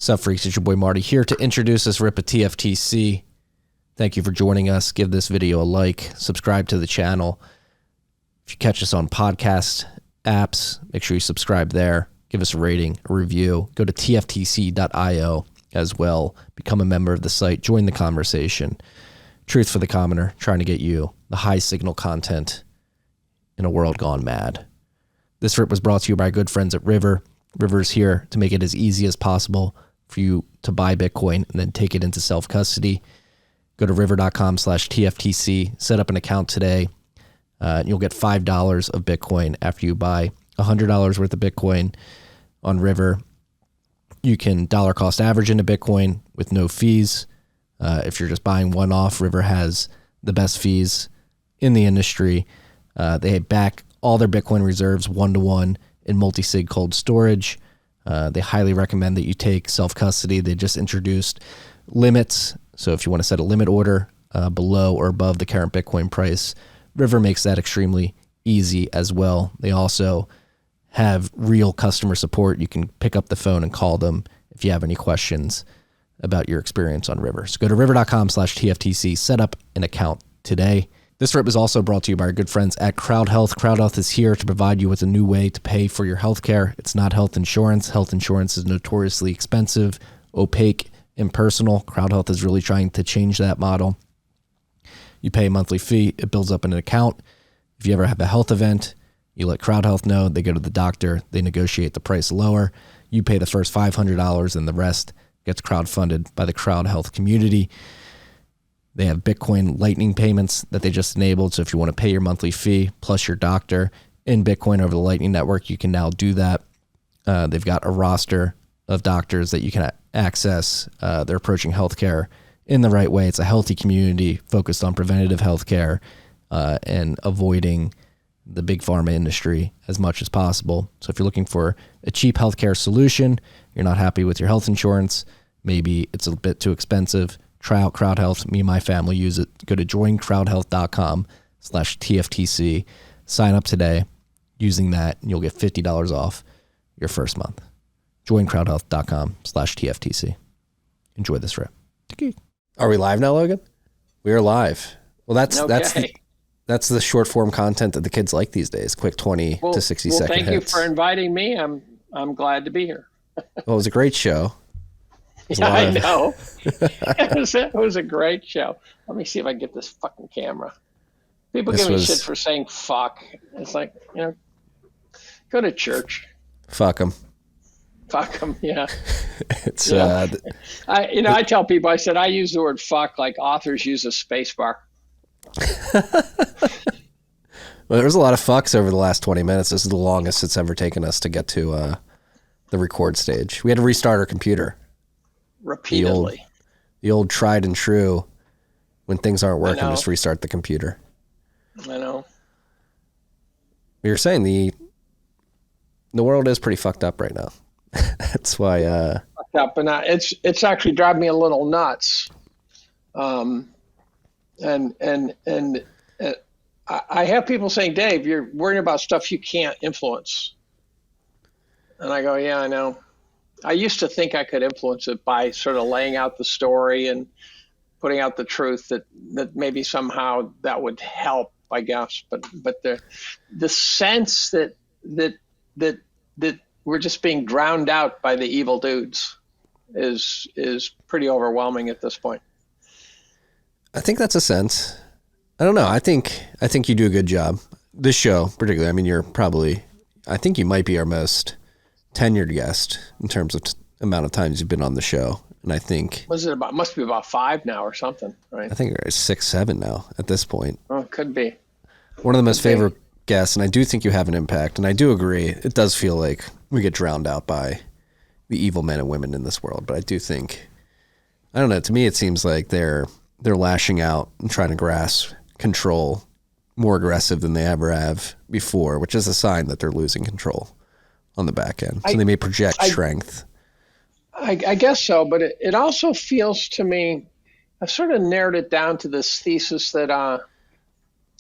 Sup, freaks? It's your boy Marty here to introduce this rip of TFTC. Thank you for joining us. Give this video a like. Subscribe to the channel. If you catch us on podcast apps, make sure you subscribe there. Give us a rating, a review. Go to tftc.io as well. Become a member of the site. Join the conversation. Truth for the commoner, trying to get you the high signal content in a world gone mad. This rip was brought to you by our good friends at River. River's here to make it as easy as possible for you to buy Bitcoin and then take it into self-custody. Go to river.com/TFTC, set up an account today, and you'll get $5 of Bitcoin after you buy $100 worth of Bitcoin on River. You can dollar cost average into Bitcoin with no fees. If you're just buying one off, River has the best fees in the industry. They back all their Bitcoin reserves 1-to-1 in multi-sig cold storage. They highly recommend that you take self-custody. They just introduced limits. So if you want to set a limit order below or above the current Bitcoin price, River makes that extremely easy as well. They also have real customer support. You can pick up the phone and call them if you have any questions about your experience on River. So go to river.com/TFTC, set up an account today. This rip is also brought to you by our good friends at CrowdHealth. CrowdHealth is here to provide you with a new way to pay for your healthcare. It's not health insurance. Health insurance is notoriously expensive, opaque, impersonal. CrowdHealth is really trying to change that model. You pay a monthly fee. It builds up in an account. If you ever have a health event, you let CrowdHealth know. They go to the doctor. They negotiate the price lower. You pay the first $500 and the rest gets crowdfunded by the CrowdHealth community. They have Bitcoin Lightning payments that they just enabled. So if you want to pay your monthly fee plus your doctor in Bitcoin over the Lightning Network, you can now do that. They've got a roster of doctors that you can access. They're approaching healthcare in the right way. It's a healthy community focused on preventative healthcare and avoiding the big pharma industry as much as possible. So if you're looking for a cheap healthcare solution, you're not happy with your health insurance, maybe it's a bit too expensive, try out CrowdHealth. Me and my family use it. Go to joincrowdhealth.com/TFTC. Sign up today using that, and you'll get $50 off your first month. Joincrowdhealth.com/TFTC. Enjoy this rip. Are we live now, Logan? We are live. Well, that's the short form content that the kids like these days. Quick 20 to 60 second hits. Thank you for inviting me. I'm glad to be here. Well, it was a great show. Yeah, I know. It was a great show. Let me see if I can get this fucking camera. People give me shit for saying fuck. It's like, go to church. Fuck them. Fuck them, yeah. It's I tell people, I said I use the word fuck like authors use a space bar. Well, there was a lot of fucks over the last 20 minutes. This is the longest it's ever taken us to get to the record stage. We had to restart our computer. Repeatedly. The old tried and true, when things aren't working, just restart the computer. I know. You're saying the world is pretty fucked up right now. That's why. Fucked up, and it's actually driving me a little nuts. And I have people saying, Dave, you're worrying about stuff you can't influence. And I go, yeah, I know. I used to think I could influence it by sort of laying out the story and putting out the truth that maybe somehow that would help, I guess. But the sense that we're just being drowned out by the evil dudes is pretty overwhelming at this point. I think that's a sense. I don't know. I think you do a good job. This show, particularly, I mean, I think you might be our most tenured guest in terms of amount of times you've been on the show. And I think... must be about 5 now or something, right? I think it's 6, 7 now at this point. Oh, it could be. One of the most favorite guests, and I do think you have an impact, and I do agree. It does feel like we get drowned out by the evil men and women in this world. But I do think, I don't know, to me it seems like they're lashing out and trying to grasp control more aggressive than they ever have before, which is a sign that they're losing control on the back end. So they may project strength. I guess so, but it also feels to me, I've sort of narrowed it down to this thesis that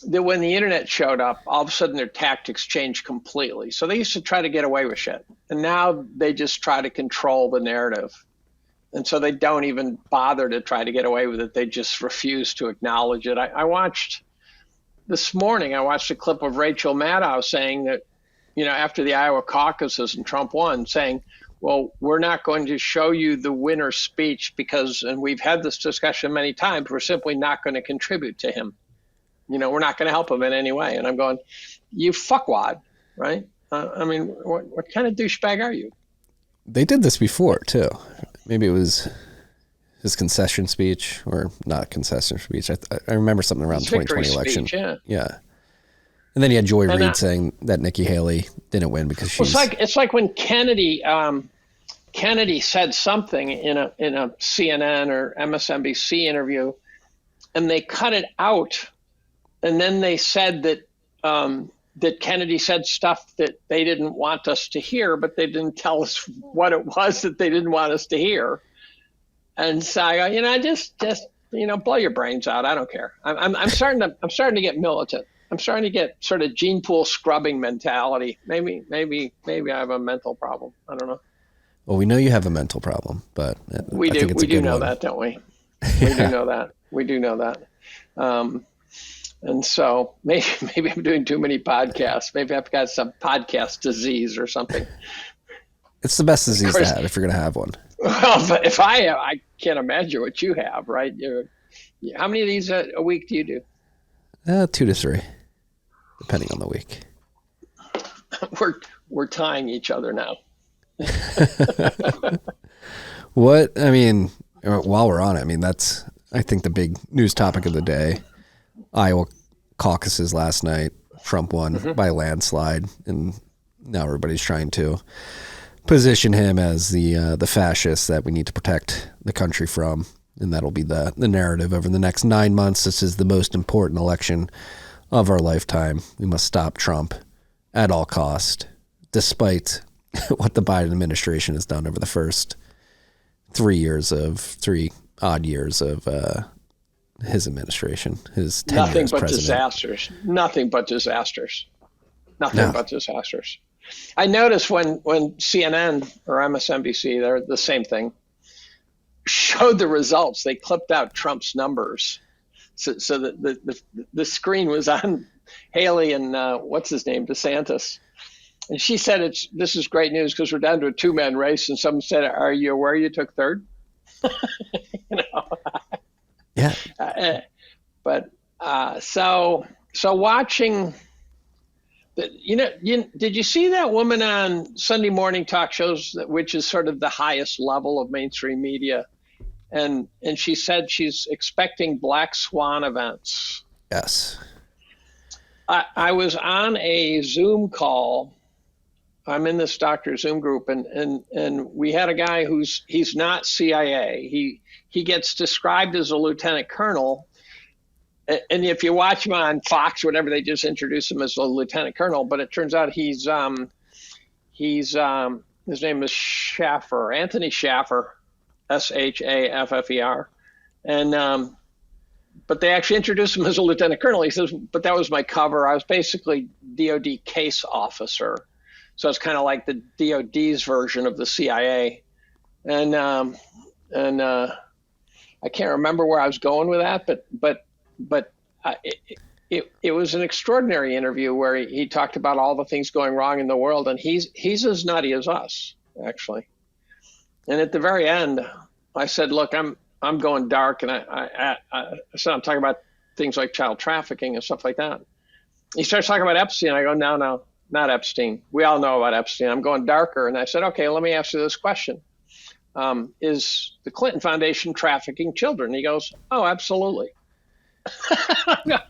when the internet showed up, all of a sudden their tactics changed completely. So they used to try to get away with shit. And now they just try to control the narrative. And so they don't even bother to try to get away with it. They just refuse to acknowledge it. This morning, I watched a clip of Rachel Maddow saying that, after the Iowa caucuses and Trump won, saying, well, we're not going to show you the winner's speech because, and we've had this discussion many times, we're simply not going to contribute to him. We're not going to help him in any way. And I'm going, you fuckwad, right? What kind of douchebag are you? They did this before, too. Maybe it was his concession speech, or not concession speech. I remember something around the 2020 election. Speech, yeah. And then you had Joy Reid saying that Nikki Haley didn't win because she's... It's like when Kennedy said something in a CNN or MSNBC interview, and they cut it out, and then they said that Kennedy said stuff that they didn't want us to hear, but they didn't tell us what it was that they didn't want us to hear. And so I go, just blow your brains out. I don't care. I'm starting to get militant. I'm starting to get sort of gene pool scrubbing mentality. Maybe I have a mental problem. I don't know. Well, we know you have a mental problem, but we do know that, don't we? We do know that. We do know that. And so maybe I'm doing too many podcasts. Maybe I've got some podcast disease or something. It's the best disease to have if you're going to have one. Well, but if I can't imagine what you have, right? How many of these a week do you do? 2 to 3, depending on the week. We're tying each other now. While we're on it, that's, I think, the big news topic of the day. Iowa caucuses last night. Trump won by a landslide, and now everybody's trying to position him as the fascist that we need to protect the country from, and that'll be the narrative over the next 9 months. This is the most important election of our lifetime. We must stop Trump at all cost, despite what the Biden administration has done over the first 3 odd years of his administration, his tenure as president. Nothing but disasters. I noticed when CNN or MSNBC, they're the same thing, showed the results, they clipped out Trump's numbers. So that the screen was on Haley and what's his name, DeSantis. And she said, this is great news because we're down to a 2-man race. And someone said, are you aware you took third? Yeah. So watching, did you see that woman on Sunday morning talk shows, which is sort of the highest level of mainstream media? And she said she's expecting black swan events. Yes. I was on a Zoom call. I'm in this doctor Zoom group, and we had a guy he's not CIA. He gets described as a lieutenant colonel, and if you watch him on Fox, whatever, they just introduce him as a lieutenant colonel. But it turns out his name is Schaffer, Anthony Schaffer, Schaffer, and but they actually introduced him as a lieutenant colonel. He says, but that was my cover. I was basically DOD case officer. So it's kind of like the DOD's version of the CIA. And I can't remember where I was going with that, but it was an extraordinary interview where he talked about all the things going wrong in the world, and he's as nutty as us, actually. And at the very end, I said, look, I'm going dark, and I said I'm talking about things like child trafficking and stuff like that. He starts talking about Epstein. I go, no, not Epstein. We all know about Epstein. I'm going darker. And I said, okay, let me ask you this question. Is the Clinton Foundation trafficking children? He goes, oh, absolutely.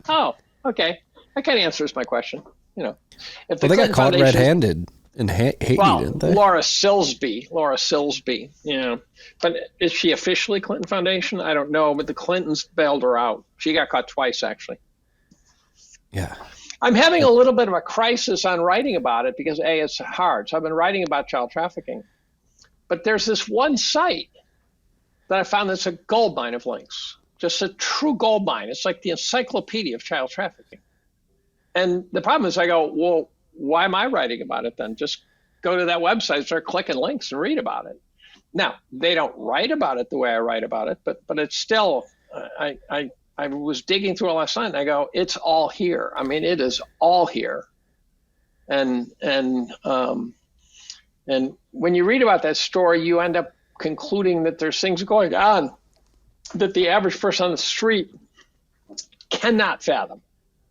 Oh, okay. That kind of answers my question. If they got caught red-handed in Haiti, didn't they? Laura Silsby. But is she officially Clinton Foundation? I don't know, but the Clintons bailed her out. She got caught twice, actually. Yeah. I'm having a little bit of a crisis on writing about it because it's hard. So I've been writing about child trafficking, but there's this one site that I found that's a gold mine of links, just a true gold mine. It's like the encyclopedia of child trafficking. And the problem is I go, well, why am I writing about it then? Just go to that website, start clicking links and read about it. Now, they don't write about it the way I write about it, but it's still, I was digging through it last night and I go, it's all here. I mean, it is all here. And when you read about that story, you end up concluding that there's things going on that the average person on the street cannot fathom.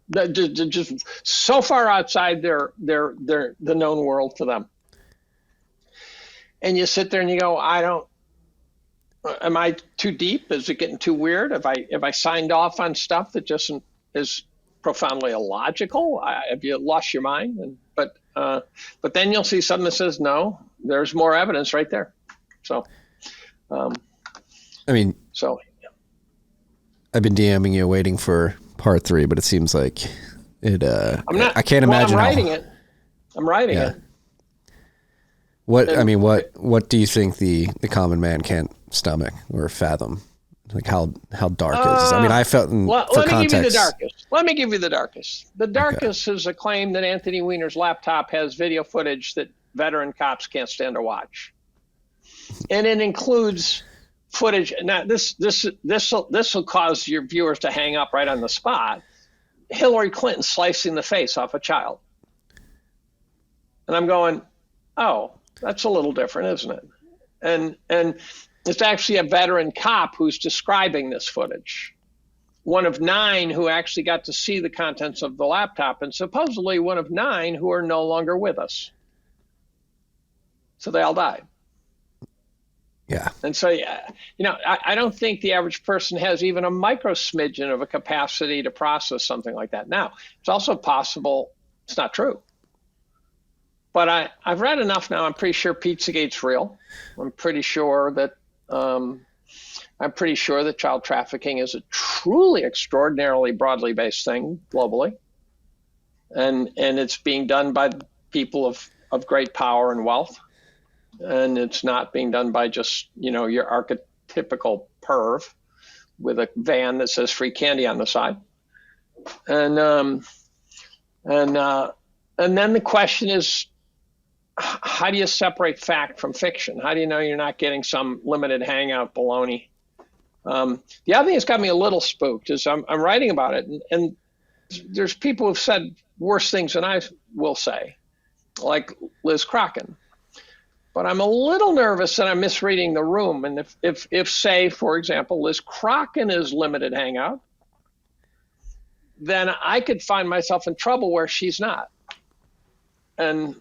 That just so far outside the known world to them. And you sit there and you go, am I too deep? Is it getting too weird? Have I signed off on stuff that just is profoundly illogical? Have you lost your mind? But then you'll see something that says, no, there's more evidence right there. So, I've been DMing you waiting for part 3, but it seems like it, I can't imagine. I'm writing it. What do you think the common man can't stomach or fathom? Like how dark is this? I mean, I felt let me give you the darkest. Let me give you the darkest. The darkest is a claim that Anthony Weiner's laptop has video footage that veteran cops can't stand to watch, and it includes footage. Now, this will cause your viewers to hang up right on the spot. Hillary Clinton slicing the face off a child, and I'm going, oh. That's a little different, isn't it? And it's actually a veteran cop who's describing this footage. One of 9 who actually got to see the contents of the laptop, and supposedly one of 9 who are no longer with us. So they all died. Yeah. And so, I don't think the average person has even a micro smidgen of a capacity to process something like that. Now, it's also possible it's not true. But I've read enough now. I'm pretty sure Pizzagate's real. I'm pretty sure that child trafficking is a truly extraordinarily broadly based thing globally, and it's being done by people of great power and wealth, and it's not being done by just your archetypical perv with a van that says free candy on the side, and then the question is, how do you separate fact from fiction? How do you know you're not getting some limited hangout baloney? The other thing that's got me a little spooked is I'm writing about it, and there's people who've said worse things than I will say, like Liz Crocken. But I'm a little nervous that I'm misreading the room. And if say, for example, Liz Crocken is limited hangout, then I could find myself in trouble where she's not. And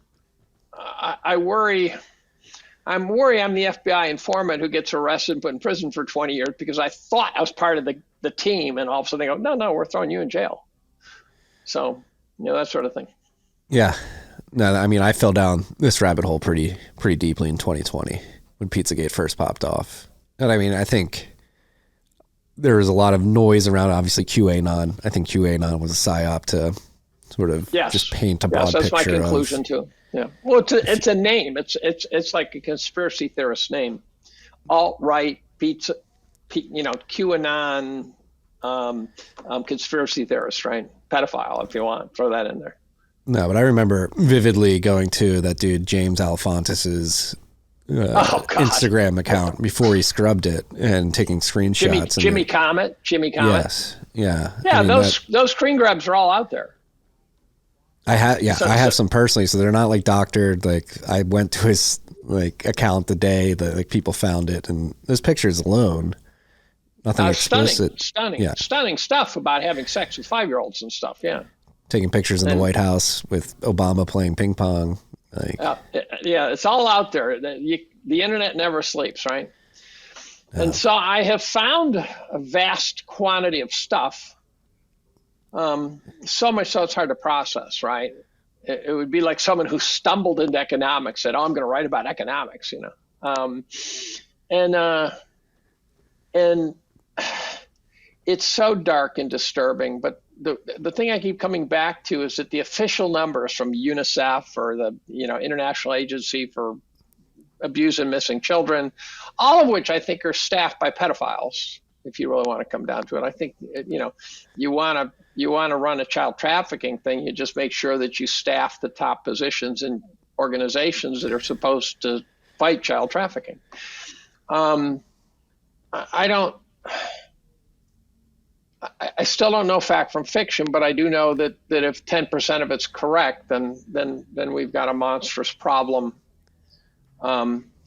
I'm worried I'm the FBI informant who gets arrested and put in prison for 20 years because I thought I was part of the team, and all of a sudden they go, no, we're throwing you in jail. So, that sort of thing. Yeah. No, I mean, I fell down this rabbit hole pretty deeply in 2020 when Pizzagate first popped off. And I mean, I think there was a lot of noise around, obviously, QAnon. I think QAnon was a psyop to sort of just paint a broad picture. Yes, that's my conclusion too. Yeah. Well, it's a name. It's like a conspiracy theorist name. Alt-right, pizza, QAnon, conspiracy theorist, right? Pedophile, if you want, throw that in there. No, but I remember vividly going to that dude James Alefontis's Instagram account before he scrubbed it and taking screenshots. Jimmy Comet. Yes. Yeah. Yeah. I mean, those screen grabs are all out there. I have some personally, so they're not like doctored. Like I went to his account the day that people found it, and those pictures alone, nothing explicit. Stunning stuff about having sex with 5-year-olds and stuff. Yeah. Taking pictures in the White House with Obama playing ping pong. It's all out there. The internet never sleeps, right? Yeah. And so I have found a vast quantity of stuff. So much so it's hard to process, right? It would be like someone who stumbled into economics, said, "Oh, I'm going to write about economics," and it's so dark and disturbing. But the thing I keep coming back to is that the official numbers from UNICEF or the International Agency for Abuse and Missing Children, all of which I think are staffed by pedophiles. If you really want to come down to it, I think you want to run a child trafficking thing. You just make sure that you staff the top positions in organizations that are supposed to fight child trafficking. I don't. I still don't know fact from fiction, but I do know that if 10% of it's correct, then we've got a monstrous problem.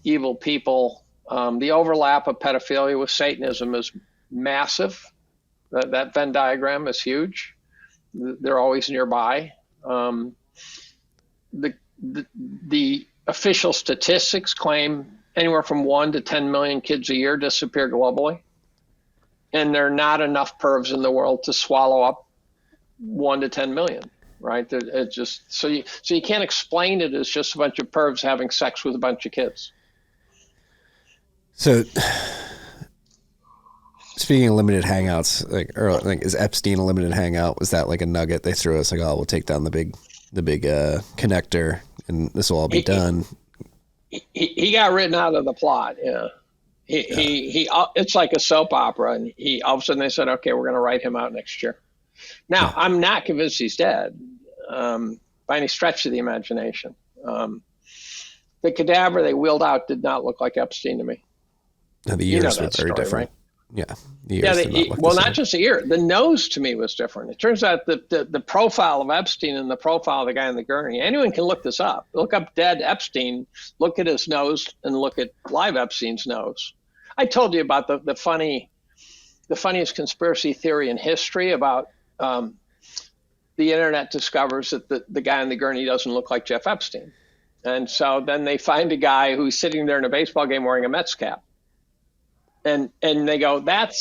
Evil people. The overlap of pedophilia with Satanism is massive. That Venn diagram is huge. They're always nearby. The official statistics claim anywhere from 1 to 10 million kids a year disappear globally. And there are not enough pervs in the world to swallow up 1 to 10 million, right? It just so you can't explain it as just a bunch of pervs having sex with a bunch of kids. So, speaking of limited hangouts, like is Epstein a limited hangout? Was that like a nugget they threw us? Like, oh, we'll take down the big connector, and this will all be done. He got written out of the plot. Yeah. He it's like a soap opera, and all of a sudden they said, okay, we're going to write him out next year. Now, I'm not convinced he's dead by any stretch of the imagination. The cadaver they wheeled out did not look like Epstein to me. No, the ears were very different. Right? Yeah. The ears not just the ear. The nose to me was different. It turns out that the profile of Epstein and the profile of the guy in the gurney, anyone can look this up. Look up dead Epstein, look at his nose, and look at live Epstein's nose. I told you about the funniest conspiracy theory in history about the internet discovers that the guy in the gurney doesn't look like Jeff Epstein. And so then they find a guy who's sitting there in a baseball game wearing a Mets cap. And they go, that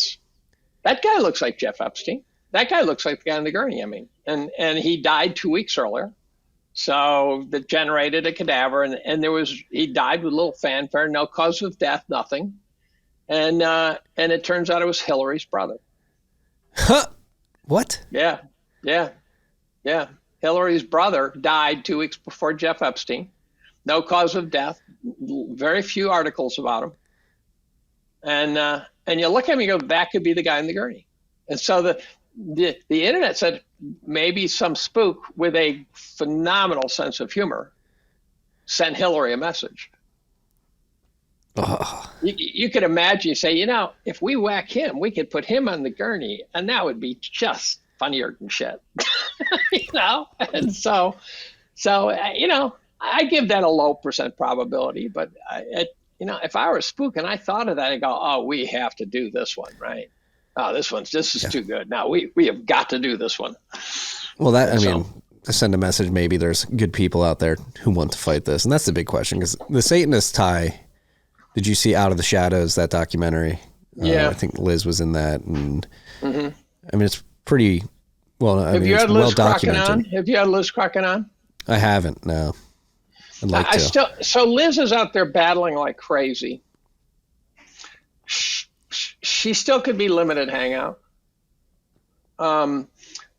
guy looks like Jeff Epstein. That guy looks like the guy in the gurney. I mean, and he died 2 weeks earlier. So that generated a cadaver, and he died with a little fanfare, no cause of death, nothing. And it turns out it was Hillary's brother. Huh? What? Yeah. Hillary's brother died 2 weeks before Jeff Epstein. No cause of death. Very few articles about him. And you look at him and you go, that could be the guy in the gurney. And so the internet said maybe some spook with a phenomenal sense of humor sent Hillary a message. Oh. You could imagine, you say, if we whack him, we could put him on the gurney, and that would be just funnier than shit. And so I give that a low percent probability, but if I were a spook and I thought of that, I'd go, oh, we have to do this one, right? Oh, this is too good. Now we have got to do this one. Well, to send a message, maybe there's good people out there who want to fight this. And that's the big question, because the Satanist tie, did you see Out of the Shadows, that documentary? Yeah. I think Liz was in that. And I mean, it's pretty well, Have you had Liz Crockett on? Have you had Liz Crockett on? I haven't, no. I'd like to. So Liz is out there battling like crazy. She still could be limited hangout.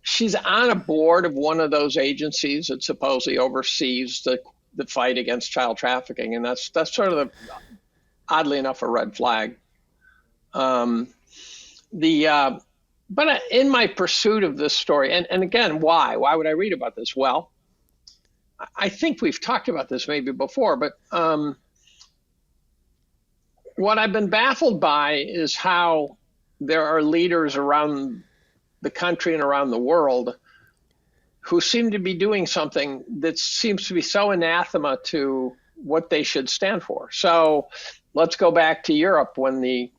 She's on a board of one of those agencies that supposedly oversees the fight against child trafficking, and that's sort of oddly enough a red flag. But in my pursuit of this story, and again, why would I read about this? Well, I think we've talked about this maybe before, but what I've been baffled by is how there are leaders around the country and around the world who seem to be doing something that seems to be so anathema to what they should stand for. So let's go back to Europe when the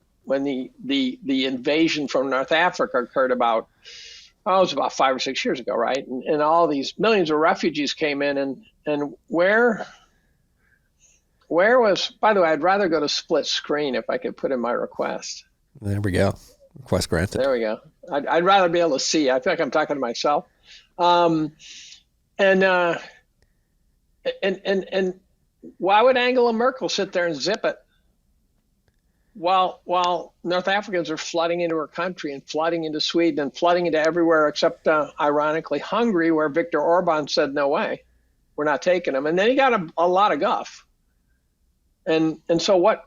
invasion from North Africa occurred it was about 5 or 6 years ago, right? And all these millions of refugees came in, and where was, by the way, I'd rather go to split screen if I could put in my request. There we go. Request granted. There we go. I'd rather be able to see. I feel like I'm talking to myself. And why would Angela Merkel sit there and zip it while North Africans are flooding into her country and flooding into Sweden and flooding into everywhere except, ironically, Hungary, where Viktor Orban said, no way, we're not taking them. And then he got a lot of guff. And so what?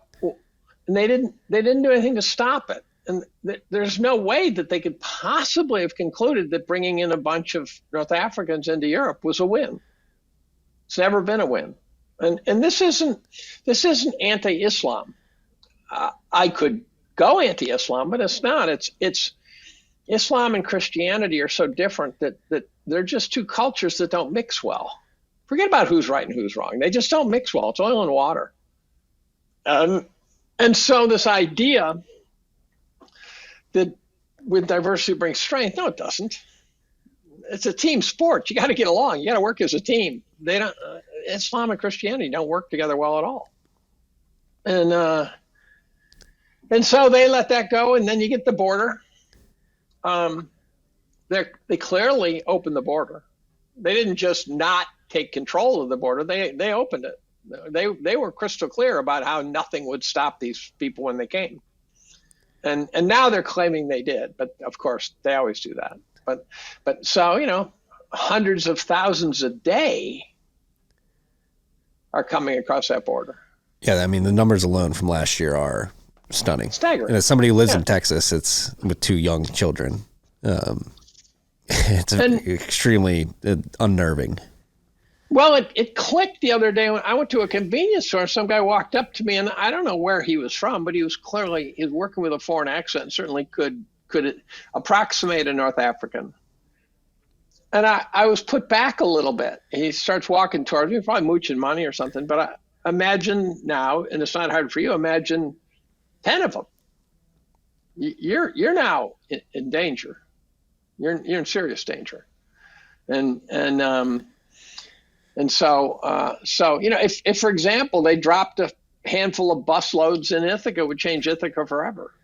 And they didn't do anything to stop it. And there's no way that they could possibly have concluded that bringing in a bunch of North Africans into Europe was a win. It's never been a win. And this isn't anti-Islam. I could go anti-Islam, but it's not. It's Islam and Christianity are so different that they're just two cultures that don't mix well. Forget about who's right and who's wrong. They just don't mix well. It's oil and water. And so this idea that with diversity brings strength, no, it doesn't. It's a team sport. You got to get along. You got to work as a team. They don't. Islam and Christianity don't work together well at all. And so they let that go, and then you get the border. They clearly opened the border. They didn't just not take control of the border. They opened it. They were crystal clear about how nothing would stop these people when they came. And now they're claiming they did, but of course they always do that. But so, hundreds of thousands a day are coming across that border. Yeah, I mean, the numbers alone from last year are stunning. Staggering. And as somebody who lives in Texas, it's with 2 young children. It's extremely unnerving. Well, it clicked the other day when I went to a convenience store. Some guy walked up to me, and I don't know where he was from, but he was working with a foreign accent and certainly could approximate a North African. And I was put back a little bit. He starts walking towards me, probably mooching money or something. But I imagine now, and it's not hard for you, imagine 10 of them. You're now in danger. You're in serious danger. And so if for example they dropped a handful of busloads in Ithaca, it would change Ithaca forever.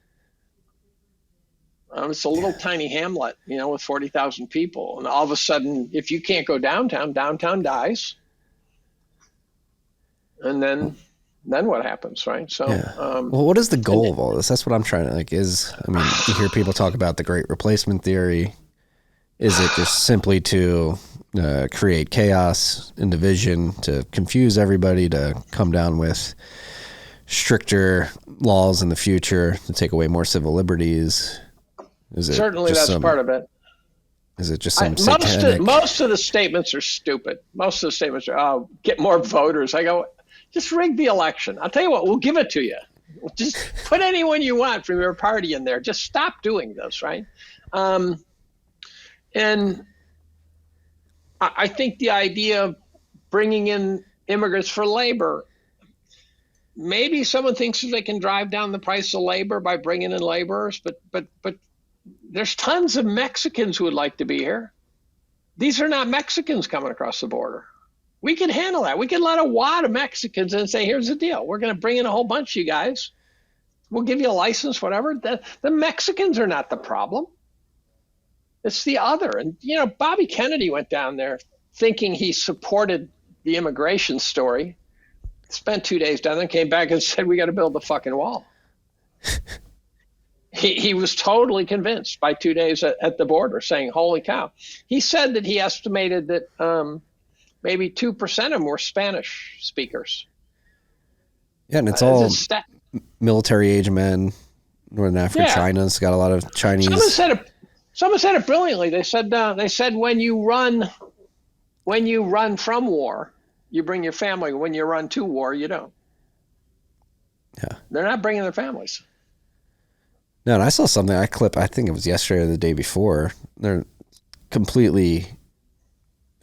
It's a little tiny hamlet, with 40,000 people, and all of a sudden, if you can't go downtown dies, and then what happens, right? So, well, what is the goal of all this? That's what I'm trying to you hear people talk about the Great Replacement theory. Is it just simply to create chaos and division, to confuse everybody, to come down with stricter laws in the future, to take away more civil liberties? Is it certainly that's part of it? Is it just some satanic? Most of the statements are stupid. Most of the statements are, get more voters. I go, just rig the election. I'll tell you what, we'll give it to you. Just put anyone you want from your party in there. Just stop doing this, right? And I think the idea of bringing in immigrants for labor, maybe someone thinks that they can drive down the price of labor by bringing in laborers, but there's tons of Mexicans who would like to be here. These are not Mexicans coming across the border. We can handle that. We can let a wad of Mexicans in and say, here's the deal. We're going to bring in a whole bunch of you guys. We'll give you a license, whatever. The Mexicans are not the problem. It's the other. And, Bobby Kennedy went down there thinking he supported the immigration story, spent 2 days down there, came back and said, we got to build the fucking wall. He was totally convinced by 2 days at the border, saying, holy cow. He said that he estimated that maybe 2% of them were Spanish speakers. Yeah, and it's all military age men, Northern Africa, China's got a lot of Chinese. Someone said it brilliantly. They said when you run from war, you bring your family. When you run to war, you don't. Yeah, they're not bringing their families. No, and I saw something. I think it was yesterday or the day before. They're completely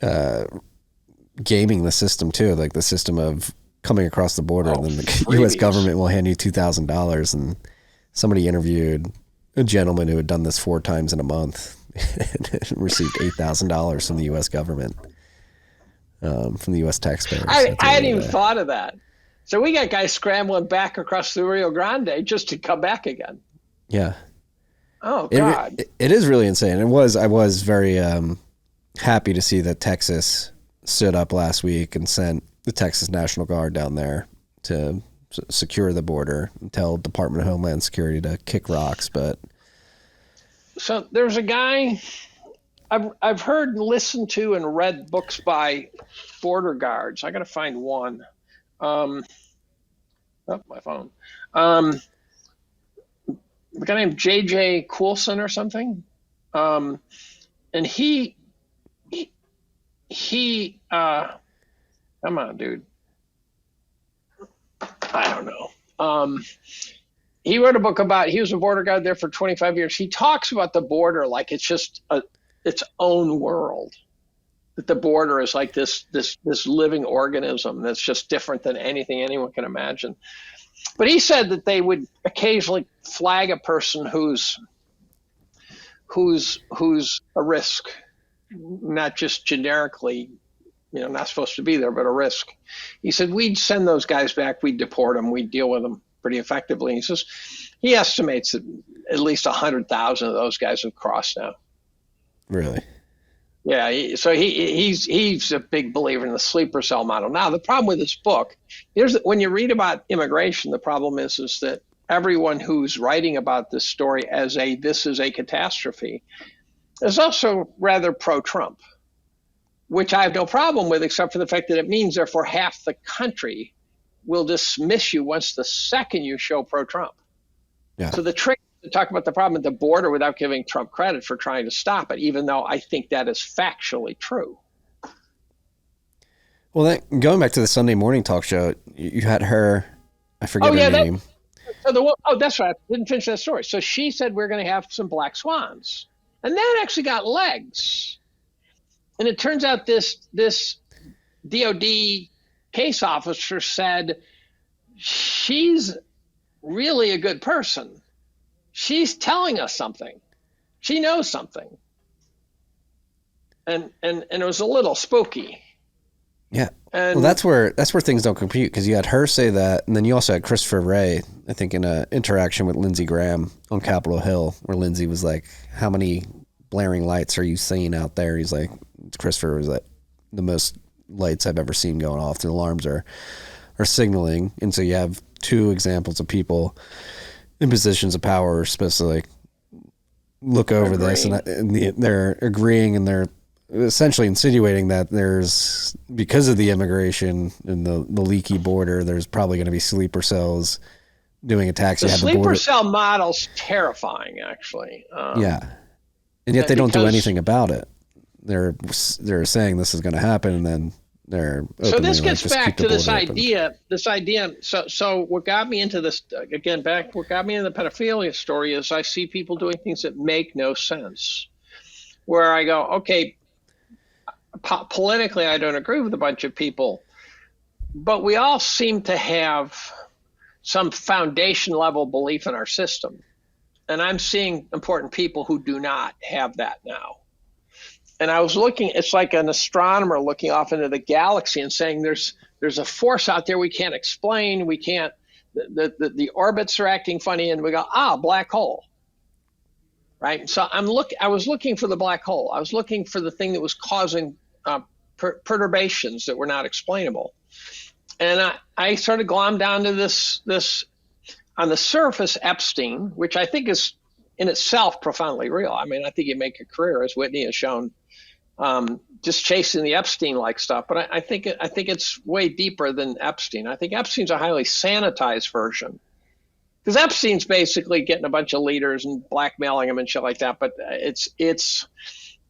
gaming the system too, like the system of coming across the border, and then the U.S. government will hand you $2,000. And somebody interviewed a gentleman who had done this 4 times in a month and received $8,000 from the U.S. government, from the U.S. taxpayers. I hadn't even thought of that. So we got guys scrambling back across the Rio Grande just to come back again. Yeah. Oh God. It is really insane. I was very happy to see that Texas stood up last week and sent the Texas National Guard down there to secure the border and tell Department of Homeland Security to kick rocks. But so there's a guy I've heard and listened to and read books by border guards. I got to find one. My phone. A guy named J.J. Coulson or something. And he come on, dude. I don't know. he wrote a book about, he was a border guard there for 25 years. He talks about the border like it's just its own world. That the border is like this living organism that's just different than anything anyone can imagine. But he said that they would occasionally flag a person who's a risk, not just generically, not supposed to be there, but a risk. He said we'd send those guys back, we'd deport them, we'd deal with them pretty effectively. He says he estimates that at least 100,000 of those guys have crossed now. Really? Yeah, so he's a big believer in the sleeper cell model. Now, the problem with this book, when you read about immigration, the problem is that everyone who's writing about this story as this is a catastrophe is also rather pro-Trump, which I have no problem with, except for the fact that it means, therefore, half the country will dismiss you once the second you show pro-Trump. Yeah. So the trick to talk about the problem at the border without giving Trump credit for trying to stop it, even though I think that is factually true. Well, going back to the Sunday morning talk show, you had her, I forget her name. That's right. I didn't finish that story. So she said we're going to have some black swans. And that actually got legs. And it turns out this DOD case officer said she's really a good person. She's telling us something. She knows something. And it was a little spooky. Yeah. Well, that's where things don't compute, because you had her say that, and then you also had Christopher Wray, I think, in an interaction with Lindsey Graham on Capitol Hill, where Lindsey was like, how many blaring lights are you seeing out there? He's like, Christopher was like, the most lights I've ever seen going off. The alarms are signaling. And so you have two examples of people in positions of power are supposed to like look over this, and they're agreeing, and they're essentially insinuating that there's, because of the immigration and the leaky border, there's probably going to be sleeper cells doing attacks. The sleeper cell model's terrifying, actually. Yeah, and yet they don't do anything about it. They're saying this is going to happen, and then they're so this gets back to this idea. So what got me into this again? What got me into the pedophilia story is I see people doing things that make no sense. Where I go, okay, politically I don't agree with a bunch of people, but we all seem to have some foundation level belief in our system, and I'm seeing important people who do not have that now. And I was looking, it's like an astronomer looking off into the galaxy and saying there's a force out there we can't explain. We can't, the orbits are acting funny, and we go, black hole. Right? So I was looking for the black hole. I was looking for the thing that was causing perturbations that were not explainable. And I sort of glommed down to this on the surface, Epstein, which I think is in itself profoundly real. I mean, I think you make a career, as Whitney has shown, just chasing the Epstein-like stuff. But I think it's way deeper than Epstein. I think Epstein's a highly sanitized version, because Epstein's basically getting a bunch of leaders and blackmailing them and shit like that. But it's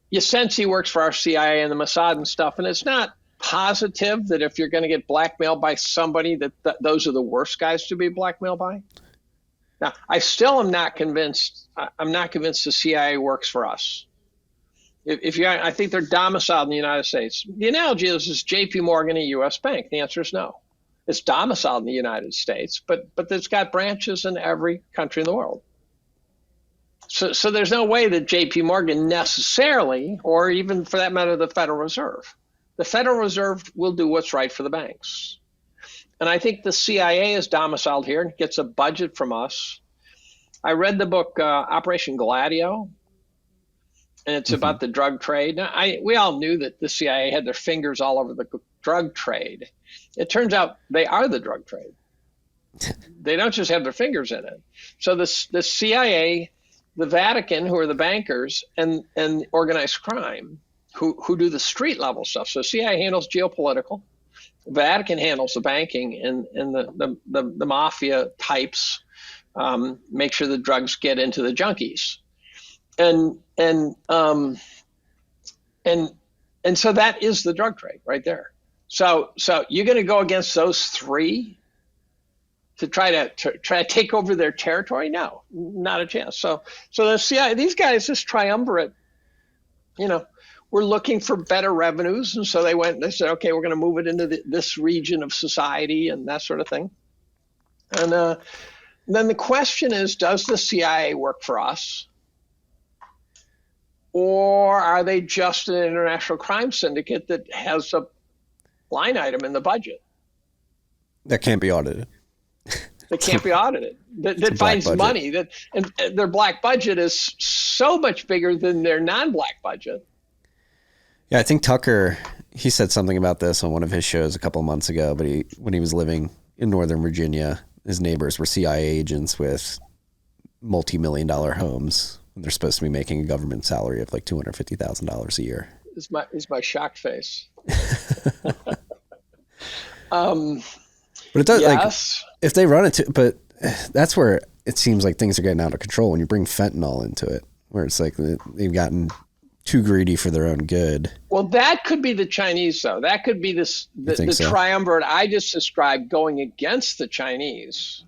you sense he works for our CIA and the Mossad and stuff, and it's not positive that if you're going to get blackmailed by somebody that those are the worst guys to be blackmailed by. Now, I still am not convinced. I'm not convinced the CIA works for us. I think they're domiciled in the United States. The analogy is J.P. Morgan, a U.S. bank? The answer is no. It's domiciled in the United States, but it's got branches in every country in the world. So there's no way that J.P. Morgan necessarily, or even for that matter, the Federal Reserve. The Federal Reserve will do what's right for the banks. And I think the CIA is domiciled here and gets a budget from us. I read the book Operation Gladio, and it's about the drug trade. Now, we all knew that the CIA had their fingers all over the drug trade. It turns out they are the drug trade. They don't just have their fingers in it. So the CIA, the Vatican, who are the bankers, and organized crime, who do the street level stuff. So CIA handles geopolitical. Vatican handles the banking, and the mafia types make sure the drugs get into the junkies, and so that is the drug trade right there. So you're going to go against those three try to take over their territory? No, not a chance. So the CIA, these guys, this triumvirate, we're looking for better revenues, and so they said, okay, we're going to move it into this region of society and that sort of thing. And then the question is, does the CIA work for us? Or are they just an international crime syndicate that has a line item in the budget that can't be audited? That can't be audited. That finds money. And their black budget is so much bigger than their non-black budget. Yeah, I think Tucker, he said something about this on one of his shows a couple of months ago. But when he was living in Northern Virginia, his neighbors were CIA agents with multi-million-dollar homes. They're supposed to be making a government salary of like $250,000 a year. Is my shocked face. But it does, yes. Like, if they run it but that's where it seems like things are getting out of control when you bring fentanyl into it, where it's like they've gotten too greedy for their own good. Well, that could be the Chinese, though. That could be the triumvirate I just described going against the Chinese,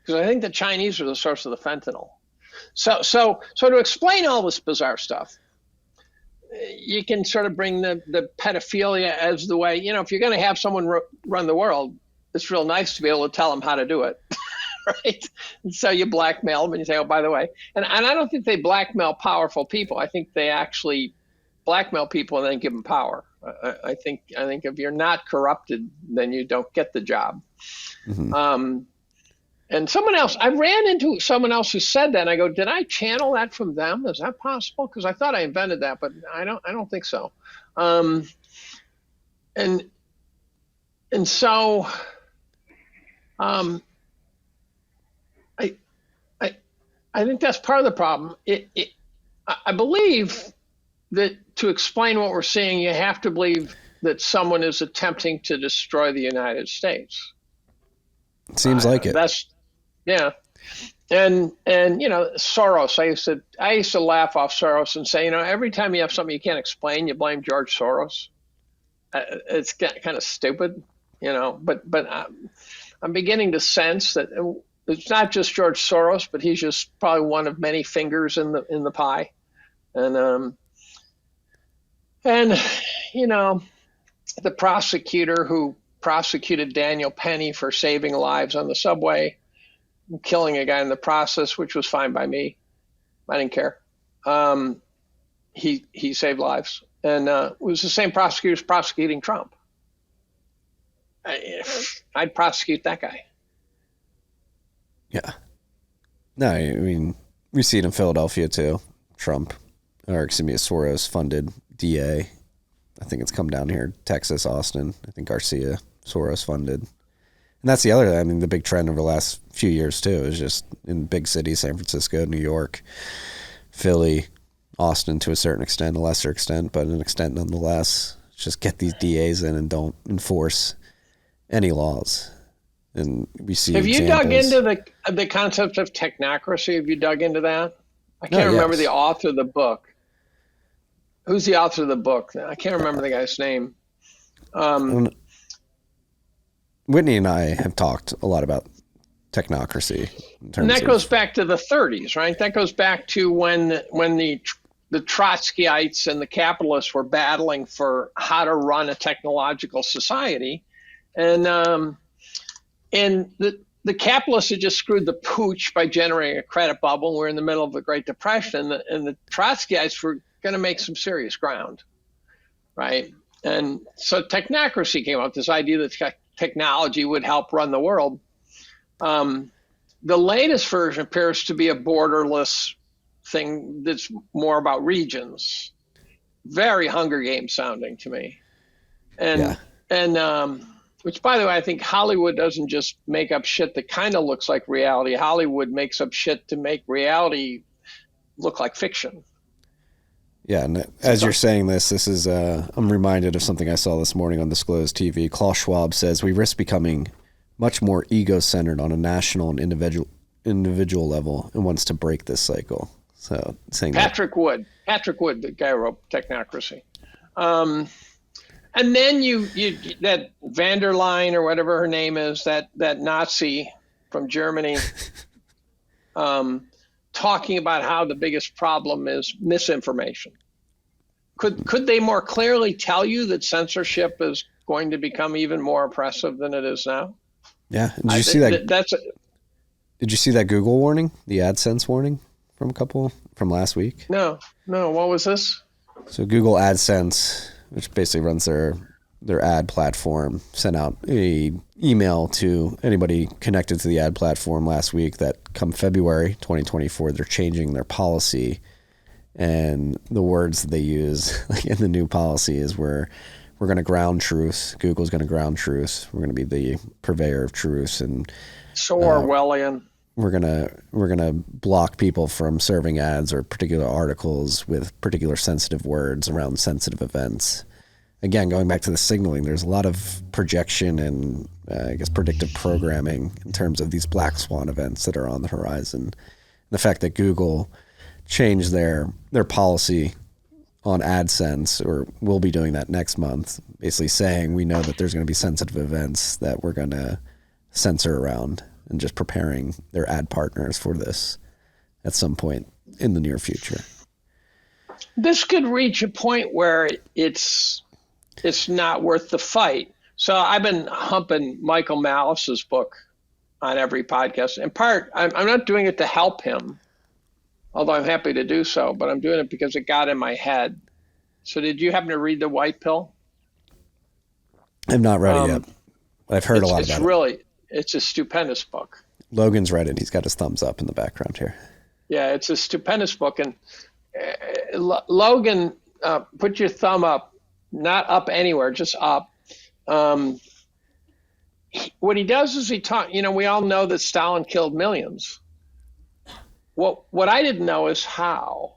because I think the Chinese are the source of the fentanyl. So to explain all this bizarre stuff, you can sort of bring the pedophilia as the way, if you're going to have someone run the world, it's real nice to be able to tell them how to do it, right? And so you blackmail them and you say, oh, by the way, and I don't think they blackmail powerful people. I think they actually blackmail people and then give them power. I think if you're not corrupted, then you don't get the job. Mm-hmm. And I ran into someone else who said that, and I go, did I channel that from them? Is that possible? Because I thought I invented that, but I don't think so. And so, I think that's part of the problem. I believe that to explain what we're seeing, you have to believe that someone is attempting to destroy the United States. It seems like it. Yeah. And Soros, I used to laugh off Soros and say, every time you have something you can't explain, you blame George Soros. It's kind of stupid, but I'm beginning to sense that it's not just George Soros, but he's just probably one of many fingers in the pie. And the prosecutor who prosecuted Daniel Penny for saving lives on the subway, killing a guy in the process, which was fine by me. I didn't care. He saved lives. And it was the same prosecutors prosecuting Trump. I'd prosecute that guy. Yeah. No, I mean, we see it in Philadelphia too. Trump, or excuse me, a Soros-funded DA. I think it's come down here, Texas, Austin. I think Garcia, Soros-funded. And that's the other thing. I mean, the big trend over the last few years too is just in big cities, San Francisco, New York, Philly, Austin to a certain extent, a lesser extent, but an extent nonetheless. Just get these DAs in and don't enforce any laws. And we see Have you examples. dug into the concept of technocracy? Have you dug into that? I can't remember the author of the book. Who's the author of the book? I can't remember the guy's name. Whitney and I have talked a lot about technocracy. And that goes back to the 30s, right? That goes back to when the Trotskyites and the capitalists were battling for how to run a technological society. And the capitalists had just screwed the pooch by generating a credit bubble. We're in the middle of the Great Depression, and the Trotskyites were going to make some serious ground, right? And so technocracy came up, this idea that technology would help run the world. The latest version appears to be a borderless thing that's more about regions. Very Hunger Games sounding to me. And which, by the way, I think Hollywood doesn't just make up shit that kind of looks like reality. Hollywood makes up shit to make reality look like fiction. Yeah, and as you're saying this is I'm reminded of something I saw this morning on Disclosed TV. Klaus Schwab says we risk becoming much more ego-centered on a national and individual level and wants to break this cycle. So saying Patrick Wood, the guy who wrote Technocracy. And then you that van der Leyen or whatever her name is, that Nazi from Germany, talking about how the biggest problem is misinformation. Could they more clearly tell you that censorship is going to become even more oppressive than it is now? Yeah. Did you see that? Did you see that Google warning, the AdSense warning from last week? No. What was this? So Google AdSense, which basically runs their ad platform, sent out a email to anybody connected to the ad platform last week that come February 2024, they're changing their policy. And the words that they use in the new policy is we're going to ground truth. Google's going to ground truth. We're going to be the purveyor of truth. And so Orwellian. We're gonna block people from serving ads or particular articles with particular sensitive words around sensitive events. Again, going back to the signaling, there's a lot of projection and I guess predictive programming in terms of these black swan events that are on the horizon. The fact that Google changed their policy on AdSense, or will be doing that next month, basically saying we know that there's going to be sensitive events that we're going to censor around, and just preparing their ad partners for this at some point in the near future. This could reach a point where it's not worth the fight. So I've been humping Michael Malice's book on every podcast. In part, I'm not doing it to help him, although I'm happy to do so, but I'm doing it because it got in my head. So did you happen to read The White Pill? I've not read it yet. I've heard a lot about it. It's a stupendous book. Logan's read it. He's got his thumbs up in the background here. Yeah, it's a stupendous book. And Logan, put your thumb up, not up anywhere, just up. What he does is we all know that Stalin killed millions. What I didn't know is how.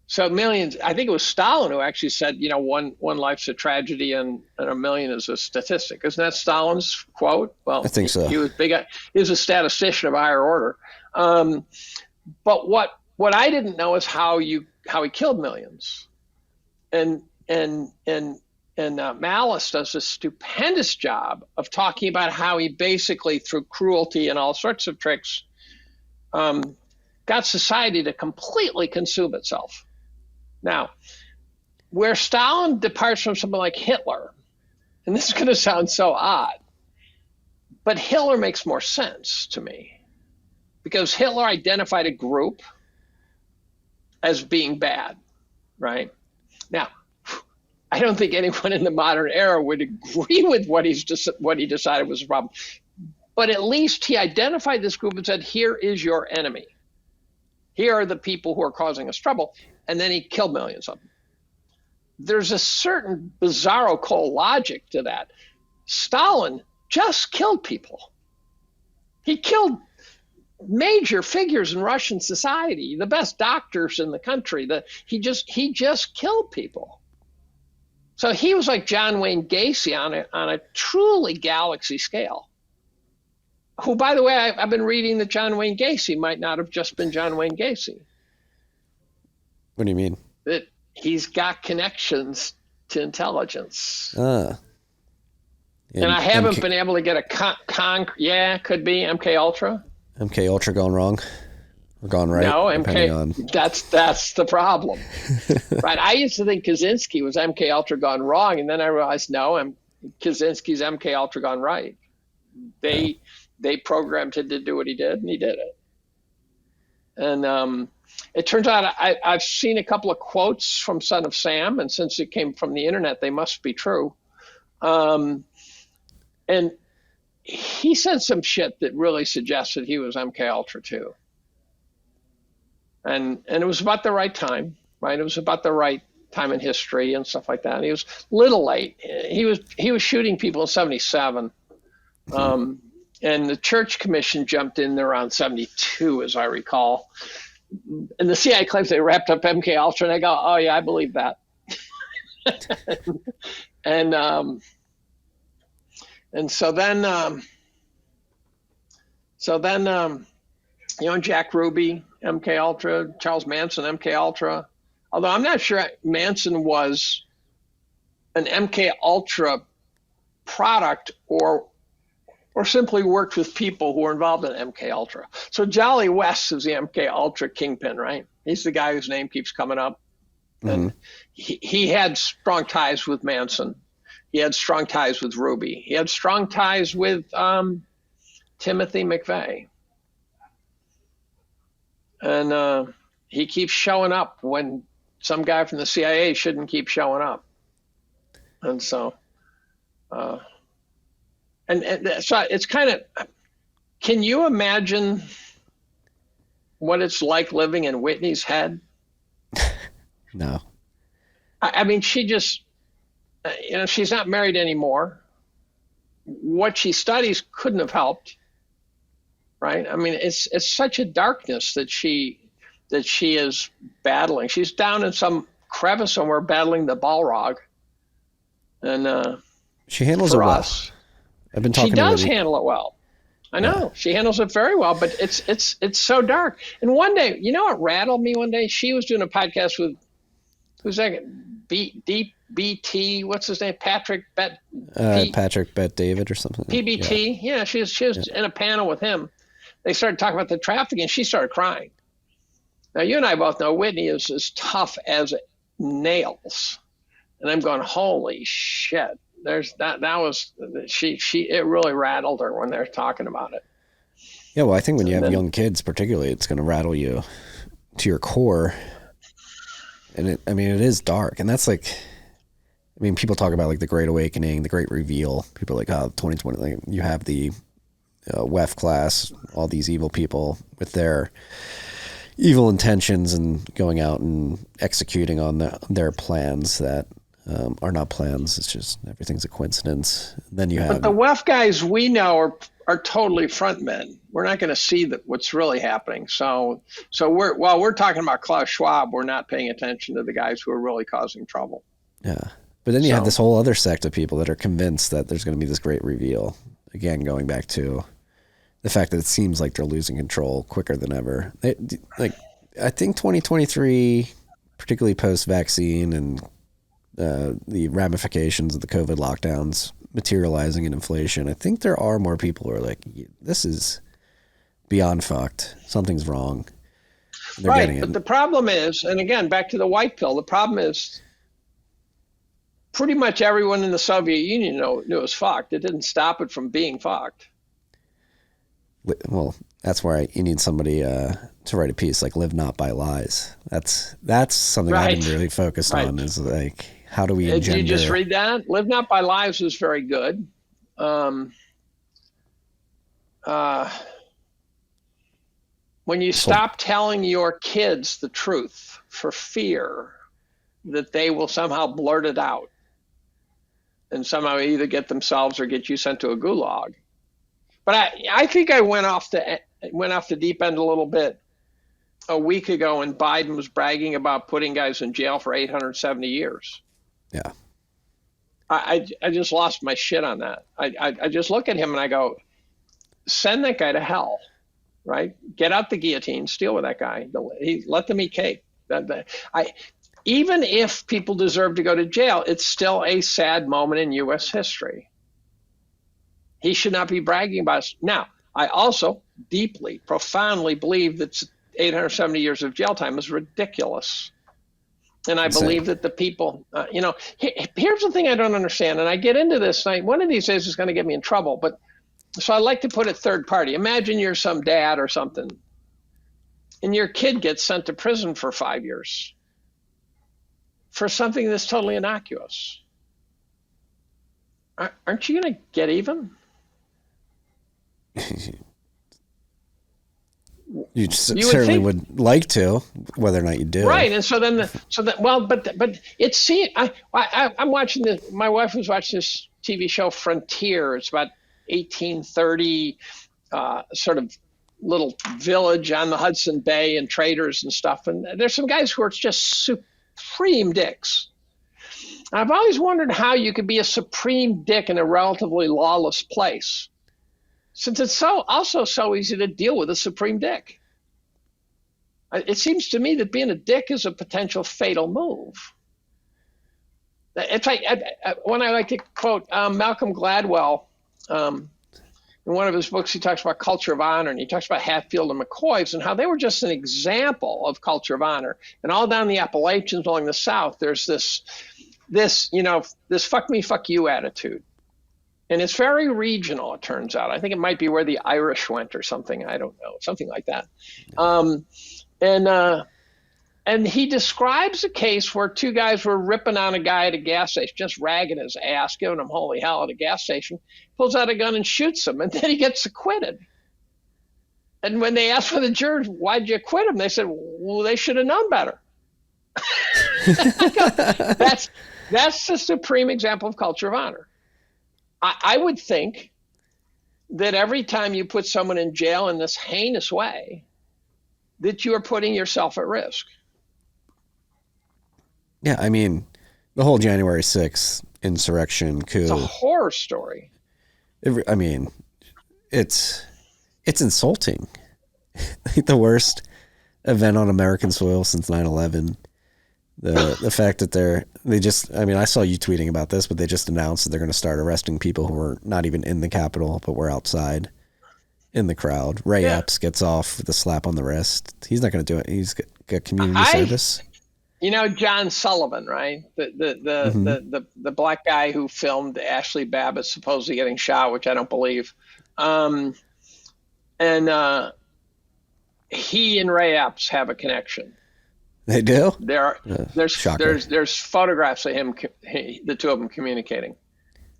So millions, I think it was Stalin who actually said, one life's a tragedy and a million is a statistic. Isn't that Stalin's quote? Well, I think so. He was a statistician of higher order. But what I didn't know is how he killed millions. And Malice does a stupendous job of talking about how he basically, through cruelty and all sorts of tricks, got society to completely consume itself. Now, where Stalin departs from someone like Hitler, and this is going to sound so odd, but Hitler makes more sense to me because Hitler identified a group as being bad, right? Now, I don't think anyone in the modern era would agree with what he decided was a problem, but at least he identified this group and said, here is your enemy. Here are the people who are causing us trouble. And then he killed millions of them. There's a certain bizarro cold logic to that. Stalin just killed people. He killed major figures in Russian society, the best doctors in the country. He just killed people. So he was like John Wayne Gacy on a truly galaxy scale. Who, by the way, I've been reading that John Wayne Gacy might not have just been John Wayne Gacy. What do you mean? That he's got connections to intelligence. Yeah, and I haven't been able to get a yeah, could be MK Ultra. MK Ultra gone wrong or gone right? No, that's the problem. Right. I used to think Kaczynski was MK Ultra gone wrong, and then I realized no, Kaczynski's MK Ultra gone right. They programmed him to do what he did, and he did it. And it turns out I've seen a couple of quotes from Son of Sam, and since it came from the internet, they must be true. And he said some shit that really suggested he was MK Ultra too. And it was about the right time, right? It was about the right time in history and stuff like that. He was a little late. He was shooting people in 1977. And the Church Commission jumped in there around 1972, as I recall. And the CIA claims they wrapped up MK Ultra, and I go, oh yeah, I believe that. and so then Jack Ruby, MK Ultra, Charles Manson, MK Ultra. Although I'm not sure Manson was an MK Ultra product or or simply worked with people who were involved in MK Ultra. So Jolly West is the MK Ultra kingpin, right? He's the guy whose name keeps coming up. And he had strong ties with Manson. He had strong ties with Ruby. He had strong ties with Timothy McVeigh. And he keeps showing up when some guy from the CIA shouldn't keep showing up. And so, so it's kind of, can you imagine what it's like living in Whitney's head? No. I mean, she just, she's not married anymore. What she studies couldn't have helped, right? I mean, it's such a darkness that she is battling. She's down in some crevice somewhere battling the Balrog. And she handles it well. I've been talking. She does handle it well. I know she handles it very well, but it's so dark. And one day, you know what rattled me? One day, she was doing a podcast with who's that? BT. What's his name? Patrick Bet. Patrick Bet David or something. PBT. Yeah, she was in a panel with him. They started talking about the trafficking, and she started crying. Now, you and I both know Whitney is as tough as nails. And I'm going, holy shit. It really rattled her when they're talking about it. Yeah, well, I think when you have young kids, particularly, it's going to rattle you to your core. And it is dark. And that's like, people talk about like the Great Awakening, the Great Reveal. People are like, 2020, like you have the WEF class, all these evil people with their evil intentions and going out and executing on their plans that are not plans. It's just everything's a coincidence. Then you have, but the WEF guys we know are totally front men. We're not going to see what's really happening. So while we're talking about Klaus Schwab, we're not paying attention to the guys who are really causing trouble. Yeah, but then you have this whole other sect of people that are convinced that there's going to be this great reveal. Again, going back to the fact that it seems like they're losing control quicker than ever. I think 2023, particularly post-vaccine and the ramifications of the COVID lockdowns materializing in inflation, I think there are more people who are like, this is beyond fucked. Something's wrong. They're right, but the problem is, and again, back to the white pill, the problem is pretty much everyone in the Soviet Union knew it was fucked. It didn't stop it from being fucked. Well, that's why you need somebody to write a piece like "Live Not by Lies." That's something I've been really focused on. Is like, how do we engender? Did you just read that? "Live Not by Lies" is very good. When you stop telling your kids the truth for fear that they will somehow blurt it out and somehow either get themselves or get you sent to a gulag. But I think I went off the deep end a little bit a week ago when Biden was bragging about putting guys in jail for 870 years. Yeah. I just lost my shit on that. I just look at him and I go, send that guy to hell, right? Get out the guillotine, steal with that guy. Let them eat cake. Even if people deserve to go to jail, it's still a sad moment in U.S. history. He should not be bragging about it. Now, I also deeply, profoundly believe that 870 years of jail time is ridiculous. And I believe that the people, here's the thing I don't understand. And I get into this, and one of these days is going to get me in trouble. But so I like to put it third party. Imagine you're some dad or something, and your kid gets sent to prison for 5 years for something that's totally innocuous. Aren't you going to get even? You certainly would like to, whether or not you do. Right, and but it's I'm watching this. My wife was watching this TV show Frontier. It's about 1830, sort of little village on the Hudson Bay and traders and stuff. And there's some guys who are just supreme dicks. I've always wondered how you could be a supreme dick in a relatively lawless place, since it's also so easy to deal with a supreme dick. It seems to me that being a dick is a potential fatal move. It's like when I like to quote Malcolm Gladwell, in one of his books, he talks about culture of honor, and he talks about Hatfield and McCoy's and how they were just an example of culture of honor. And all down the Appalachians along the South, there's this fuck me, fuck you attitude. And it's very regional, it turns out. I think it might be where the Irish went or something. I don't know, something like that. And he describes a case where two guys were ripping on a guy at a gas station, just ragging his ass, giving him holy hell at a gas station, pulls out a gun and shoots him, and then he gets acquitted. And when they asked for the jurors, why'd you acquit him? They said, well, they should have known better. That's the supreme example of culture of honor. I would think that every time you put someone in jail in this heinous way, that you are putting yourself at risk. Yeah, I mean, the whole January 6th insurrection coup. It's a horror story. I mean, it's insulting. The worst event on American soil since 9/11. The fact that I saw you tweeting about this, but they just announced that they're going to start arresting people who were not even in the Capitol, but were outside in the crowd. Ray Epps gets off with a slap on the wrist. He's not going to do it. He's got community service. John Sullivan, right? The black guy who filmed Ashley Babbitt supposedly getting shot, which I don't believe. He and Ray Epps have a connection. They do? There's photographs of him, the two of them communicating.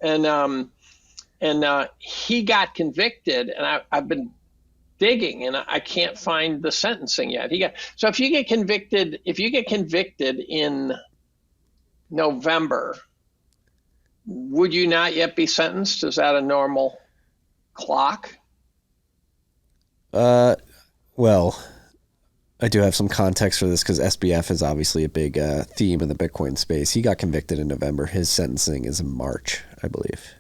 And he got convicted, and I've been digging, and I can't find the sentencing yet. So if you get convicted in November, would you not yet be sentenced? Is that a normal clock? Well, I do have some context for this because SBF is obviously a big theme in the Bitcoin space. He got convicted in November. His sentencing is in March, I believe.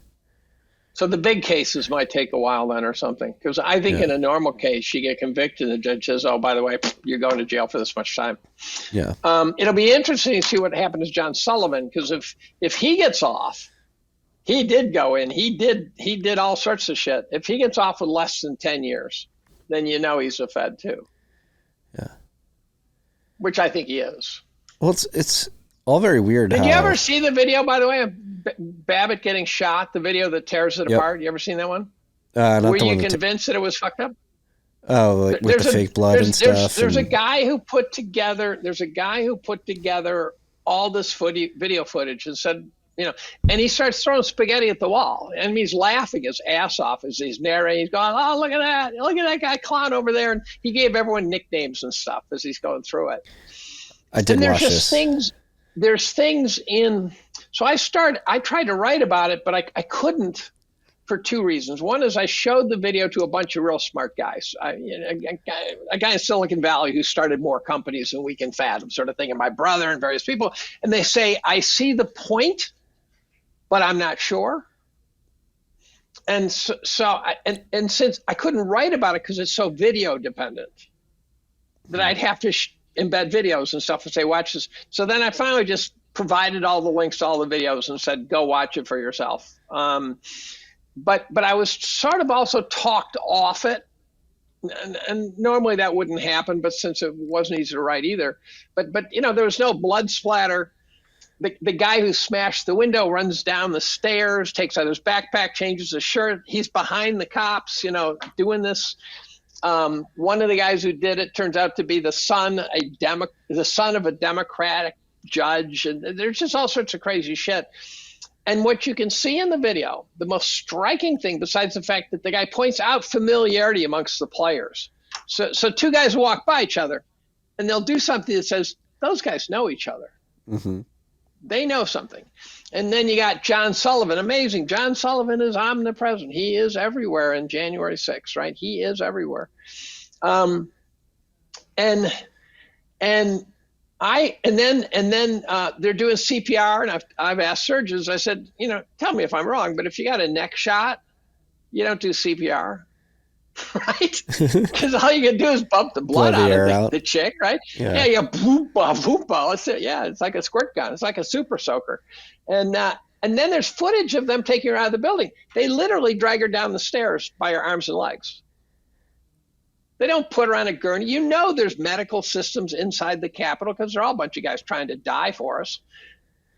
So the big cases might take a while then or something. Because I think in a normal case, you get convicted and the judge says, oh, by the way, you're going to jail for this much time. Yeah. It'll be interesting to see what happened to John Sullivan, because if he gets off, he did go in. He did all sorts of shit. If he gets off with less than 10 years, then he's a Fed too. Yeah. Which I think he is. Well, it's all very weird. Did you ever see the video, by the way, of Babbitt getting shot, the video that tears it apart? You ever seen that one? Were you convinced that it was fucked up? Oh, like with the fake blood and stuff. There's a guy who put together all this video footage and said, and he starts throwing spaghetti at the wall, and he's laughing his ass off as he's narrating. He's going, oh, look at that guy clown over there. And he gave everyone nicknames and stuff as he's going through it. I did watch this. There's things in, so I tried to write about it, but I couldn't for two reasons. One is I showed the video to a bunch of real smart guys. A guy in Silicon Valley who started more companies than we can fathom, sort of thing, and my brother and various people. And they say, I see the point, but I'm not sure. And since I couldn't write about it because it's so video dependent, that I'd have to embed videos and stuff and say, watch this. So then I finally just provided all the links to all the videos and said, go watch it for yourself. But I was sort of also talked off it. And normally that wouldn't happen, but since it wasn't easy to write either. But there was no blood splatter. The guy who smashed the window runs down the stairs, takes out his backpack, changes his shirt. He's behind the cops, doing this. One of the guys who did it turns out to be the son of a Democratic judge. And there's just all sorts of crazy shit. And what you can see in the video, the most striking thing, besides the fact that the guy points out familiarity amongst the players. So two guys walk by each other, and they'll do something that says, those guys know each other. Mm-hmm. They know something. And then you got John Sullivan. Amazing. John Sullivan is omnipresent. He is everywhere in January 6th, right? He is everywhere. And then they're doing CPR, and I've asked surgeons, I said, tell me if I'm wrong, but if you got a neck shot, you don't do CPR. Right? Because all you can do is bump the blood out of the chick, right? Yeah, boompa, boompa. It's like a squirt gun. It's like a super soaker. And And then there's footage of them taking her out of the building. They literally drag her down the stairs by her arms and legs. They don't put her on a gurney. You know there's medical systems inside the Capitol because they're all a bunch of guys trying to die for us,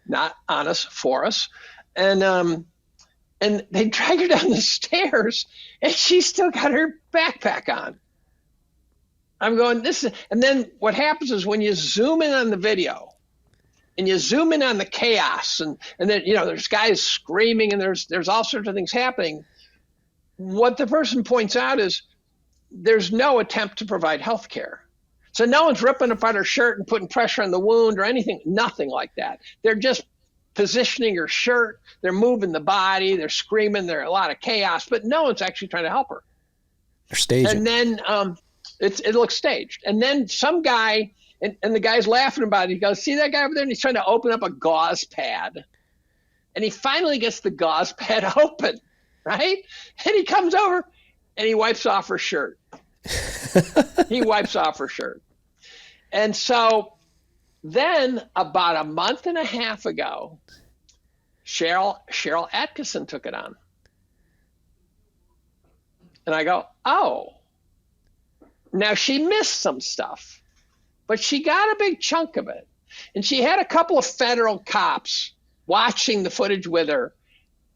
not on us, for us. And they drag her down the stairs, and she's still got her backpack on. I'm going, and then what happens is when you zoom in on the video, and you zoom in on the chaos, and then there's guys screaming, and there's all sorts of things happening. What the person points out is there's no attempt to provide health care. So no one's ripping apart her shirt and putting pressure on the wound or anything, nothing like that. They're just positioning her shirt, they're moving the body, they're screaming, there's a lot of chaos, but no one's actually trying to help her. They're staging. And then it looks staged. And then some guy, and the guy's laughing about it, he goes, see that guy over there? And he's trying to open up a gauze pad. And he finally gets the gauze pad open, right? And he comes over and he wipes off her shirt. He wipes off her shirt. And so then about a month and a half ago, Cheryl Atkinson took it on. And I go, oh. Now she missed some stuff, but she got a big chunk of it. And she had a couple of federal cops watching the footage with her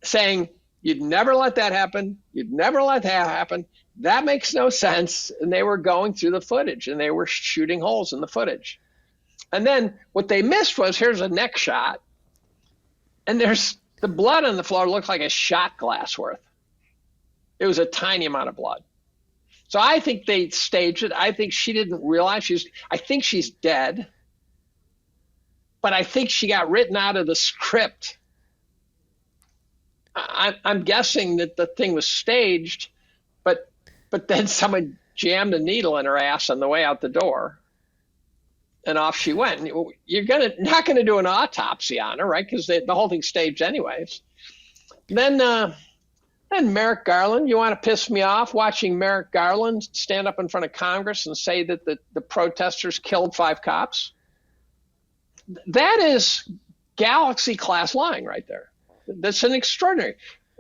saying, you'd never let that happen. You'd never let that happen. That makes no sense. And they were going through the footage and they were shooting holes in the footage. And then what they missed was, here's a neck shot. And there's the blood on the floor looked like a shot glass worth. It was a tiny amount of blood. So I think they staged it. I think she didn't realize I think she's dead. But I think she got written out of the script. I'm guessing that the thing was staged, but then someone jammed a needle in her ass on the way out the door, and off she went. And you're not gonna do an autopsy on her, right? Because the whole thing's staged anyways. Then Merrick Garland. You want to piss me off watching Merrick Garland stand up in front of Congress and say that the protesters killed 5 cops? That is galaxy class lying right there. That's an extraordinary.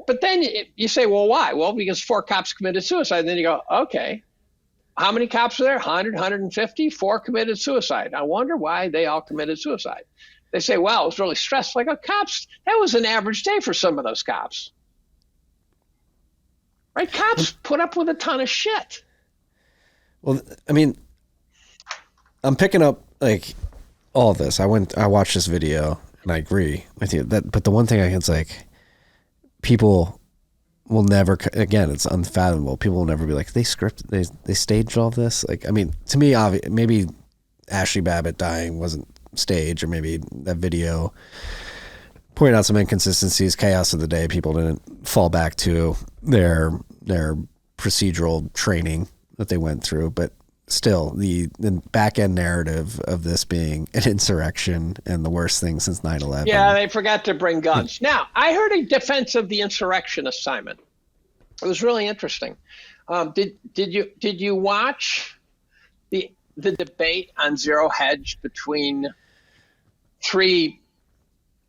But then you say, well, why? Well, because 4 cops committed suicide. And then you go, okay, how many cops were there? 100, 150? 4 committed suicide. I wonder why they all committed suicide. They say, well, it was really stressful. Like, cops, that was an average day for some of those cops. Right? Cops put up with a ton of shit. Well, I mean, I'm picking up like all this. I watched this video and I agree with you but the one thing it's like, people will never, again, it's unfathomable. People will never be like, they staged all this. Like, I mean, to me, maybe Ashley Babbitt dying wasn't staged, or maybe that video pointed out some inconsistencies, chaos of the day. People didn't fall back to their procedural training that they went through, but still the back end narrative of this being an insurrection and the worst thing since 9/11. Yeah, they forgot to bring guns. Now, I heard a defense of the insurrection assignment. It was really interesting. Did you watch the debate on Zero Hedge between 3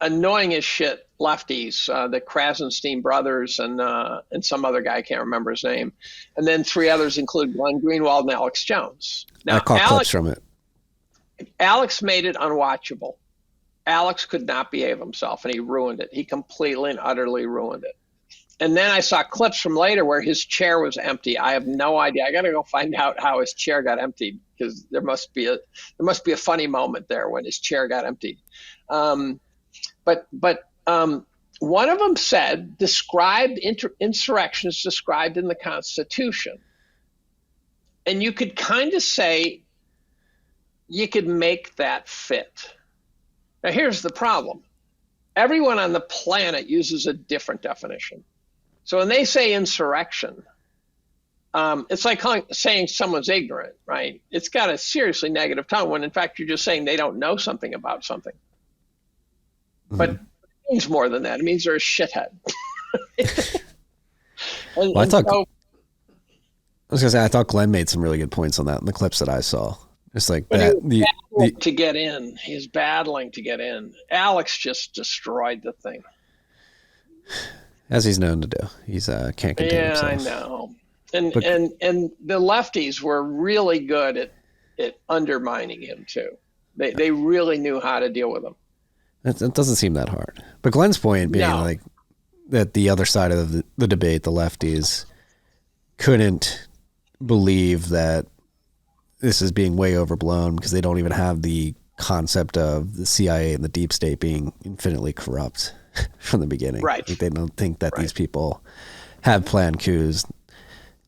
annoying as shit lefties, the Krasenstein brothers and some other guy, I can't remember his name, and then 3 others include Glenn Greenwald and Alex Jones. Now, I caught clips from it. Alex made it unwatchable. Alex could not behave himself, and he ruined it. He completely and utterly ruined it. And then I saw clips from later where his chair was empty. I have no idea. I got to go find out how his chair got emptied, because there must be a funny moment there when his chair got emptied. But one of them said, insurrection is described in the Constitution. And you could kind of say, you could make that fit. Now, here's the problem. Everyone on the planet uses a different definition. So when they say insurrection, it's like saying someone's ignorant, right? It's got a seriously negative tone when, in fact, you're just saying they don't know something about something. Mm-hmm. But it means more than that. It means they're a shithead. I thought Glenn made some really good points on that in the clips that I saw. It's like but that. To get in. He's battling to get in. Alex just destroyed the thing. As he's known to do. He's can't contain himself. I know. And the lefties were really good at undermining him too. They really knew how to deal with him. It doesn't seem that hard. But Glenn's point being like that the other side of the debate, the lefties, couldn't believe that this is being way overblown because they don't even have the concept of the CIA and the deep state being infinitely corrupt from the beginning. Right. Like they don't think that these people have planned coups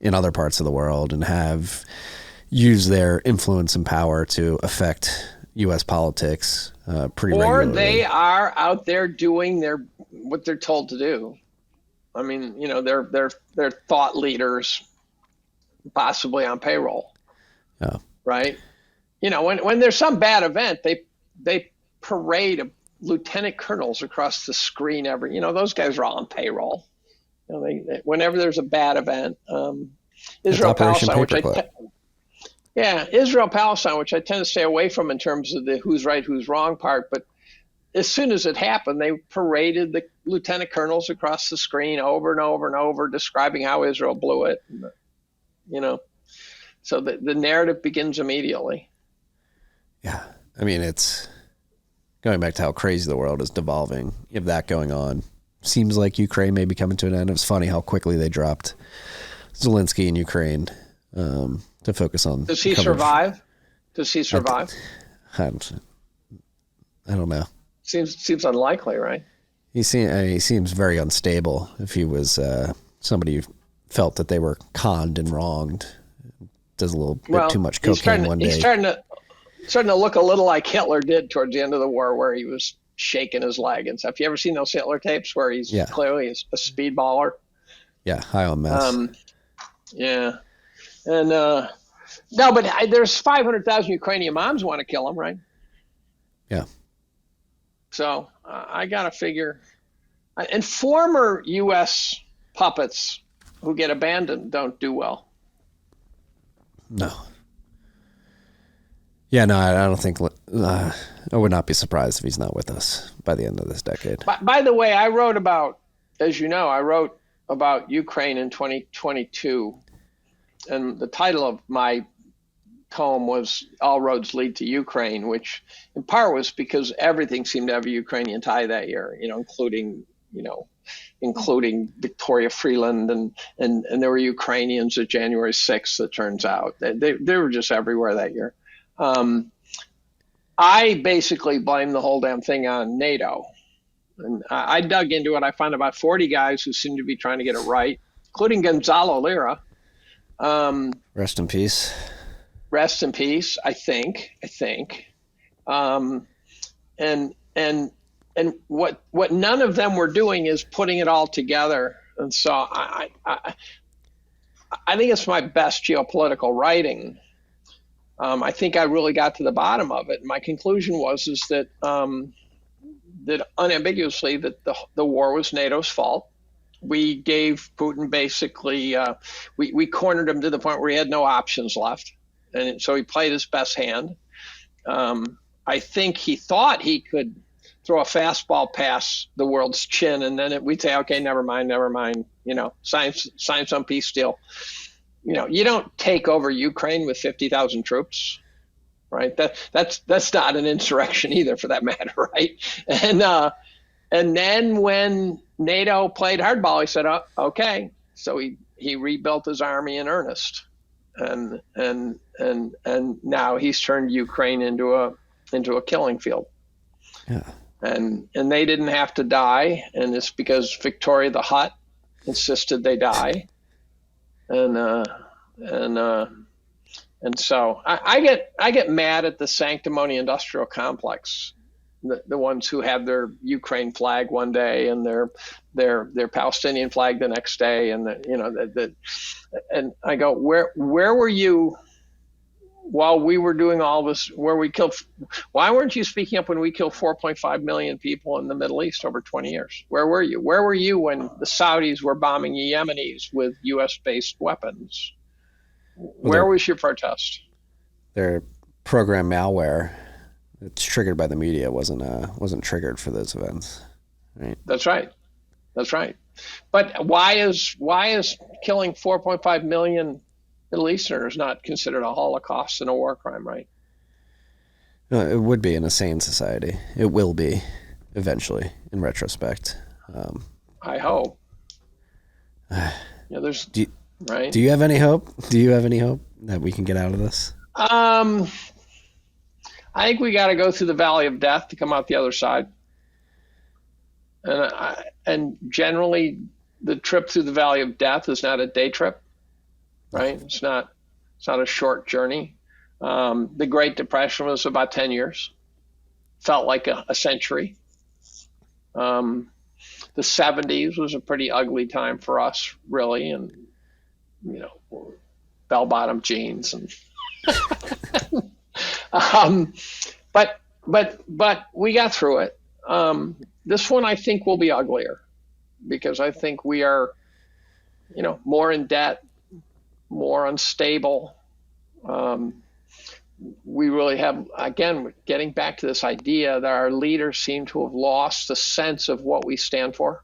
in other parts of the world and have used their influence and power to affect U.S. politics pretty regularly. Or they are out there doing what they're told to do. I mean, they're thought leaders, possibly on payroll. Yeah. Right. When there's some bad event, they parade lieutenant colonels across the screen those guys are all on payroll. Whenever there's a bad event, Israel-Palestine, which I tend to stay away from in terms of the who's right, who's wrong part. But as soon as it happened, they paraded the lieutenant colonels across the screen over and over and over, describing how Israel blew it. So the narrative begins immediately. Yeah. I mean, it's going back to how crazy the world is devolving. You have that going on. Seems like Ukraine may be coming to an end. It was funny how quickly they dropped Zelensky in Ukraine to focus on. Does he survive? I don't know. Seems unlikely, right? He seems very unstable. If he was somebody who felt that they were conned and wronged, does a little bit too much cocaine one day. He's starting to look a little like Hitler did towards the end of the war, where he was shaking his leg and stuff. You ever seen those Hitler tapes where he's clearly a speedballer? Yeah, high on meth. Yeah, and no, but there's 500,000 Ukrainian moms who want to kill him, right? Yeah. So I gotta figure, and former U.S. puppets who get abandoned don't do well. No. Yeah, no, I don't think. I would not be surprised if he's not with us by the end of this decade. By the way, I wrote about Ukraine in 2022, and the title of my tome was "All Roads Lead to Ukraine," which in part was because everything seemed to have a Ukrainian tie that year. Including Victoria Freeland and there were Ukrainians at January 6th. It turns out they were just everywhere that year. I basically blame the whole damn thing on NATO. And I dug into it. I found about 40 guys who seemed to be trying to get it right, including Gonzalo Lira. Rest in peace. Rest in peace, I think. And what none of them were doing is putting it all together. And so I think it's my best geopolitical writing. I think I really got to the bottom of it. My conclusion was that unambiguously that the war was NATO's fault. We gave Putin basically we cornered him to the point where he had no options left, and so he played his best hand. I think he thought he could throw a fastball past the world's chin, and then we'd say, okay, never mind, sign some peace deal. You don't take over Ukraine with 50,000 troops, right? That's not an insurrection either, for that matter, right? And then when NATO played hardball, he said, "Oh, okay." So he rebuilt his army in earnest, and now he's turned Ukraine into a killing field. Yeah. And they didn't have to die, and it's because Victoria the Hutt insisted they die. And so I get mad at the sanctimony industrial complex, the ones who have their Ukraine flag one day and their Palestinian flag the next day, and and I go, where were you while we were doing all this? Why weren't you speaking up when we killed 4.5 million people in the Middle East over 20 years? Where were you? Where were you when the Saudis were bombing the Yemenis with U.S.-based weapons? Where was your protest? Their program malware, it's triggered by the media, wasn't triggered for those events, right? That's right. That's right. But why is killing 4.5 million Middle Easterners not considered a Holocaust and a war crime, right? It would be in a sane society. It will be eventually, in retrospect. I hope. There's right. Do you have any hope? Do you have any hope that we can get out of this? I think we got to go through the valley of death to come out the other side. And generally, the trip through the valley of death is not a day trip, right? It's not a short journey. The Great Depression was about 10 years. Felt like a century. The 70s was a pretty ugly time for us, really, and bell-bottom jeans and. But we got through it. This one I think will be uglier because I think we are, more in debt, more unstable. We really have, again, getting back to this idea that our leaders seem to have lost the sense of what we stand for.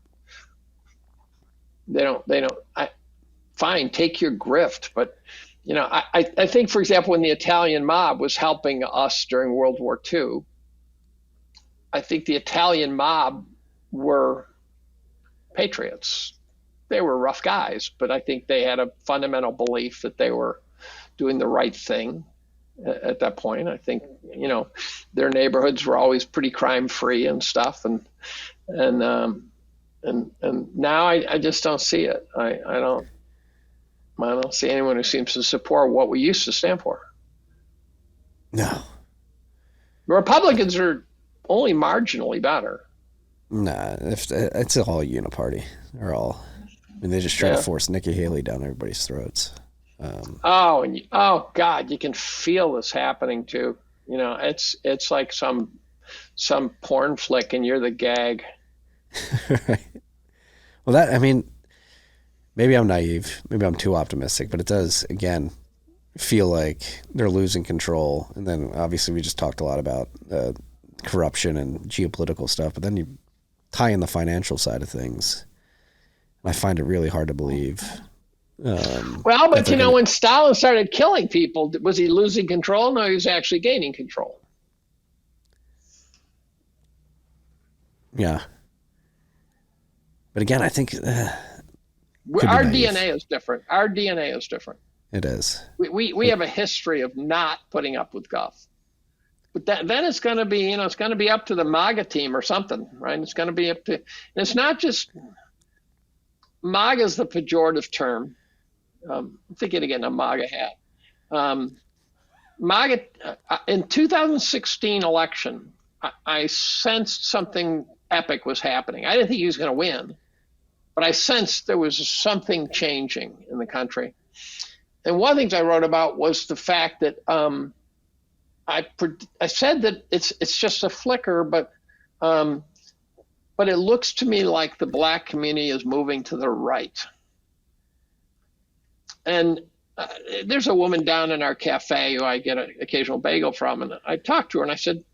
They don't, fine, take your grift, but I think, for example, when the Italian mob was helping us during World War II, I think the Italian mob were patriots. They were rough guys, but I think they had a fundamental belief that they were doing the right thing at that point. I think, their neighborhoods were always pretty crime-free and stuff, and now I just don't see it. I don't see anyone who seems to support what we used to stand for. No. Republicans are only marginally better. Nah, it's all uniparty. They just try to force Nikki Haley down everybody's throats. Oh God, you can feel this happening too. It's like some porn flick and you're the gag. Right. Well, maybe I'm naive. Maybe I'm too optimistic, but it does, again, feel like they're losing control. And then obviously we just talked a lot about corruption and geopolitical stuff, but then you tie in the financial side of things. I find it really hard to believe. But when Stalin started killing people, was he losing control? No, he was actually gaining control. Yeah. But again, I think our DNA is different. Our DNA is different. It is. We have a history of not putting up with guff. But then it's going to be, it's going to be up to the MAGA team or something, right? It's going to be up to, and it's not just, MAGA is the pejorative term. I'm thinking again, a MAGA hat. MAGA, in 2016 election, I sensed something epic was happening. I didn't think he was going to win, but I sensed there was something changing in the country. And one of the things I wrote about was the fact that I said that it's just a flicker, but it looks to me like the black community is moving to the right. And there's a woman down in our cafe who I get an occasional bagel from, and I talked to her and I said,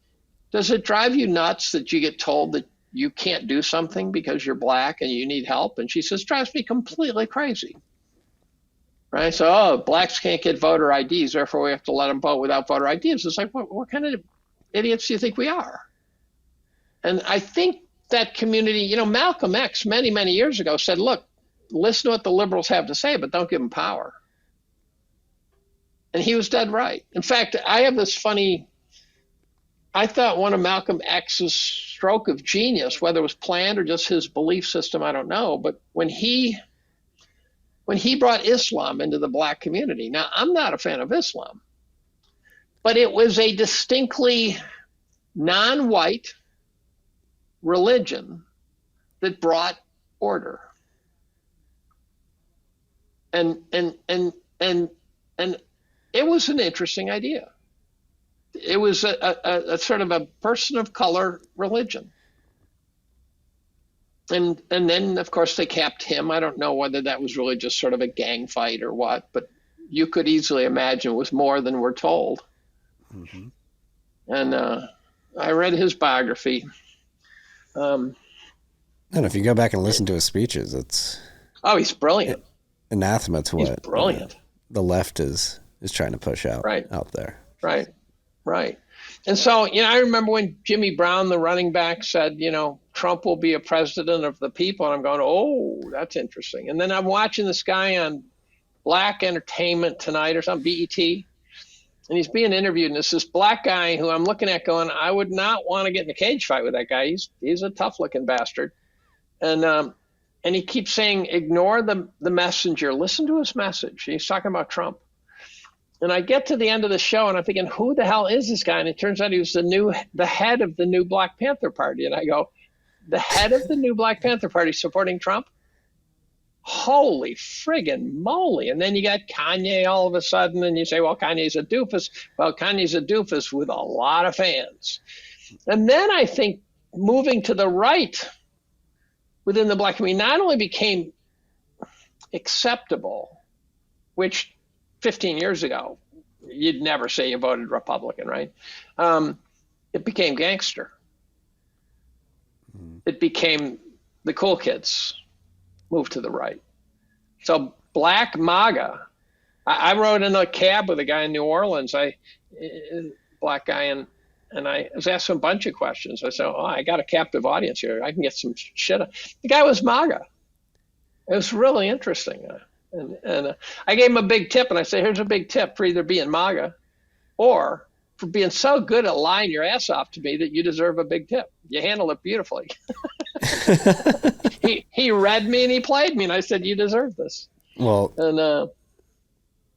does it drive you nuts that you get told that you can't do something because you're black and you need help? And she says, drives me completely crazy. Right? So, blacks can't get voter IDs, therefore we have to let them vote without voter IDs. It's like, what kind of idiots do you think we are? And I think that community, Malcolm X many, many years ago said, look, listen to what the liberals have to say, but don't give them power. And he was dead right. In fact, I have this I thought one of Malcolm X's stroke of genius, whether it was planned or just his belief system, I don't know, but when he brought Islam into the black community. Now, I'm not a fan of Islam, but it was a distinctly non-white religion that brought order. And it was an interesting idea. It was a sort of a person of color religion. And then, of course, they capped him. I don't know whether that was really just sort of a gang fight or what, but you could easily imagine it was more than we're told. Mm-hmm. And I read his biography. And if you go back and listen to his speeches, it's he's brilliant. Anathema to He's what brilliant. The left is trying to push out there. Right. And so, I remember when Jimmy Brown, the running back, said, Trump will be a president of the people. And I'm going, oh, that's interesting. And then I'm watching this guy on Black Entertainment Tonight or something, BET, and he's being interviewed. And it's this black guy who I'm looking at going, I would not want to get in a cage fight with that guy. He's a tough looking bastard. And he keeps saying, ignore the messenger, listen to his message. He's talking about Trump. And I get to the end of the show and I'm thinking, who the hell is this guy? And it turns out he was the head of the new Black Panther Party. And I go, the head of the new Black Panther Party supporting Trump? Holy friggin' moly. And then you got Kanye all of a sudden, and you say, well, Kanye's a doofus. Well, Kanye's a doofus with a lot of fans. And then I think moving to the right within the Black community not only became acceptable, which 15 years ago, you'd never say you voted Republican, right? It became gangster. It became the cool kids moved to the right. So Black MAGA. I rode in a cab with a guy in New Orleans, black guy, and I was asked a bunch of questions. I said, I got a captive audience here. I can get some shit. The guy was MAGA. It was really interesting. And I gave him a big tip, and I said, here's a big tip for either being MAGA or for being so good at lying your ass off to me that you deserve a big tip. You handled it beautifully. He read me and he played me, and I said, you deserve this. Well, and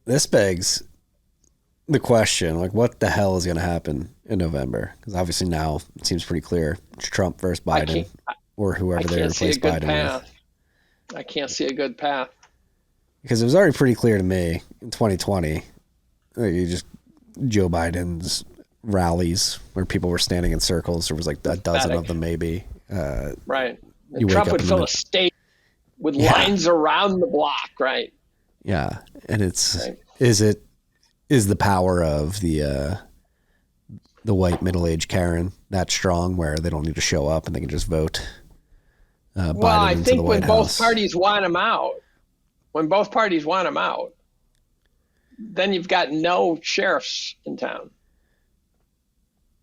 this begs the question, like, what the hell is going to happen in November? Because obviously now it seems pretty clear it's Trump versus Biden or whoever they replace Biden with. I can't see a good path. Because it was already pretty clear to me in 2020, Joe Biden's rallies where people were standing in circles. There was like a dozen of them, maybe. Right. And Trump would fill a state with lines around the block, right? Yeah. And is the power of the white middle-aged Karen that strong where they don't need to show up and they can just vote Biden I into think the when White both House? parties want him out, then you've got no sheriffs in town,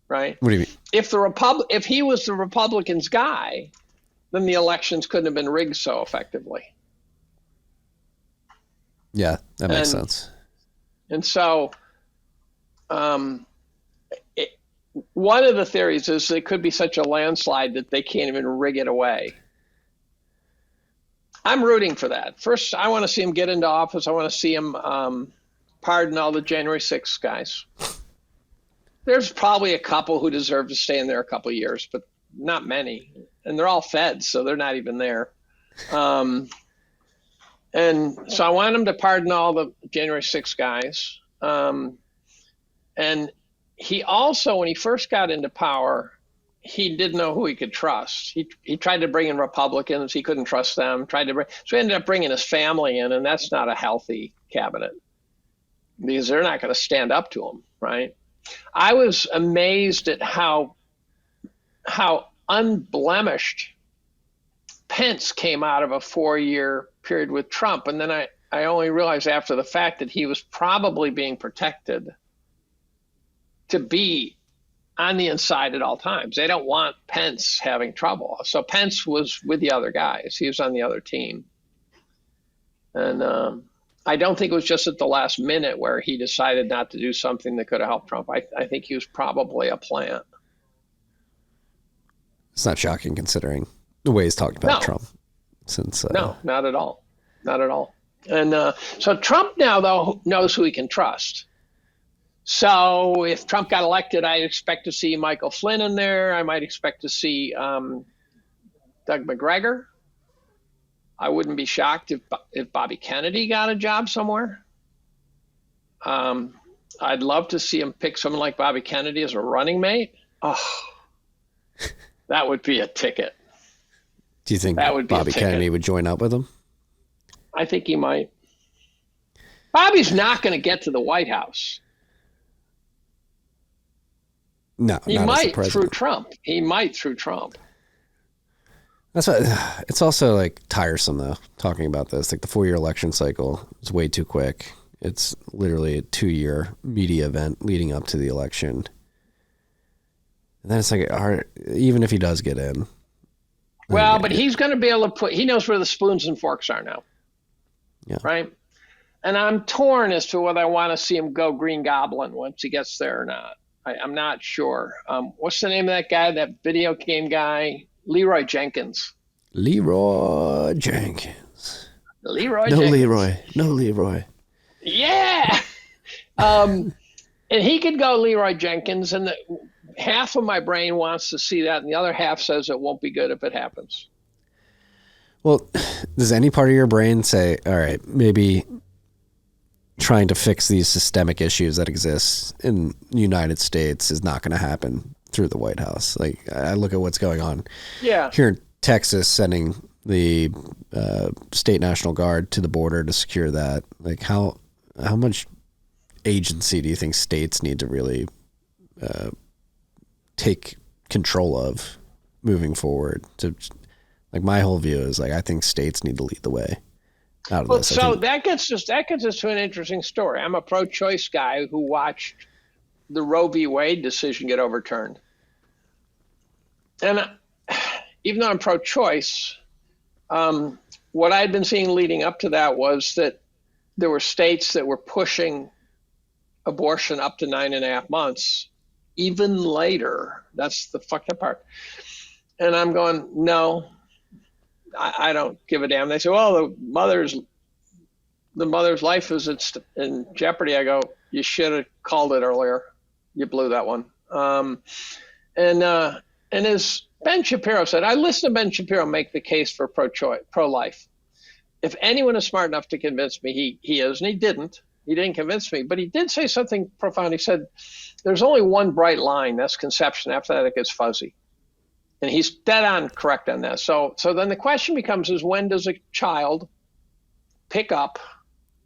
right? What do you mean? If he was the Republicans' guy, then the elections couldn't have been rigged so effectively. Yeah, that makes sense. And so, one of the theories is it could be such a landslide that they can't even rig it away. I'm rooting for that. First, I want to see him get into office. I want to see him pardon all the January 6th guys. There's probably a couple who deserve to stay in there a couple of years, but not many. And they're all feds, so they're not even there. And so I want him to pardon all the January 6th guys. And he also, when he first got into power, he didn't know who he could trust. He tried to bring in Republicans. He couldn't trust them. So he ended up bringing his family in, and that's not a healthy cabinet because they're not going to stand up to him, right? I was amazed at how unblemished Pence came out of a 4-year period with Trump. And then I only realized after the fact that he was probably being protected to be on the inside at all times. They don't want Pence having trouble. So Pence was with the other guys. He was on the other team. And I don't think it was just at the last minute where he decided not to do something that could have helped Trump. I think he was probably a plant. It's not shocking considering the way he's talked about Trump since. No, not at all. Not at all. And so Trump now, though, knows who he can trust. So if Trump got elected, I expect to see Michael Flynn in there. I might expect to see Doug McGregor. I wouldn't be shocked if Bobby Kennedy got a job somewhere. I'd love to see him pick someone like Bobby Kennedy as a running mate. Oh, that would be a ticket. Do you think Bobby Kennedy would join up with him? I think he might. Bobby's not going to get to the White House. No, he might through Trump. He might through Trump. That's what, it's also like tiresome though, talking about this. Like the 4-year election cycle is way too quick. It's literally a 2-year media event leading up to the election. And then it's like, even if he does get in. Well, but he's going to be able to he knows where the spoons and forks are now. Yeah. Right. And I'm torn as to whether I want to see him go Green Goblin once he gets there or not. I'm not sure. What's the name of that guy, that video game guy? Leroy Jenkins. Leroy Jenkins. Leroy No Jenkins. Leroy. No Leroy. Yeah. And he could go Leroy Jenkins, and half of my brain wants to see that, and the other half says it won't be good if it happens. Well, does any part of your brain say, all right, maybe trying to fix these systemic issues that exist in the United States is not going to happen through the White House? Like, I look at what's going on here in Texas, sending the state National Guard to the border to secure that. Like, how much agency do you think states need to really take control of moving forward? To, like, my whole view is, like, I think states need to lead the way out of this. So that gets us to an interesting story. I'm a pro-choice guy who watched the Roe v. Wade decision get overturned. And even though I'm pro-choice, what I'd been seeing leading up to that was that there were states that were pushing abortion up to 9.5 months, even later. That's the fucked up part. And I'm going, no, I don't give a damn. They say, well, the mother's life is in jeopardy. I go, you should have called it earlier. You blew that one. And as Ben Shapiro said, I listened to Ben Shapiro make the case for pro-life. If anyone is smart enough to convince me, he is, and he didn't. He didn't convince me, but he did say something profound. He said, there's only one bright line. That's conception. After that, it gets fuzzy. And he's dead on correct on that. So then the question becomes is, when does a child pick up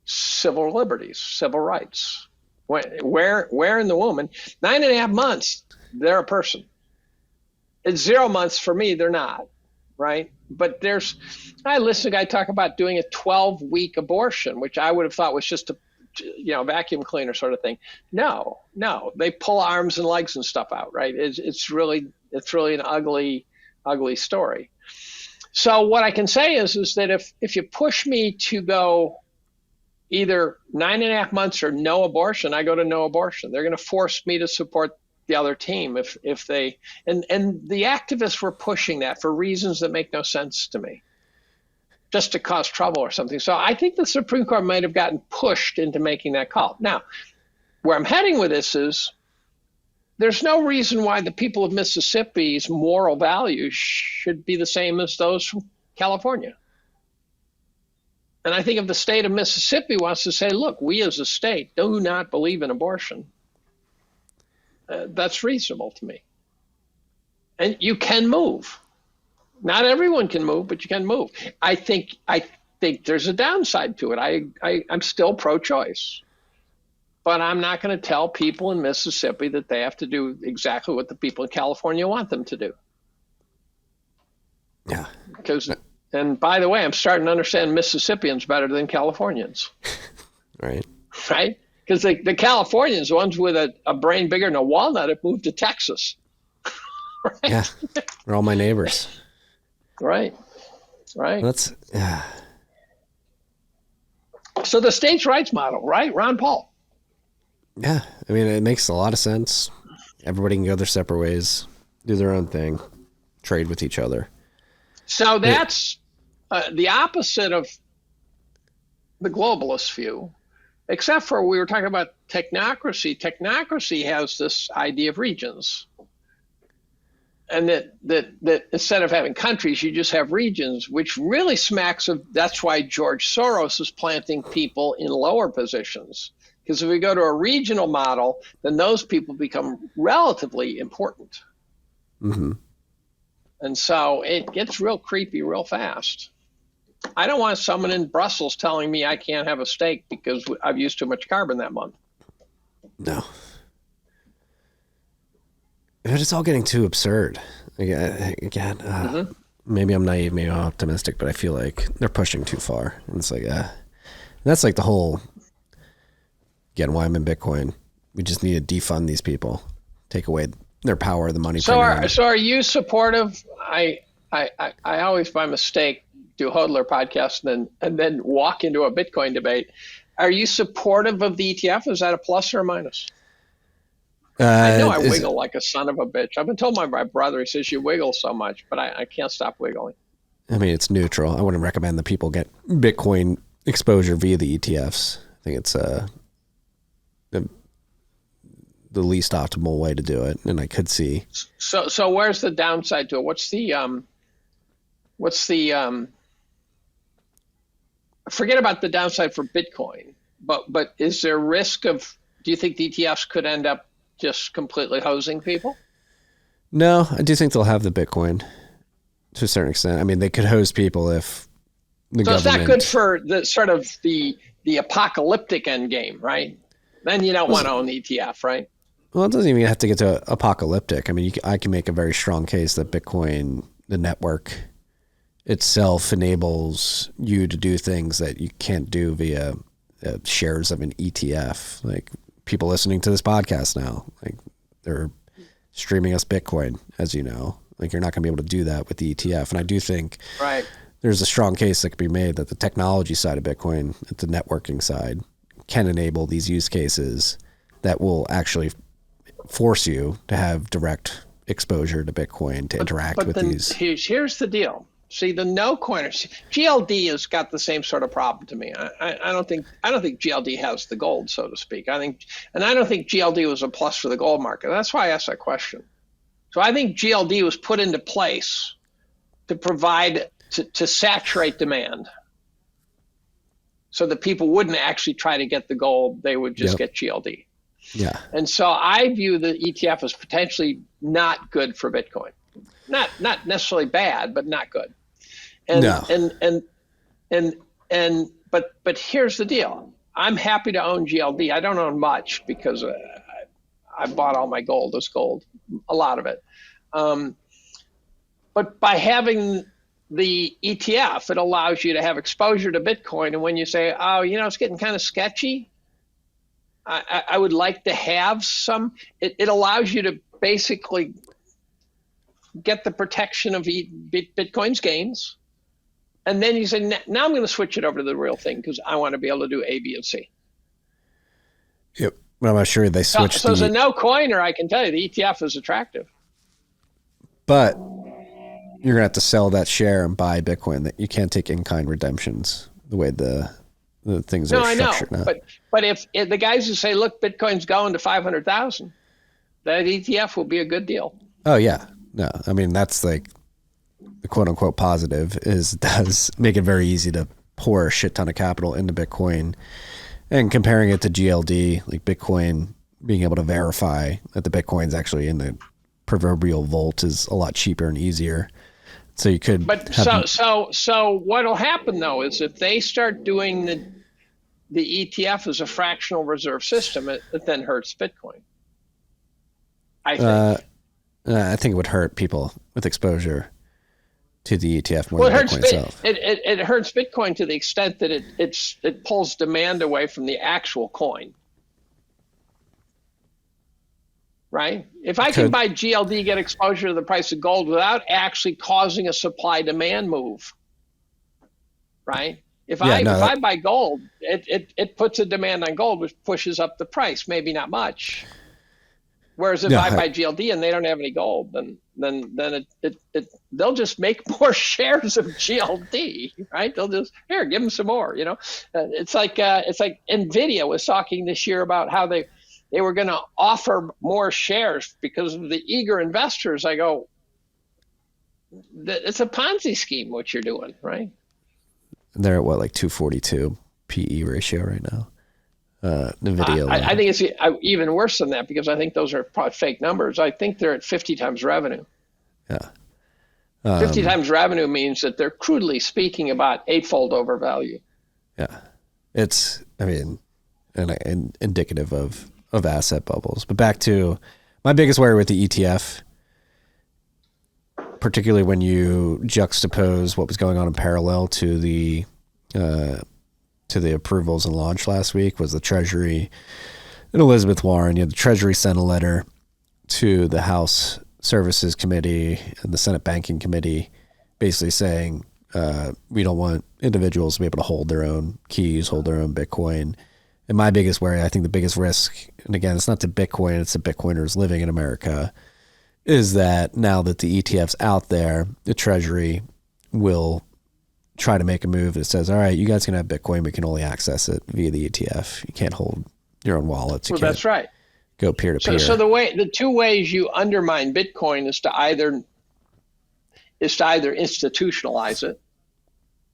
civil liberties, civil rights? Where in the woman? 9.5 months, they're a person. It's 0 months for me, they're not, right? But I listened to a guy talk about doing a 12-week abortion, which I would have thought was just a vacuum cleaner sort of thing. No, they pull arms and legs and stuff out, right? It's really an ugly story. So what I can say is that if you push me to go either 9.5 months or no abortion, I go to no abortion. They're going to force me to support the other team if they and the activists were pushing that for reasons that make no sense to me, just to cause trouble or something. So I think the Supreme Court might have gotten pushed into making that call. Now, where I'm heading with this is there's no reason why the people of Mississippi's moral values should be the same as those from California. And I think if the state of Mississippi wants to say, look, we as a state do not believe in abortion, that's reasonable to me. And you can move. Not everyone can move, but you can move. I think there's a downside to it. I'm still pro-choice. But I'm not going to tell people in Mississippi that they have to do exactly what the people in California want them to do. Yeah. And by the way, I'm starting to understand Mississippians better than Californians. Right. Right? Because the Californians, the ones with a brain bigger than a walnut, have moved to Texas. Right? Yeah. They're all my neighbors. Right. Yeah. So the states' rights model, right? Ron Paul. Yeah. I mean, it makes a lot of sense. Everybody can go their separate ways, do their own thing, trade with each other. So that's the opposite of the globalist view, except for we were talking about technocracy. Technocracy has this idea of regions. And that instead of having countries, you just have regions, which really smacks of, that's why George Soros is planting people in lower positions. Because if we go to a regional model, then those people become relatively important. Mm-hmm. And so it gets real creepy real fast. I don't want someone in Brussels telling me I can't have a steak because I've used too much carbon that month. No. But it's all getting too absurd. Again, maybe I'm naive, maybe I'm optimistic, but I feel like they're pushing too far. And it's like, that's like the whole, again, why I'm in Bitcoin. We just need to defund these people, take away their power, the money. So are you supportive? I always by mistake do hodler podcasts and then walk into a Bitcoin debate. Are you supportive of the ETF? Is that a plus or a minus? I know I wiggle like a son of a bitch. I've been told by my brother, he says you wiggle so much, but I can't stop wiggling. I mean, it's neutral. I wouldn't recommend that people get Bitcoin exposure via the ETFs. I think it's the least optimal way to do it, and I could see. So where's the downside to it? What's the forget about the downside for Bitcoin, but is there risk of? Do you think the ETFs could end up just completely hosing people? No, I do think they'll have the Bitcoin to a certain extent. I mean, they could hose people if the government. So it's not good for the sort of the apocalyptic end game, right? Then you don't want to own the ETF, right? Well, it doesn't even have to get to apocalyptic. I mean, I can make a very strong case that Bitcoin, the network itself, enables you to do things that you can't do via shares of an ETF. Like people listening to this podcast now, like they're streaming us Bitcoin, as you know. Like you're not going to be able to do that with the ETF. And I do think there's a strong case that could be made that the technology side of Bitcoin, the networking side, can enable these use cases that will actually force you to have direct exposure to Bitcoin to interact with these. Here's the deal. See, the no coiners, GLD has got the same sort of problem to me. I don't think GLD has the gold, so to speak. I don't think GLD was a plus for the gold market. That's why I asked that question. So I think GLD was put into place to provide to saturate demand, so that people wouldn't actually try to get the gold; they would just get GLD. Yeah. And so I view the ETF as potentially not good for Bitcoin. Not necessarily bad, but not good. But here's the deal. I'm happy to own GLD. I don't own much because I bought all my gold as gold, a lot of it. But by having the ETF, it allows you to have exposure to Bitcoin. And when you say, oh, it's getting kind of sketchy, I would like to have some. It allows you to basically get the protection of Bitcoin's gains. And then you say, now I'm going to switch it over to the real thing because I want to be able to do A, B, and C. Yep. Well, I'm not sure they switched. So as a no coiner, I can tell you the ETF is attractive. But you're going to have to sell that share and buy Bitcoin. That you can't take in-kind redemptions the way the things are structured now. But if the guys who say, look, Bitcoin's going to 500,000, that ETF will be a good deal. Oh, yeah. No, I mean, that's like the quote unquote positive is it does make it very easy to pour a shit ton of capital into Bitcoin, and comparing it to GLD, like Bitcoin being able to verify that the Bitcoin's actually in the proverbial vault is a lot cheaper and easier. So you could. But so what'll happen though is if they start doing the ETF as a fractional reserve system, it then hurts Bitcoin. I think. I think it would hurt people with exposure to the ETF more than Bitcoin itself. It hurts Bitcoin to the extent that it pulls demand away from the actual coin. Right? If I can buy GLD, get exposure to the price of gold without actually causing a supply-demand move, right? If I buy gold, it puts a demand on gold, which pushes up the price, maybe not much. Whereas if I buy GLD and they don't have any gold, then they'll just make more shares of GLD, right? They'll just give them some more. It's like Nvidia was talking this year about how they were going to offer more shares because of the eager investors. I go, it's a Ponzi scheme what you're doing, right? They're at what, like 242 PE ratio right now. Nvidia. I think it's even worse than that because I think those are probably fake numbers. I think they're at 50 times revenue. Yeah. 50 times revenue means that they're crudely speaking about eightfold over value. Yeah. It's, indicative of asset bubbles. But back to my biggest worry with the ETF, particularly when you juxtapose what was going on in parallel to the approvals and launch last week, was the Treasury and Elizabeth Warren. You had the Treasury sent a letter to the House Services Committee and the Senate Banking Committee basically saying, we don't want individuals to be able to hold their own keys, hold their own Bitcoin. And my biggest worry, I think the biggest risk, and again, it's not to Bitcoin, it's to Bitcoiners living in America, is that now that the ETF's out there, the Treasury will try to make a move that says, all right, you guys can have Bitcoin, but you can only access it via the ETF. You can't hold your own wallets. You well, that's right. Go peer to peer. So the two ways you undermine Bitcoin is to either institutionalize it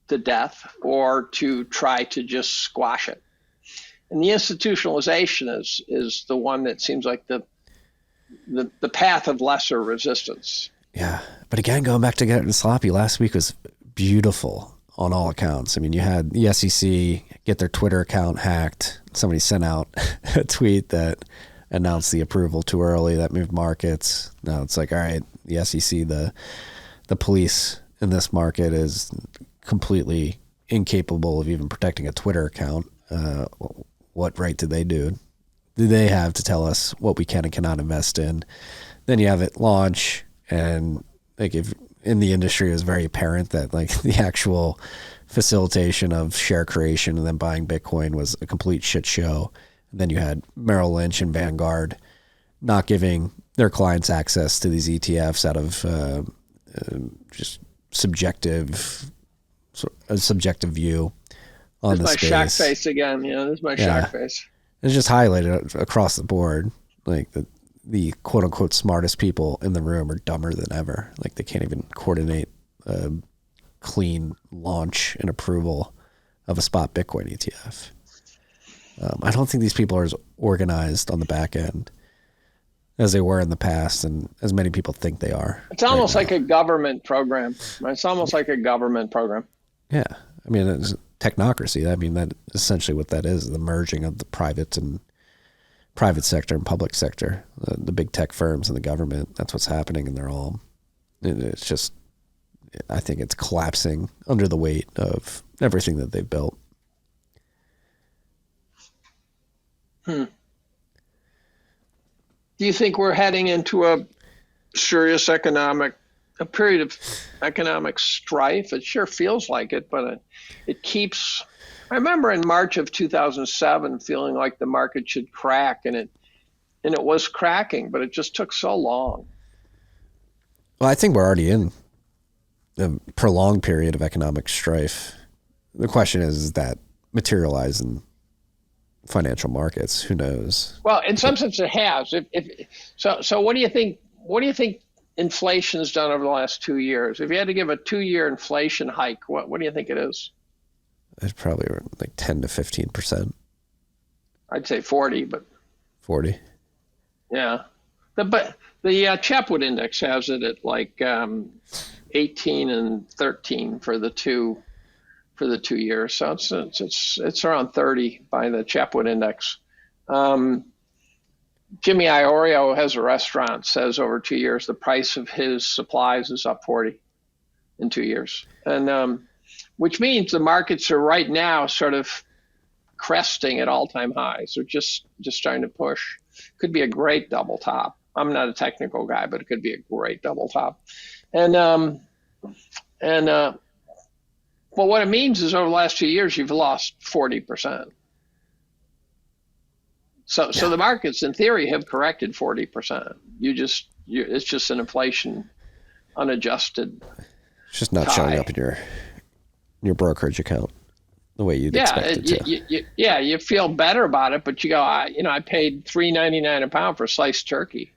to death or to try to just squash it. And the institutionalization is the one that seems like the path of lesser resistance. Yeah. But again, going back to getting sloppy, last week was beautiful on all accounts. I mean, you had the SEC get their Twitter account hacked. Somebody sent out a tweet that announced the approval too early. That moved markets. Now it's like, all right, the SEC, the police in this market is completely incapable of even protecting a Twitter account. What right did they do they have to tell us what we can and cannot invest in? Then you have it launch, and like if in the industry it was very apparent that like the actual facilitation of share creation and then buying Bitcoin was a complete shit show. And then you had Merrill Lynch and Vanguard not giving their clients access to these ETFs out of just a subjective view on the space. This is my shock face again. This is my shock face. It's just highlighted across the board. Like the quote unquote smartest people in the room are dumber than ever. Like they can't even coordinate a clean launch and approval of a spot Bitcoin ETF. I don't think these people are as organized on the back end as they were in the past, and as many people think they are. It's almost like a government program. It's almost like a government program. Yeah. I mean, it's technocracy. I mean, that essentially what that is, the merging of the private sector and public sector, the big tech firms and the government. That's what's happening, and it's just, I think it's collapsing under the weight of everything that they've built. Do you think we're heading into a serious period of economic strife? It sure feels like it, but it keeps. I remember in March of 2007 feeling like the market should crack, and it was cracking, but it just took so long. Well, I think we're already in a prolonged period of economic strife. The question is that materialize in financial markets? Who knows? Well, in some sense, it has. So, what do you think? What do you think inflation has done over the last 2 years? If you had to give a 2-year inflation hike, what do you think it is? It's probably like 10 to 15%. I'd say 40, but 40. Yeah, but the Chapwood Index has it at like 18 and 13 for the 2 years. So it's around 30 by the Chapwood Index. Jimmy Iorio has a restaurant, says over 2 years the price of his supplies is up 40 in 2 years, and which means the markets are right now sort of cresting at all-time highs. They're just starting to push. Could be a great double top. I'm not a technical guy, but it could be a great double top. And well, what it means is over the last 2 years, you've lost 40%. So the markets, in theory, have corrected 40%. It's just an inflation unadjusted. It's just not showing up in your brokerage account the way you'd expect it to. You feel better about it, but you go, I paid $3.99 a pound for sliced turkey.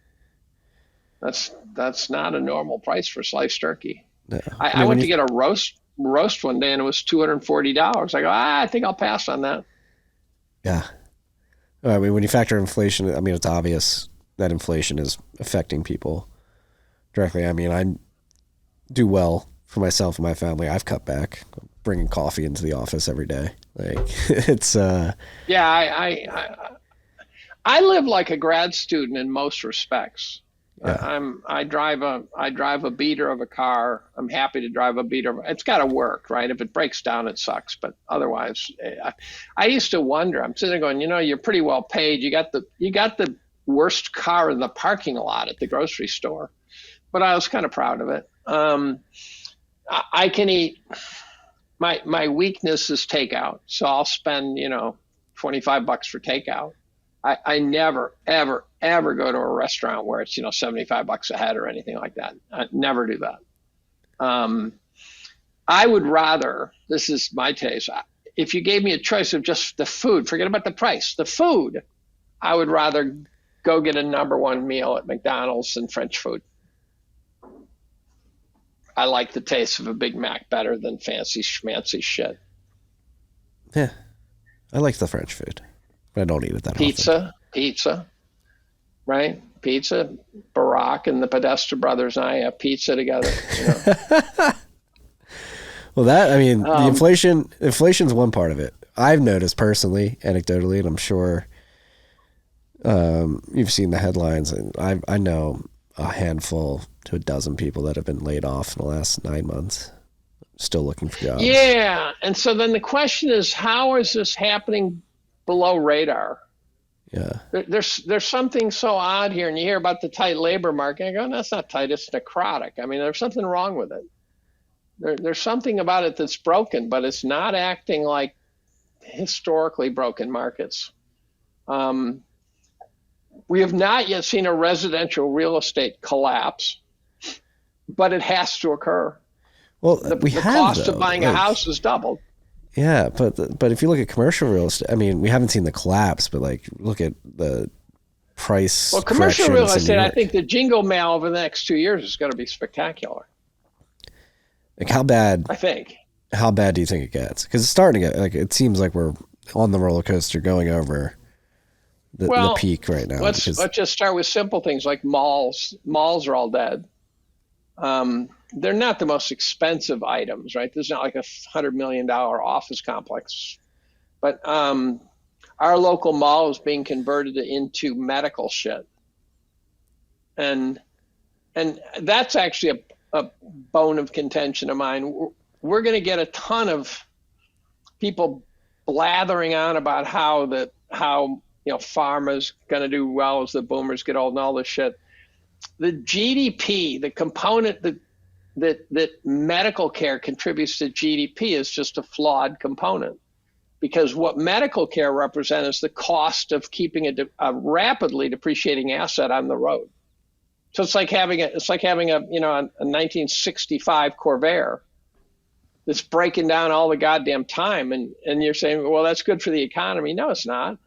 That's not a normal price for sliced turkey. No. I went to get a roast one day and it was $240. I go, I think I'll pass on that. Yeah. I mean, when you factor inflation, I mean, it's obvious that inflation is affecting people directly. I mean, I do well for myself and my family. I've cut back, bringing coffee into the office every day. Like it's I live like a grad student in most respects. Yeah. I drive a beater of a car. I'm happy to drive a beater. It's got to work, right? If it breaks down, it sucks. But otherwise, I used to wonder. I'm sitting there going, you're pretty well paid. You got the worst car in the parking lot at the grocery store, but I was kind of proud of it. I can eat. My weakness is takeout, so I'll spend $25 for takeout. I never, ever, ever go to a restaurant where it's, $75 a head or anything like that. I never do that. I would rather, this is my taste, if you gave me a choice of just the food, forget about the price, the food, I would rather go get a number one meal at McDonald's than French food. I like the taste of a Big Mac better than fancy schmancy shit. Yeah. I like the French food. I don't eat it that often. Pizza, right? Pizza. Barack and the Podesta brothers and I have pizza together. Well, the inflation's one part of it. I've noticed personally, anecdotally, and I'm sure you've seen the headlines. And I know a handful to a dozen people that have been laid off in the last 9 months, still looking for jobs. Yeah, and so then the question is, how is this happening below radar? Yeah. There's something so odd here, and you hear about the tight labor market. I go, that's not tight, it's necrotic. I mean, there's something wrong with it. There's something about it that's broken, but it's not acting like historically broken markets. We have not yet seen a residential real estate collapse, but it has to occur. Well, the cost of buying a house has doubled. Yeah, but if you look at commercial real estate, I mean, we haven't seen the collapse, but look at the price. Well, commercial real estate, I think the jingle mail over the next 2 years is going to be spectacular. How bad? I think. How bad do you think it gets? Because it's starting to get it seems like we're on the roller coaster going over the peak right now. Let's just start with simple things like malls. Malls are all dead. They're not the most expensive items, right? There's not like $100 million office complex, but our local mall is being converted into medical shit, and that's actually a bone of contention of mine. We're going to get a ton of people blathering on about how pharma's going to do well as the boomers get old and all this shit. The GDP, the component that medical care contributes to GDP is just a flawed component, because what medical care represents is the cost of keeping a rapidly depreciating asset on the road. So it's like having a 1965 Corvair that's breaking down all the goddamn time, and you're saying, well, that's good for the economy. No, it's not.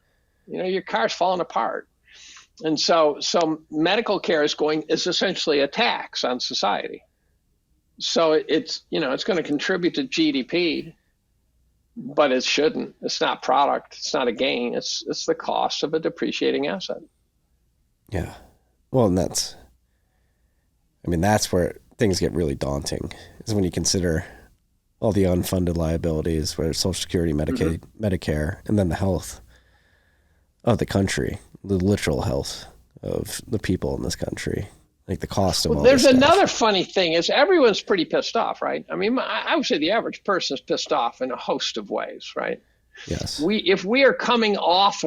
Your car's falling apart. And so medical care is essentially a tax on society. So it's going to contribute to GDP, but it shouldn't. It's not product. It's not a gain. It's the cost of a depreciating asset. Yeah. Well, and that's where things get really daunting, is when you consider all the unfunded liabilities, whether it's Social Security, Medicaid, Medicare, and then the health of the country, the literal health of the people in this country, like the cost of all there's this stuff. Another funny thing is everyone's pretty pissed off, right? I mean, I would say the average person is pissed off in a host of ways, right? Yes. If we are coming off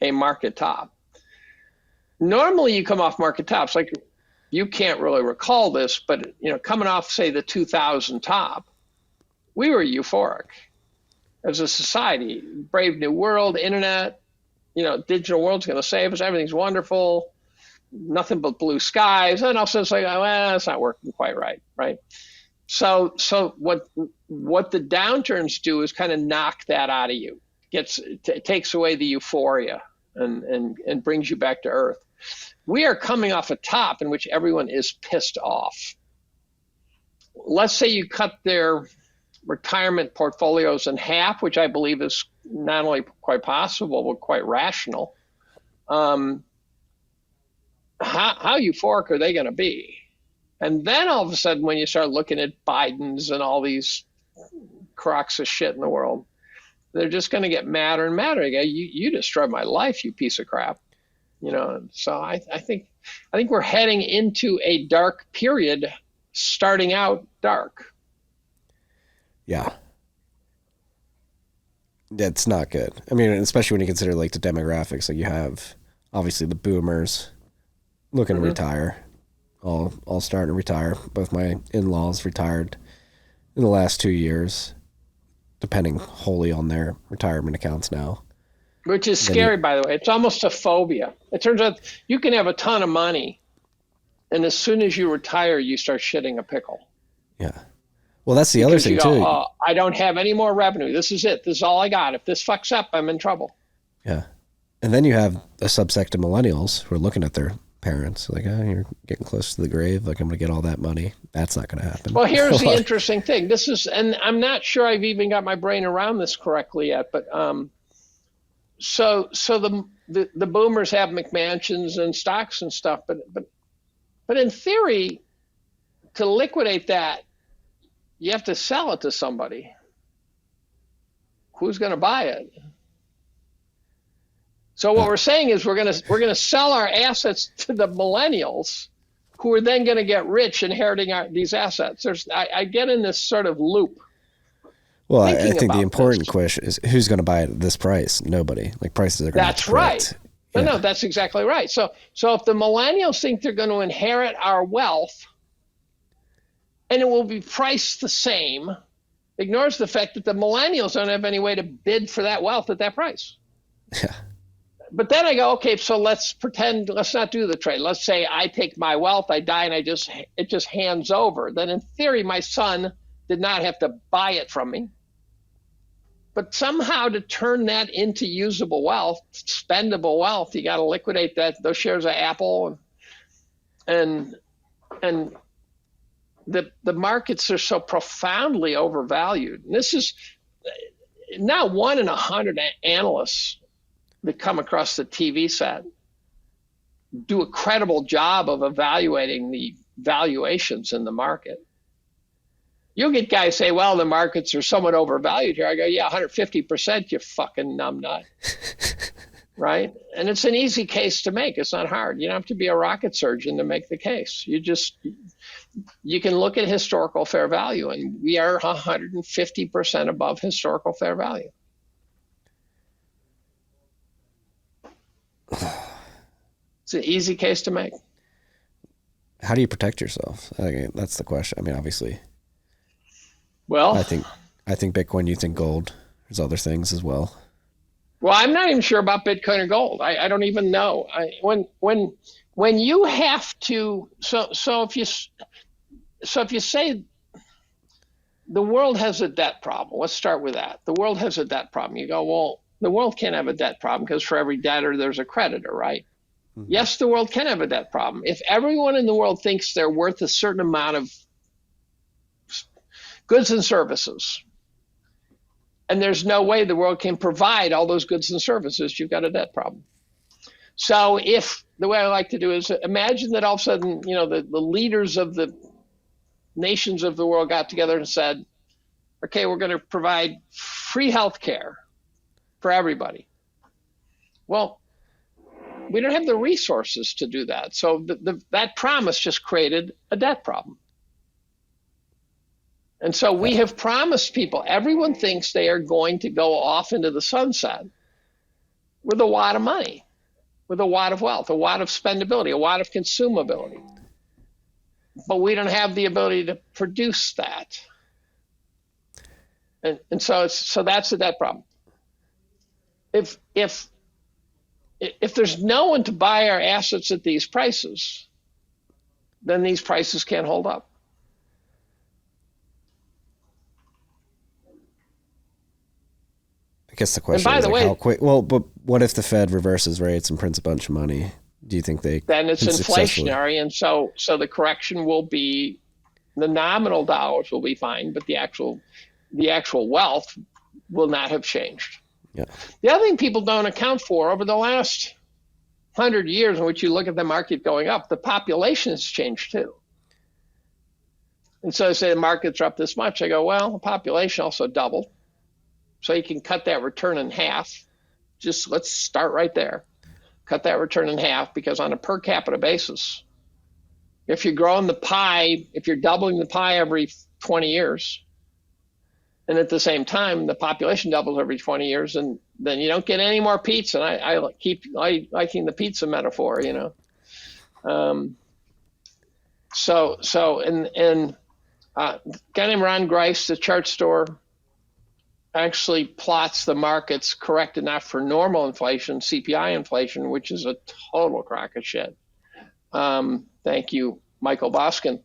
a market top, normally you come off market tops, like you can't really recall this, but coming off, say, the 2000 top, we were euphoric as a society. Brave new world, internet, digital world's going to save us. Everything's wonderful. Nothing but blue skies. And also it's like, well, it's not working quite right. Right. So what the downturns do is kind of knock that out of you. It takes away the euphoria and brings you back to earth. We are coming off a top in which everyone is pissed off. Let's say you cut their retirement portfolios in half, which I believe is not only quite possible, but quite rational. How euphoric are they going to be? And then all of a sudden, when you start looking at Biden's and all these crocs of shit in the world, they're just going to get madder and madder. You destroyed my life, you piece of crap. So I think we're heading into a dark period, starting out dark. Yeah. That's not good. I mean, especially when you consider like the demographics. Like you have obviously the boomers looking to retire, all starting to retire. Both my in-laws retired in the last 2 years, depending wholly on their retirement accounts now. Which is scary, by the way. It's almost a phobia. It turns out you can have a ton of money, and as soon as you retire, you start shitting a pickle. Yeah. Well, that's the other thing, too. I don't have any more revenue. This is it. This is all I got. If this fucks up, I'm in trouble. Yeah. And then you have a subsect of millennials who are looking at their parents like, oh, you're getting close to the grave. Like, I'm going to get all that money. That's not going to happen. Well, here's the interesting thing. And I'm not sure I've even got my brain around this correctly yet, but so the boomers have McMansions and stocks and stuff, but in theory, to liquidate that, you have to sell it to somebody. Who's going to buy it? So what we're saying is we're going to sell our assets to the millennials, who are then going to get rich inheriting these assets. I get in this sort of loop. Well, I think the important question is who's going to buy it at this price? Nobody. Like prices are going to. That's right. Yeah. No, that's exactly right. So if the millennials think they're going to inherit our wealth, and it will be priced the same, ignores the fact that the millennials don't have any way to bid for that wealth at that price. Yeah. But then I go, okay, so let's not do the trade. Let's say I take my wealth, I die, and it just hands over. Then in theory, my son did not have to buy it from me. But somehow to turn that into usable wealth, spendable wealth, you got to liquidate those shares of Apple, and the markets are so profoundly overvalued. And this is now 1 in 100 analysts that come across the TV set do a credible job of evaluating the valuations in the market. You'll get guys say, well, the markets are somewhat overvalued here. I go, yeah, 150%, you fucking numbnut. Right? And it's an easy case to make. It's not hard. You don't have to be a rocket surgeon to make the case. You can look at historical fair value, and we are 150% above historical fair value. It's an easy case to make. How do you protect yourself? That's the question. I mean, obviously. Well, I think Bitcoin. You think gold. There's other things as well. Well, I'm not even sure about Bitcoin or gold. I don't even know. When you have to, so if you say the world has a debt problem, let's start with that. The world has a debt problem. You go, well, the world can't have a debt problem because for every debtor there's a creditor, right? Mm-hmm. Yes, the world can have a debt problem. If everyone in the world thinks they're worth a certain amount of goods and services, and there's no way the world can provide all those goods and services, you've got a debt problem. So if the way I like to do is imagine that all of a sudden, the leaders of the nations of the world got together and said, okay, we're going to provide free health care for everybody. Well, we don't have the resources to do that. So that promise just created a debt problem. And so we have promised people, everyone thinks they are going to go off into the sunset with a wad of money, with a wad of wealth, a wad of spendability, a wad of consumability. But we don't have the ability to produce that. And so that's the debt problem. If there's no one to buy our assets at these prices, then these prices can't hold up. I guess the question is how quick. Well, but what if the Fed reverses rates and prints a bunch of money? Do you think they? Then it's inflationary, and so the correction will be, the nominal dollars will be fine, but the actual wealth will not have changed. Yeah. The other thing people don't account for, over the last 100 years in which you look at the market going up, the population has changed too. And so I say the markets are up this much. I go, well, the population also doubled. So you can cut that return in half. Just let's start right there. cut that return in half, because on a per capita basis, if you're growing the pie, if you're doubling the pie every 20 years, and at the same time the population doubles every 20 years, and then you don't get any more pizza. And I keep liking the pizza metaphor, you know. A guy named Ron Grice, the chart store, actually plots the markets corrected not for normal inflation, CPI inflation, which is a total crock of shit. Thank you, Michael Boskin.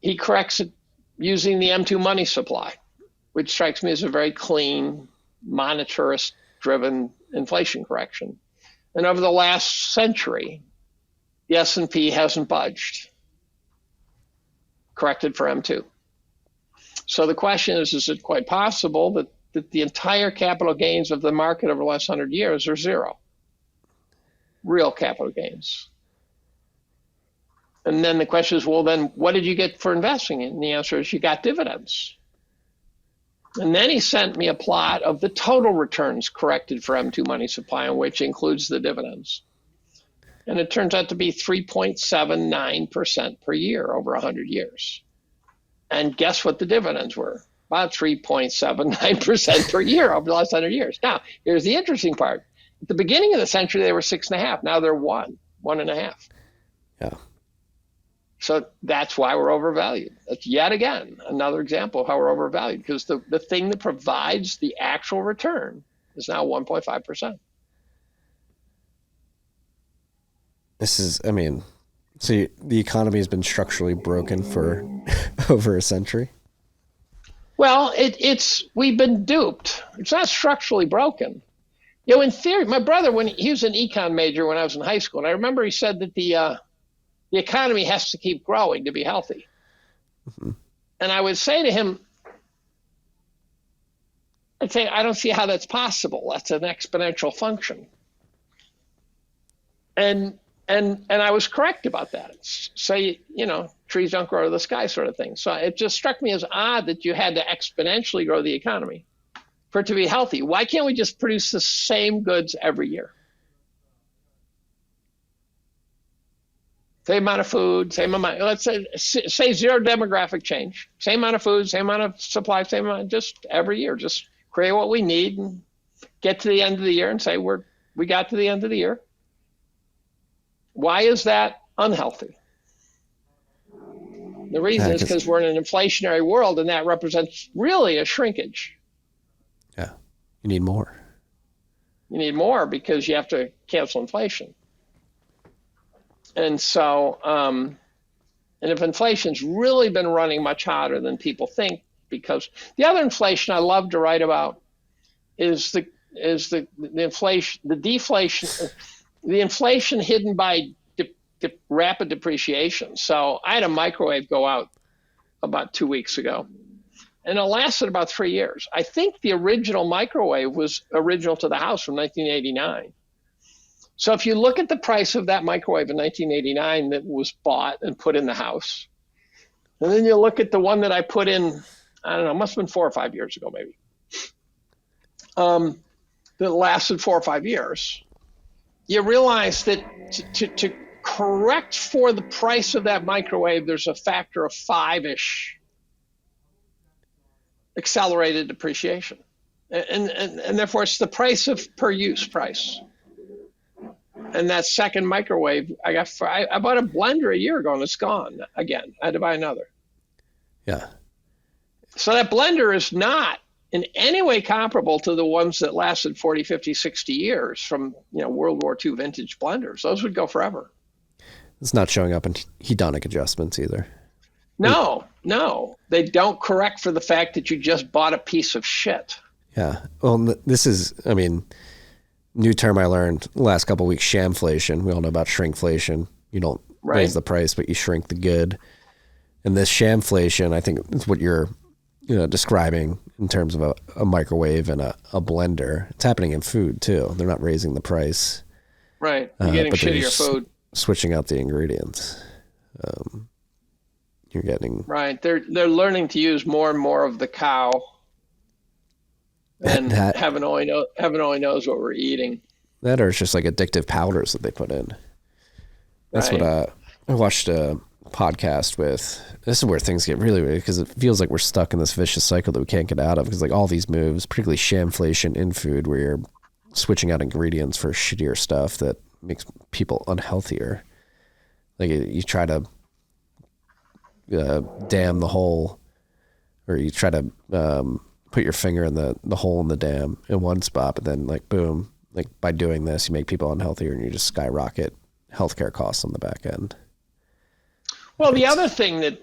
He corrects it using the M2 money supply, which strikes me as a very clean, monetarist-driven inflation correction. And over the last century, the S&P hasn't budged, corrected for M2. So the question is it quite possible that the entire capital gains of the market over the last 100 years are zero? Real capital gains. And then the question is, well, then what did you get for investing in? And the answer is you got dividends. And then he sent me a plot of the total returns corrected for M2 money supply, which includes the dividends. And it turns out to be 3.79% per year over 100 years. And guess what the dividends were? About 3.79% per year over the last 100 years. Now, here's the interesting part. At the beginning of the century, they were 6.5. Now they're 1.5. Yeah. So that's why we're overvalued. That's yet again another example of how we're overvalued, because the thing that provides the actual return is now 1.5%. This is, I mean, so the economy has been structurally broken for over a century. Well, we've been duped. It's not structurally broken. You know, in theory, my brother, when he was an econ major when I was in high school, and I remember he said that the economy has to keep growing to be healthy. Mm-hmm. And I would say to him, I don't see how that's possible. That's an exponential function. And I was correct about that. So, you know, trees don't grow to the sky sort of thing. So it just struck me as odd that you had to exponentially grow the economy for it to be healthy. Why can't we just produce the same goods every year? Same amount of food, same amount, let's say zero demographic change. Same amount of food, same amount of supply, same amount, just every year. Just create what we need and get to the end of the year and say we got to the end of the year. Why is that unhealthy? The reason is because we're in an inflationary world, and that represents really a shrinkage. Yeah, you need more. You need more because you have to cancel inflation. And so, and if inflation's really been running much hotter than people think, because the other inflation I love to write about is the inflation, the deflation, the inflation hidden by rapid depreciation. So I had a microwave go out about 2 weeks ago, and it lasted about 3 years. I think the original microwave was original to the house from 1989. So if you look at the price of that microwave in 1989 that was bought and put in the house, and then you look at the one that I put in, I don't know, it must have been 4 or 5 years ago maybe, that lasted 4 or 5 years, you realize that to correct for the price of that microwave, there's a factor of 5-ish accelerated depreciation. And therefore it's the price of per use price. And that second microwave, I bought a blender a year ago and it's gone again. I had to buy another. Yeah. So that blender is not in any way comparable to the ones that lasted 40, 50, 60 years from, you know, World War II vintage blenders. Those would go forever. It's not showing up in hedonic adjustments either. No. They don't correct for the fact that you just bought a piece of shit. Yeah. Well, this is, I mean, new term I learned the last couple of weeks, shamflation. We all know about shrinkflation. You don't raise the price, but you shrink the good. And this shamflation, I think, is what you're describing in terms of a microwave and a blender. It's happening in food too. They're not raising the price. Right. You're getting shittier food. Switching out the ingredients. You're getting right. They're learning to use more and more of the cow. And heaven only knows what we're eating. That or it's just like addictive powders that they put in. That's Right. what I watched a podcast with. This is where things get really weird because it feels like we're stuck in this vicious cycle that we can't get out of because like all these moves, particularly shamflation in food where you're switching out ingredients for shittier stuff that makes people unhealthier. Like you try to dam the hole, or you try to put your finger in the hole in the dam in one spot, but then like boom, like by doing this, you make people unhealthier and you just skyrocket healthcare costs on the back end. Well, the other thing that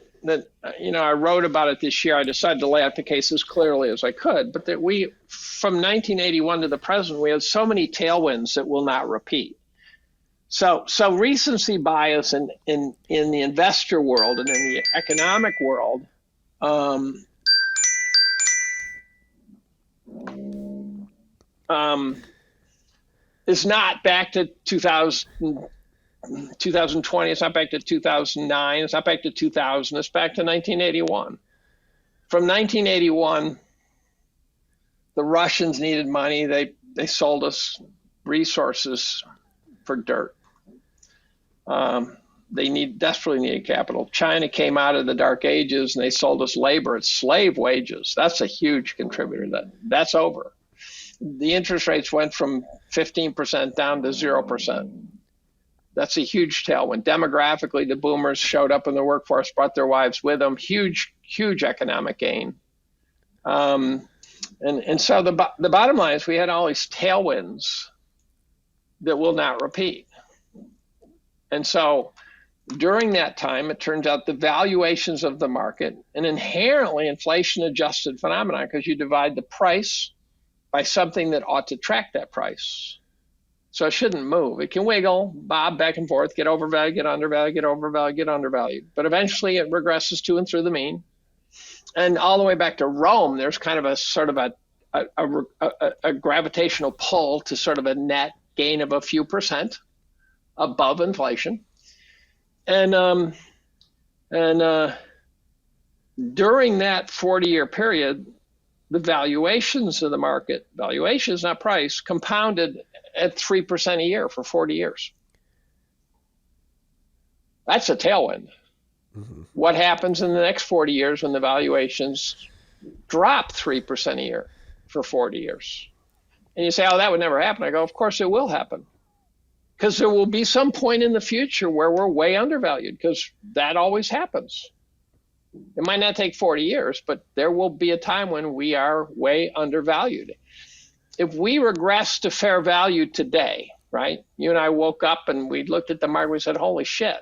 I wrote about it this year, I decided to lay out the case as clearly as I could, but that from 1981 to the present, we had so many tailwinds that will not repeat. So recency bias in the investor world and in the economic world is not back to 2020. It's not back to 2009. It's not back to 2000. It's back to 1981. From 1981, the Russians needed money. They sold us resources for dirt. They desperately needed capital. China came out of the dark ages and they sold us labor at slave wages. That's a huge contributor. That's over. The interest rates went from 15% down to 0%. That's a huge tailwind. Demographically, the boomers showed up in the workforce, brought their wives with them. Huge economic gain. And so the bottom line is we had all these tailwinds that will not repeat. And so during that time, it turns out the valuations of the market, an inherently inflation-adjusted phenomenon, because you divide the price by something that ought to track that price. So it shouldn't move. It can wiggle, bob back and forth, get overvalued, get undervalued, get overvalued, get undervalued. But eventually it regresses to and through the mean. And all the way back to Rome, there's kind of a sort of a gravitational pull to sort of a net gain of a few percent above inflation. And during that 40-year period, the valuations of the market, valuations, not price, compounded at 3% a year for 40 years. That's a tailwind. Mm-hmm. What happens in the next 40 years when the valuations drop 3% a year for 40 years? And you say, oh, that would never happen. I go, of course it will happen. Because there will be some point in the future where we're way undervalued, because that always happens. It might not take 40 years, but there will be a time when we are way undervalued. If we regress to fair value today, right? You and I woke up and we looked at the market, we said, holy shit,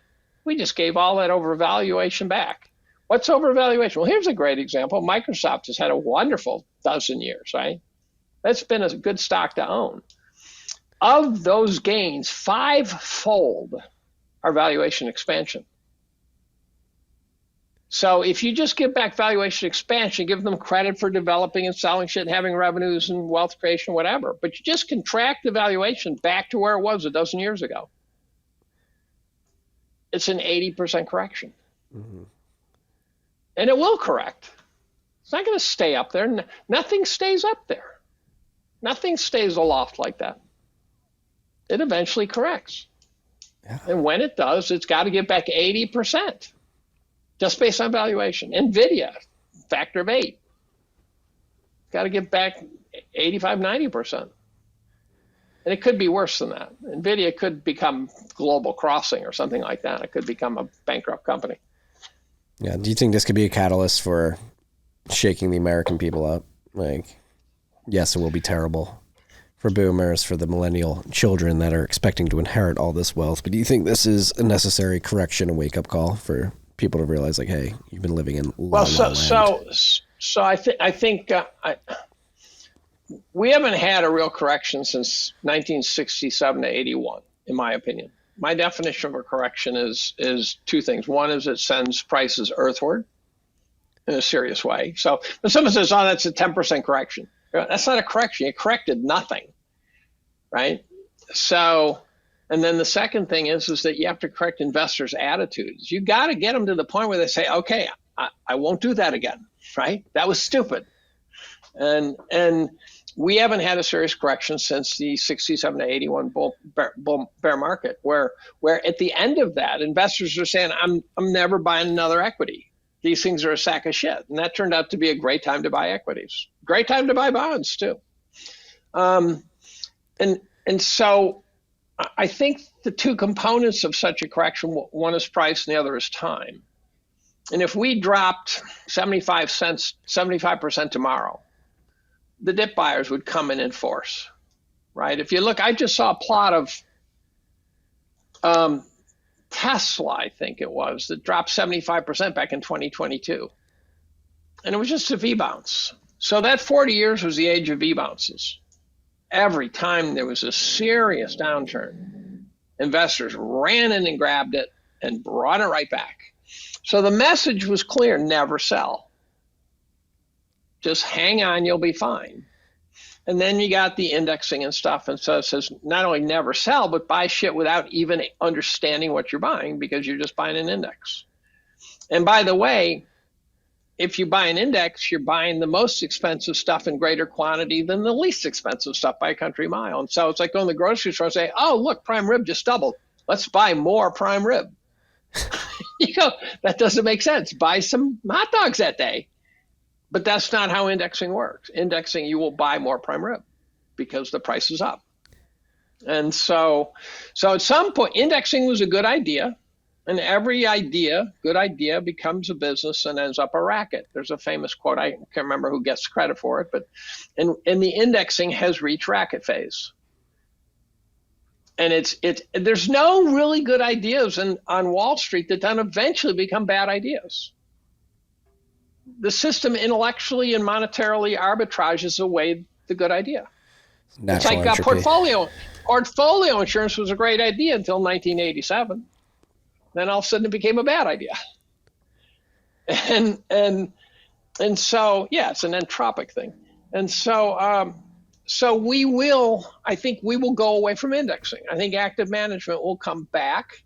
we just gave all that overvaluation back. What's overvaluation? Well, here's a great example. Microsoft has had a wonderful dozen years, right? That's been a good stock to own. Of those gains, 5-fold are valuation expansion. So if you just give back valuation expansion, give them credit for developing and selling shit and having revenues and wealth creation, whatever, but you just contract the valuation back to where it was a dozen years ago, it's an 80% correction. Mm-hmm. And it will correct. It's not going to stay up there. Nothing stays up there. Nothing stays aloft like that. It eventually corrects. Yeah. And when it does, it's got to get back 80%. Just based on valuation. NVIDIA, factor of 8. Got to get back 85, 90%. And it could be worse than that. NVIDIA could become Global Crossing or something like that. It could become a bankrupt company. Yeah. Do you think this could be a catalyst for shaking the American people up? Like, yes, it will be terrible for boomers, for the millennial children that are expecting to inherit all this wealth. But do you think this is a necessary correction, a wake-up call for people to realize, like, hey, you've been living in la la land? So I think we haven't had a real correction since 1967 to 81, in my opinion. My definition of a correction is two things. One is it sends prices earthward in a serious way. So when someone says, oh, that's a 10% correction, that's not a correction. You corrected nothing, right? So, and then the second thing is that you have to correct investors' attitudes. You got to get them to the point where they say, okay, I won't do that again, right? That was stupid. And we haven't had a serious correction since the 67 to 81 bear market, where at the end of that, investors are saying, I'm never buying another equity. These things are a sack of shit. And that turned out to be a great time to buy equities. Great time to buy bonds, too. And so I think the two components of such a correction, one is price and the other is time. And if we dropped 75 cents, 75% tomorrow, the dip buyers would come in force, right? If you look, I just saw a plot of Tesla, I think it was, that dropped 75% back in 2022. And it was just a V bounce. So that 40 years was the age of V bounces. Every time there was a serious downturn, investors ran in and grabbed it and brought it right back. So the message was clear: never sell. Just hang on, you'll be fine. And then you got the indexing and stuff. And so it says not only never sell, but buy shit without even understanding what you're buying, because you're just buying an index. And by the way, if you buy an index, you're buying the most expensive stuff in greater quantity than the least expensive stuff by a country mile. And so it's like going to the grocery store and say, oh, look, prime rib just doubled. Let's buy more prime rib. That doesn't make sense. Buy some hot dogs that day. But that's not how indexing works. Indexing, you will buy more prime rib because the price is up. And so at some point, indexing was a good idea. And every good idea becomes a business and ends up a racket. There's a famous quote, I can't remember who gets credit for it, but and the indexing has reached racket phase. And there's no really good ideas on Wall Street that then eventually become bad ideas. The system intellectually and monetarily arbitrages away the good idea. It's like portfolio insurance was a great idea until 1987. Then all of a sudden it became a bad idea. And so, yeah, it's an entropic thing. And so I think we will go away from indexing. I think active management will come back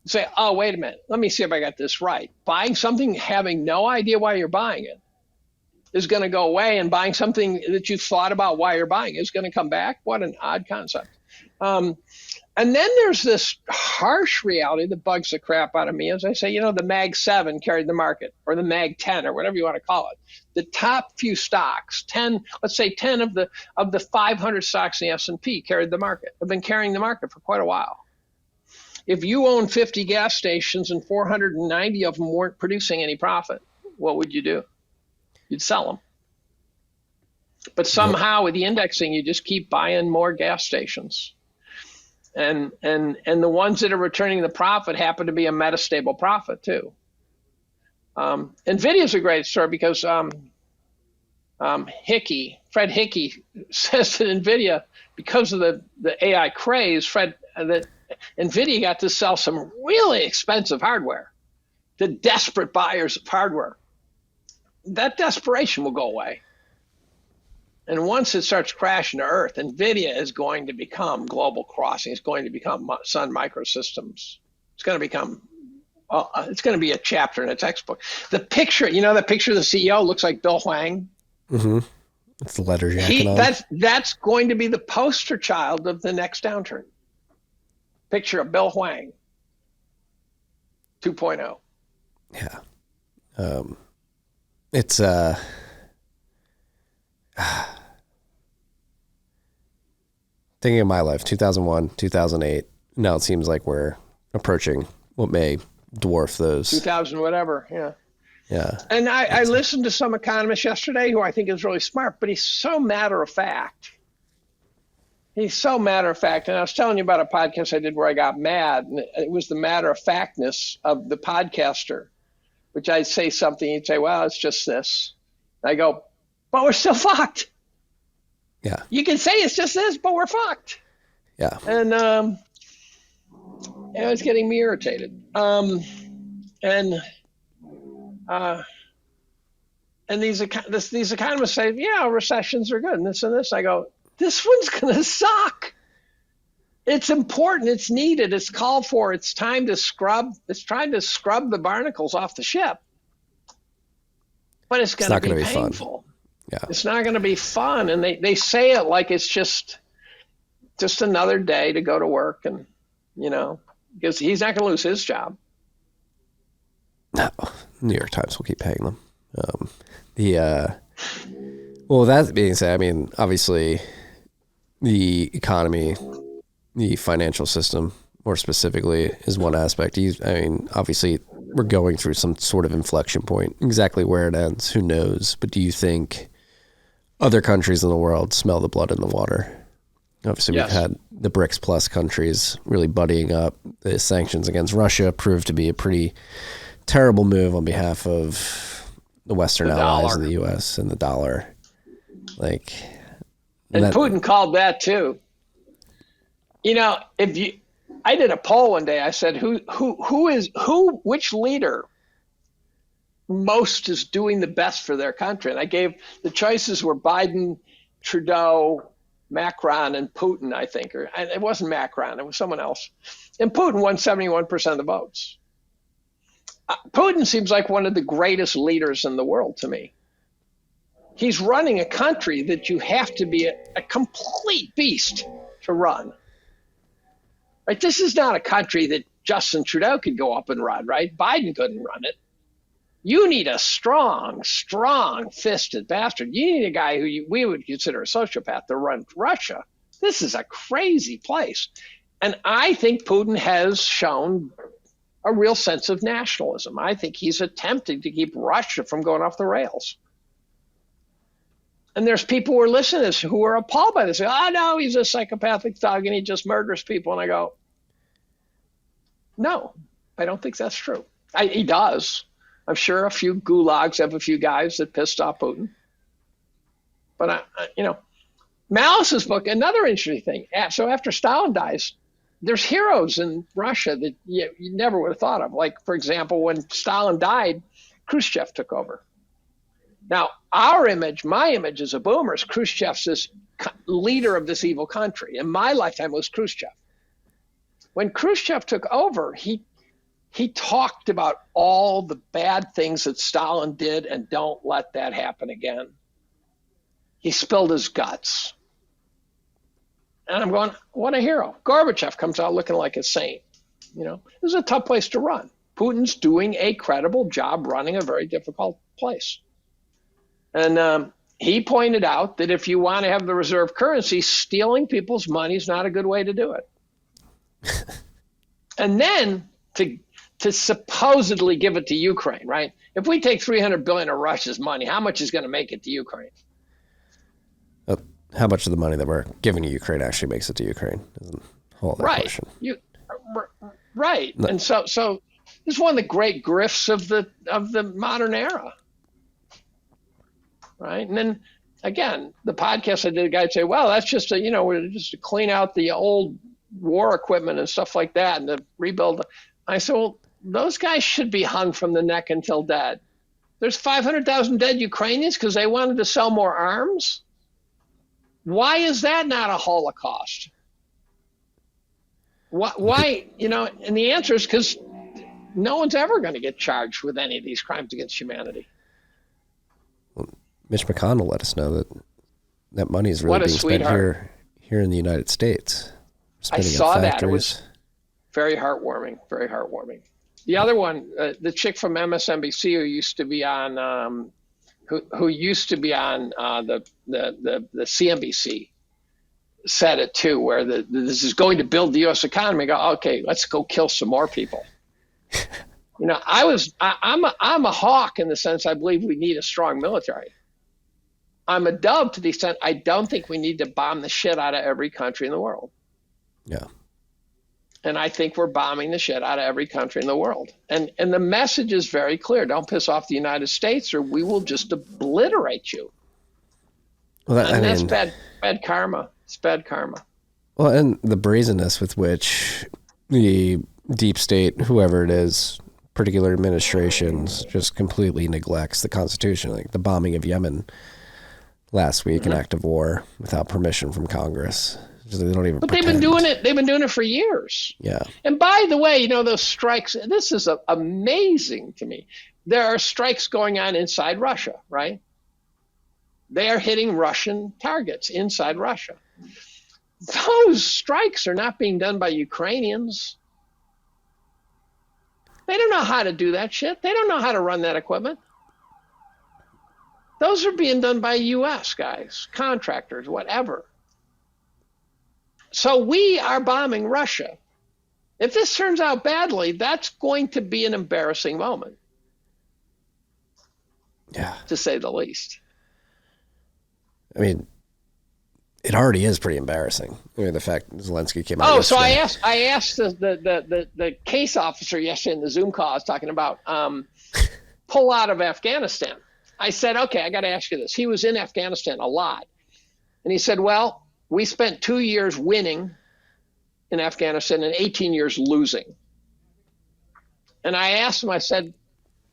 and say, oh, wait a minute, let me see if I got this right. Buying something, having no idea why you're buying it, is going to go away, and buying something that you thought about why you're buying is going to come back. What an odd concept. And then there's this harsh reality that bugs the crap out of me. As I say, the Mag 7 carried the market, or the Mag 10, or whatever you want to call it. The top few stocks, 10 of the 500 stocks in the S&P carried the market, have been carrying the market for quite a while. If you own 50 gas stations and 490 of them weren't producing any profit, what would you do? You'd sell them. But somehow with the indexing, you just keep buying more gas stations. And the ones that are returning the profit happen to be a metastable profit too. NVIDIA is a great story because Fred Hickey says that NVIDIA, because of the AI craze, that NVIDIA got to sell some really expensive hardware to desperate buyers of hardware. That desperation will go away. And once it starts crashing to earth, NVIDIA is going to become Global Crossing. It's going to become Sun Microsystems. It's going to be a chapter in a textbook. The picture, that picture of the CEO looks like Bill Hwang. Mm-hmm. It's the letter jacket on. That's going to be the poster child of the next downturn. Picture of Bill Hwang 2.0. Yeah. It's thinking of my life, 2001, 2008. Now it seems like we're approaching what may dwarf those. 2000, whatever. Yeah. Yeah. And I listened to some economist yesterday who I think is really smart, but he's so matter of fact. And I was telling you about a podcast I did where I got mad, and it was the matter of factness of the podcaster, which I'd say something, he'd say, well, it's just this. And I go, but we're still fucked. Yeah. You can say it's just this, but we're fucked. Yeah. And it was getting me irritated. And these economists say, yeah, recessions are good, and this and this. I go, this one's going to suck. It's important. It's needed. It's called for. It's time to scrub. It's trying to scrub the barnacles off the ship. But it's going to be painful. Yeah. It's not going to be fun. And they say it like it's just another day to go to work, and, because he's not going to lose his job. No, New York Times will keep paying them. Well, that being said, I mean, obviously the economy, the financial system, more specifically, is one aspect. Obviously we're going through some sort of inflection point. Exactly where it ends, who knows? But do you think other countries in the world smell the blood in the water? Obviously, Yes. We've had the BRICS plus countries really buddying up. The sanctions against Russia proved to be a pretty terrible move on behalf of the Western allies of the U.S. and the dollar. And Putin called that too. I did a poll one day. I said, which leader most is doing the best for their country? And I gave the choices were Biden, Trudeau, Macron, and Putin, I think. Or it wasn't Macron, it was someone else. And Putin won 71% of the votes. Putin seems like one of the greatest leaders in the world to me. He's running a country that you have to be a complete beast to run. Right? This is not a country that Justin Trudeau could go up and run, right? Biden couldn't run it. You need a strong fisted bastard. You need a guy who we would consider a sociopath to run Russia. This is a crazy place. And I think Putin has shown a real sense of nationalism. I think he's attempting to keep Russia from going off the rails. And there's people who are listening to this who are appalled by this. Oh, no, he's a psychopathic thug and he just murders people. And I go, no, I don't think that's true. He does. I'm sure a few gulags have a few guys that pissed off Putin. But, Malice's book, another interesting thing. So after Stalin dies, there's heroes in Russia that you never would have thought of. Like, for example, when Stalin died, Khrushchev took over. Now, my image as a boomer is Khrushchev's this leader of this evil country. In my lifetime, it was Khrushchev. When Khrushchev took over, he talked about all the bad things that Stalin did and don't let that happen again. He spilled his guts. And I'm going, what a hero. Gorbachev comes out looking like a saint. This is a tough place to run. Putin's doing a credible job running a very difficult place. And he pointed out that if you want to have the reserve currency, stealing people's money is not a good way to do it. And then to supposedly give it to Ukraine, right? If we take $300 billion of Russia's money, how much is going to make it to Ukraine? How much of the money that we're giving to Ukraine actually makes it to Ukraine? Is a whole other question. Right. No. And so this is one of the great grifts of the modern era. Right. And then again, the podcast I did, a guy would say, well, that's just we're just to clean out the old war equipment and stuff like that and to rebuild. I said, well, those guys should be hung from the neck until dead. There's 500,000 dead Ukrainians because they wanted to sell more arms. Why is that not a Holocaust? Why, and the answer is because no one's ever going to get charged with any of these crimes against humanity. Well, Mitch McConnell let us know that money is really being spent here in the United States. I saw that. It was very heartwarming, very heartwarming. The other one, the chick from MSNBC who used to be on who used to be on the CNBC said it too, where this is going to build the U.S. economy. Go, okay, let's go kill some more people. I'm a hawk in the sense I believe we need a strong military. I'm a dove to the extent I don't think we need to bomb the shit out of every country in the world. Yeah. And I think we're bombing the shit out of every country in the world. And the message is very clear. Don't piss off the United States or we will just obliterate you. Well, that's bad karma. It's bad karma. Well, and the brazenness with which the deep state, whoever it is, particular administrations, just completely neglects the Constitution. Like the bombing of Yemen last week, an act of war without permission from Congress. They don't even. But they've been doing it. They've been doing it for years. Yeah. And by the way, those strikes. This is amazing to me. There are strikes going on inside Russia, right? They are hitting Russian targets inside Russia. Those strikes are not being done by Ukrainians. They don't know how to do that shit. They don't know how to run that equipment. Those are being done by U.S. guys, contractors, whatever. So we are bombing Russia. If this turns out badly, that's going to be an embarrassing moment. Yeah. To say the least. I mean, it already is pretty embarrassing. I mean, the fact Zelensky came out. Oh, so yesterday. I asked the case officer yesterday in the Zoom call I was talking about pull out of Afghanistan. I said, okay, I got to ask you this. He was in Afghanistan a lot. And he said, well, we spent 2 years winning in Afghanistan and 18 years losing. And I asked him, I said,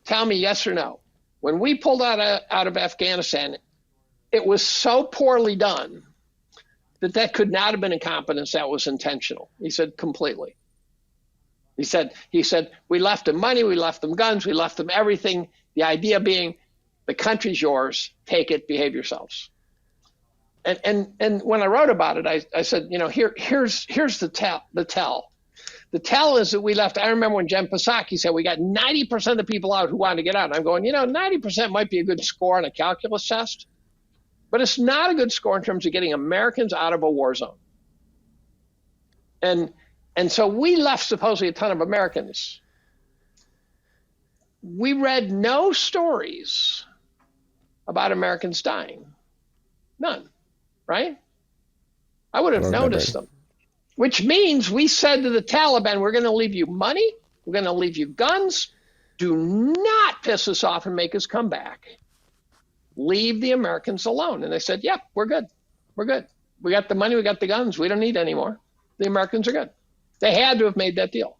tell me yes or no. When we pulled out of Afghanistan, it was so poorly done that could not have been incompetence. That was intentional. He said, completely. He said, we left them money, we left them guns, we left them everything. The idea being, the country's yours, take it, behave yourselves. And when I wrote about it, I said, here's the tell. The tell is that we left. I remember when Jen Psaki said we got 90% of the people out who wanted to get out. And I'm going, 90% might be a good score on a calculus test, but it's not a good score in terms of getting Americans out of a war zone. And so we left supposedly a ton of Americans. We read no stories about Americans dying. None, right? I would have noticed them. Which means we said to the Taliban, we're going to leave you money, we're going to leave you guns. Do not piss us off and make us come back. Leave the Americans alone. And they said, yep, we're good. We're good. We got the money, we got the guns, we don't need any more. The Americans are good. They had to have made that deal.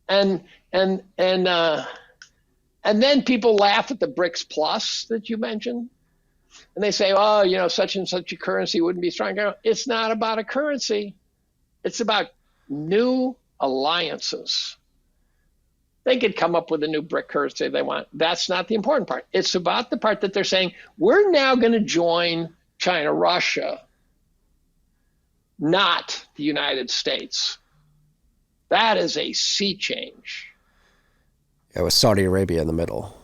And then people laugh at the BRICS Plus that you mentioned. And they say, such and such a currency wouldn't be strong. It's not about a currency. It's about new alliances. They could come up with a new BRIC currency if they want. That's not the important part. It's about the part that they're saying, we're now going to join China, Russia, not the United States. That is a sea change. Yeah, with Saudi Arabia in the middle.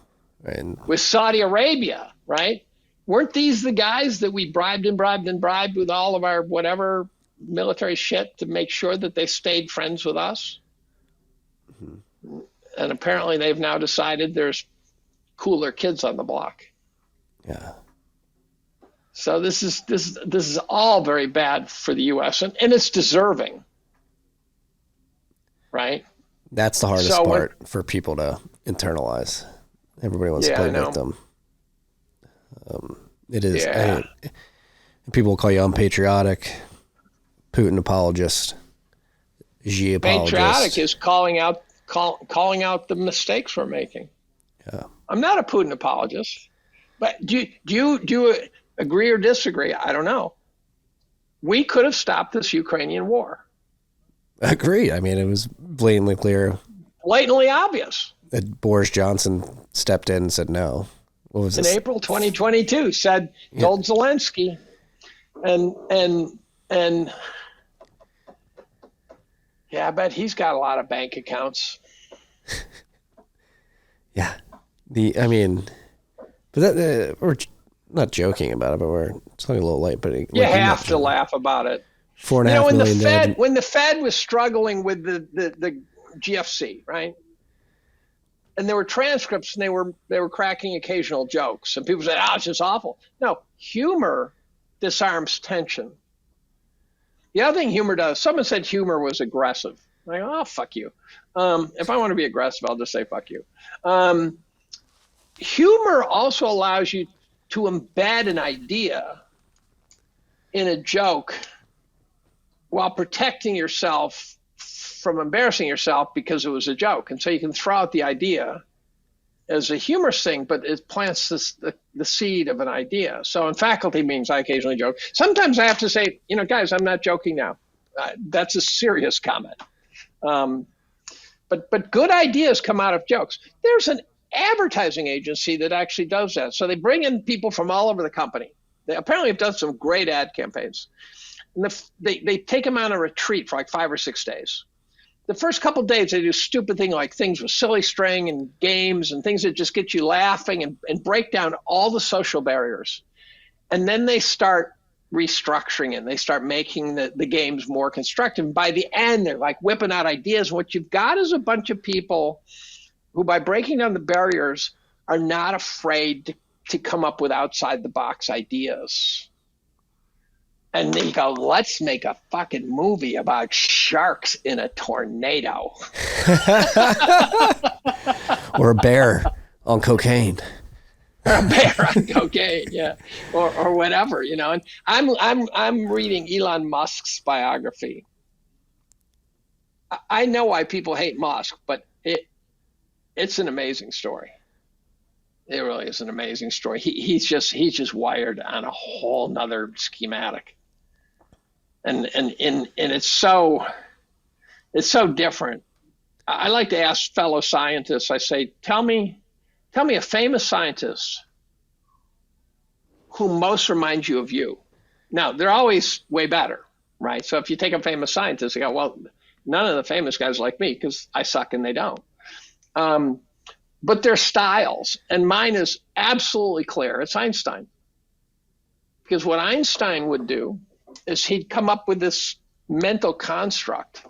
And with Saudi Arabia, right? Weren't these the guys that we bribed with all of our whatever military shit to make sure that they stayed friends with us? Mm-hmm. And apparently they've now decided there's cooler kids on the block. Yeah. So this is all very bad for the U.S. and it's deserving, right? That's the hardest part for people to internalize. Everybody wants to play victim. It is. Yeah. People will call you unpatriotic, Putin apologist, Xi apologist. Patriotic is calling out the mistakes we're making. Yeah. I'm not a Putin apologist, but do you agree or disagree? I don't know. We could have stopped this Ukrainian war. Agreed. I mean, it was blatantly clear. Blatantly obvious. That Boris Johnson stepped in and said no. What was in this? April 2022? Told Zelensky, and yeah, I bet he's got a lot of bank accounts. Yeah, but we're not joking about it, but we're talking a little late. But you have to laugh about it. $4.5 million. When the Fed was struggling with the GFC, right? And there were transcripts, and they were cracking occasional jokes, and people said, it's just awful. No, humor disarms tension. The other thing humor does, someone said humor was aggressive. I go, fuck you. If I want to be aggressive, I'll just say fuck you. Humor also allows you to embed an idea in a joke while protecting yourself from embarrassing yourself because it was a joke. And so you can throw out the idea as a humorous thing, but it plants the seed of an idea. So in faculty meetings, I occasionally joke. Sometimes I have to say, guys, I'm not joking now. That's a serious comment. But good ideas come out of jokes. There's an advertising agency that actually does that. So they bring in people from all over the company. They apparently have done some great ad campaigns. And they take them on a retreat for like 5 or 6 days. The first couple of days, they do stupid things like things with silly string and games and things that just get you laughing and break down all the social barriers. And then they start restructuring it. They start making the games more constructive. And by the end, they're like whipping out ideas. What you've got is a bunch of people who, by breaking down the barriers, are not afraid to come up with outside the box ideas. And they go, let's make a fucking movie about sharks in a tornado. Or a bear on cocaine. Or a bear on cocaine, yeah. Or whatever, you know. And I'm reading Elon Musk's biography. I know why people hate Musk, but it's an amazing story. It really is an amazing story. He's just wired on a whole nother schematic. And it's so different. I like to ask fellow scientists, I say, tell me a famous scientist who most reminds you of you. Now, they're always way better, right? So if you take a famous scientist, you go, well, none of the famous guys like me because I suck and they don't. But their styles, and mine is absolutely clear. It's Einstein. Because what Einstein would do is he'd come up with this mental construct,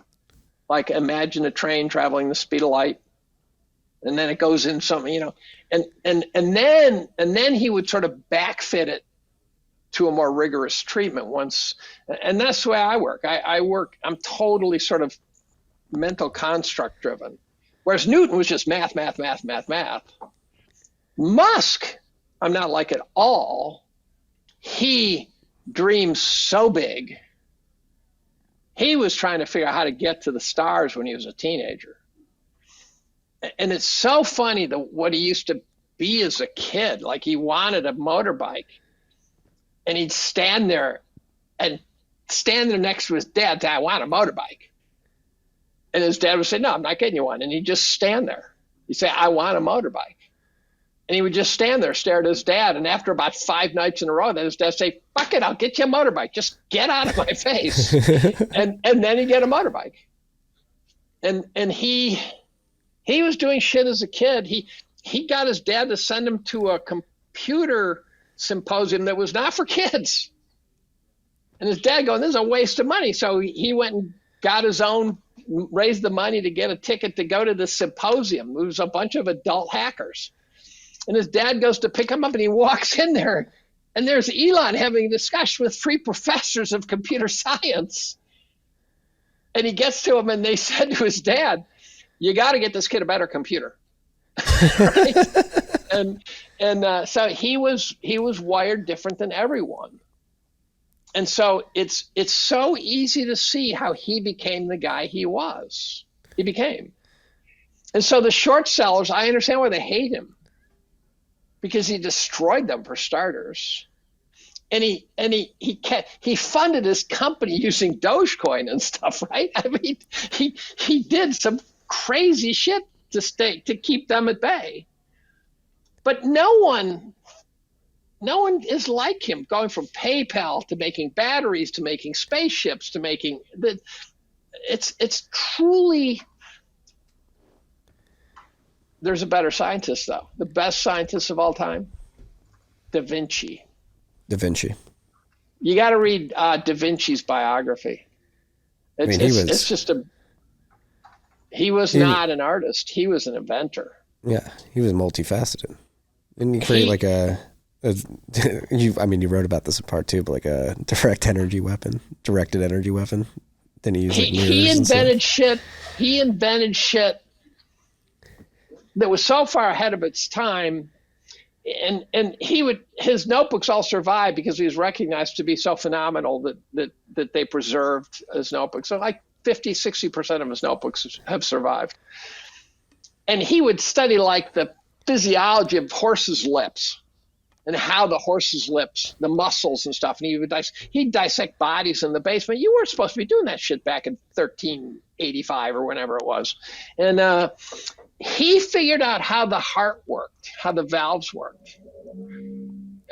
like imagine a train traveling the speed of light, and then it goes in something, you know, and then he would sort of backfit it to a more rigorous treatment once, and that's the way I work. I'm totally sort of mental construct driven, whereas Newton was just math. Musk, I'm not like at all. He dreams so big. He was trying to figure out how to get to the stars when he was a teenager. And it's so funny what he used to be as a kid. Like he wanted a motorbike. And he'd stand there next to his dad and say, I want a motorbike. And his dad would say, no, I'm not getting you one. And he'd just stand there. He'd say, I want a motorbike. And he would just stand there, stare at his dad. And after about 5 nights in a row, then his dad would say, fuck it, I'll get you a motorbike. Just get out of my face. and then he'd get a motorbike. And he was doing shit as a kid. He got his dad to send him to a computer symposium that was not for kids. And his dad going, this is a waste of money. So he went and got his own, raised the money to get a ticket to go to the symposium. It was a bunch of adult hackers. And his dad goes to pick him up and he walks in there and there's Elon having a discussion with 3 professors of computer science. And he gets to him and they said to his dad, you got to get this kid a better computer. Right? And so he was wired different than everyone. And so it's so easy to see how he became the guy he became. And so the short sellers, I understand why they hate him. Because he destroyed them for starters, and he funded his company using Dogecoin and stuff, right? I mean, he did some crazy shit to keep them at bay. But no one is like him, going from PayPal to making batteries to making spaceships to making it's truly. There's a better scientist, though. The best scientist of all time, Da Vinci. You got to read Da Vinci's biography. He was not an artist. He was an inventor. Yeah, he was multifaceted. Didn't he create you wrote about this in part 2, but like a directed energy weapon. Then he used he invented shit. He invented shit that was so far ahead of its time, and his notebooks all survived because he was recognized to be so phenomenal that they preserved his notebooks. So like 50-60% of his notebooks have survived. And he would study like the physiology of horses' lips and how the horse's lips, the muscles and stuff. And he'd dissect bodies in the basement. You weren't supposed to be doing that shit back in 1385 or whenever it was. And he figured out how the heart worked, how the valves worked,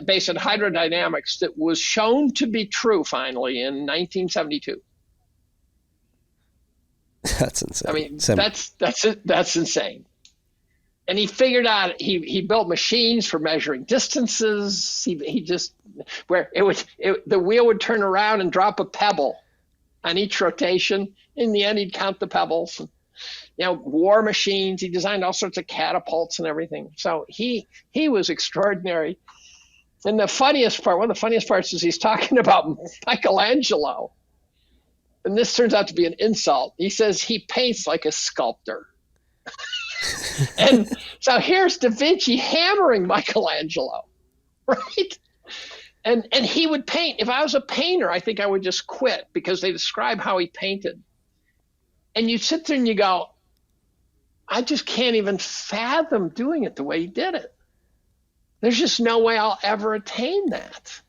based on hydrodynamics, that was shown to be true finally in 1972. That's insane. I mean, that's insane. And he figured out, he built machines for measuring distances. He just, where the wheel would turn around and drop a pebble on each rotation. In the end, he'd count the pebbles. War machines. He designed all sorts of catapults and everything. So he was extraordinary. And one of the funniest parts is he's talking about Michelangelo. And this turns out to be an insult. He says he paints like a sculptor. And so here's Da Vinci hammering Michelangelo, right? And he would paint. If I was a painter, I think I would just quit, because they describe how he painted. And you sit there and you go, I just can't even fathom doing it the way he did it. There's just no way I'll ever attain that.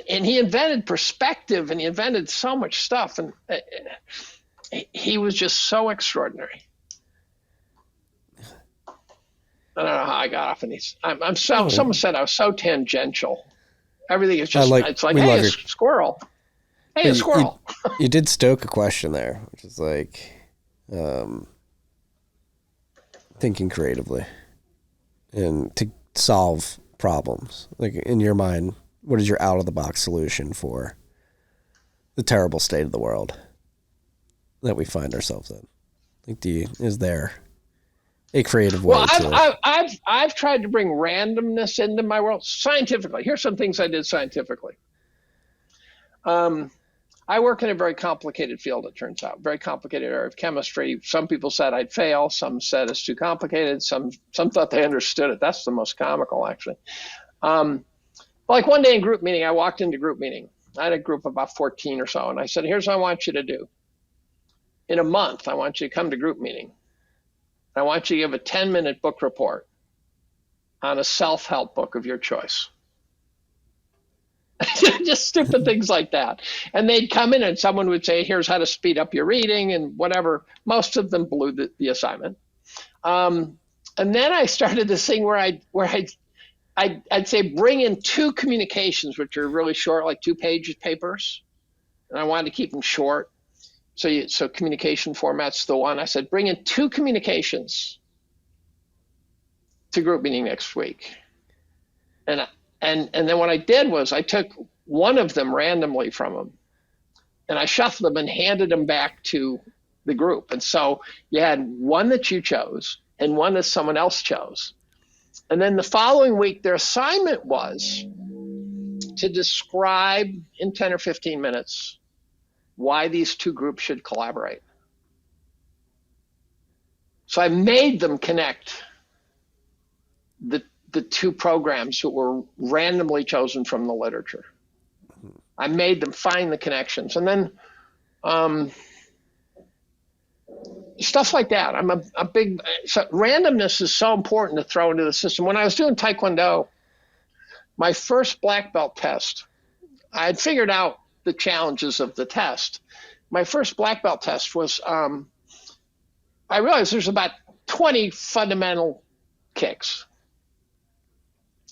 And he invented perspective, and he invented so much stuff, and he was just so extraordinary. I don't know how I got off on these. Someone said I was so tangential. Everything is just, it's like, hey, a squirrel. Hey, a squirrel. You did stoke a question there, which is like thinking creatively and to solve problems. Like, in your mind, what is your out-of-the-box solution for the terrible state of the world that we find ourselves in? Like, is there a creative way I've tried to bring randomness into my world scientifically. Here's some things I did scientifically. I work in a very complicated field, it turns out, very complicated area of chemistry. Some people said I'd fail. Some said it's too complicated. Some thought they understood it. That's the most comical, actually. Like one day in group meeting, I walked into group meeting. I had a group of about 14 or so, and I said, here's what I want you to do. In a month, I want you to come to group meeting. I want you to give a 10-minute book report on a self-help book of your choice. Just stupid things like that. And they'd come in and someone would say, here's how to speed up your reading and whatever. Most of them blew the assignment. And then I started this thing where I'd say bring in 2 communications, which are really short, like 2-page papers. And I wanted to keep them short. So communication format's the one. I said, bring in 2 communications to group meeting next week. And then what I did was I took one of them randomly from them, and I shuffled them and handed them back to the group. And so you had one that you chose and one that someone else chose. And then the following week, their assignment was to describe in 10 or 15 minutes why these 2 groups should collaborate. So I made them connect the 2 programs that were randomly chosen from the literature. I made them find the connections. And then stuff like that. I'm a big, so randomness is so important to throw into the system. When I was doing Taekwondo, my first black belt test, I had figured out the challenges of the test. My first black belt test was, I realized there's about 20 fundamental kicks.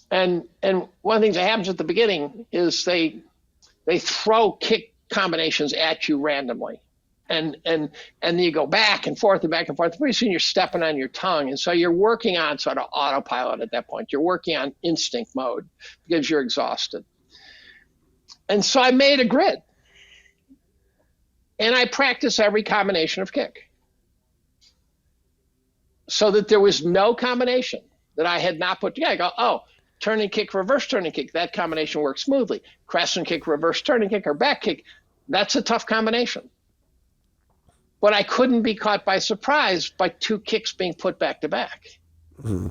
And one of the things that happens at the beginning is they throw kick combinations at you randomly. And then you go back and forth and back and forth. Pretty soon you're stepping on your tongue. And so you're working on sort of autopilot at that point. You're working on instinct mode because you're exhausted. And so I made a grid. And I practiced every combination of kick, so that there was no combination that I had not put together. I go, oh, turning kick, reverse turning kick, that combination works smoothly. Crescent kick, reverse turning kick, or back kick, that's a tough combination. But I couldn't be caught by surprise by 2 kicks being put back to back. Mm-hmm.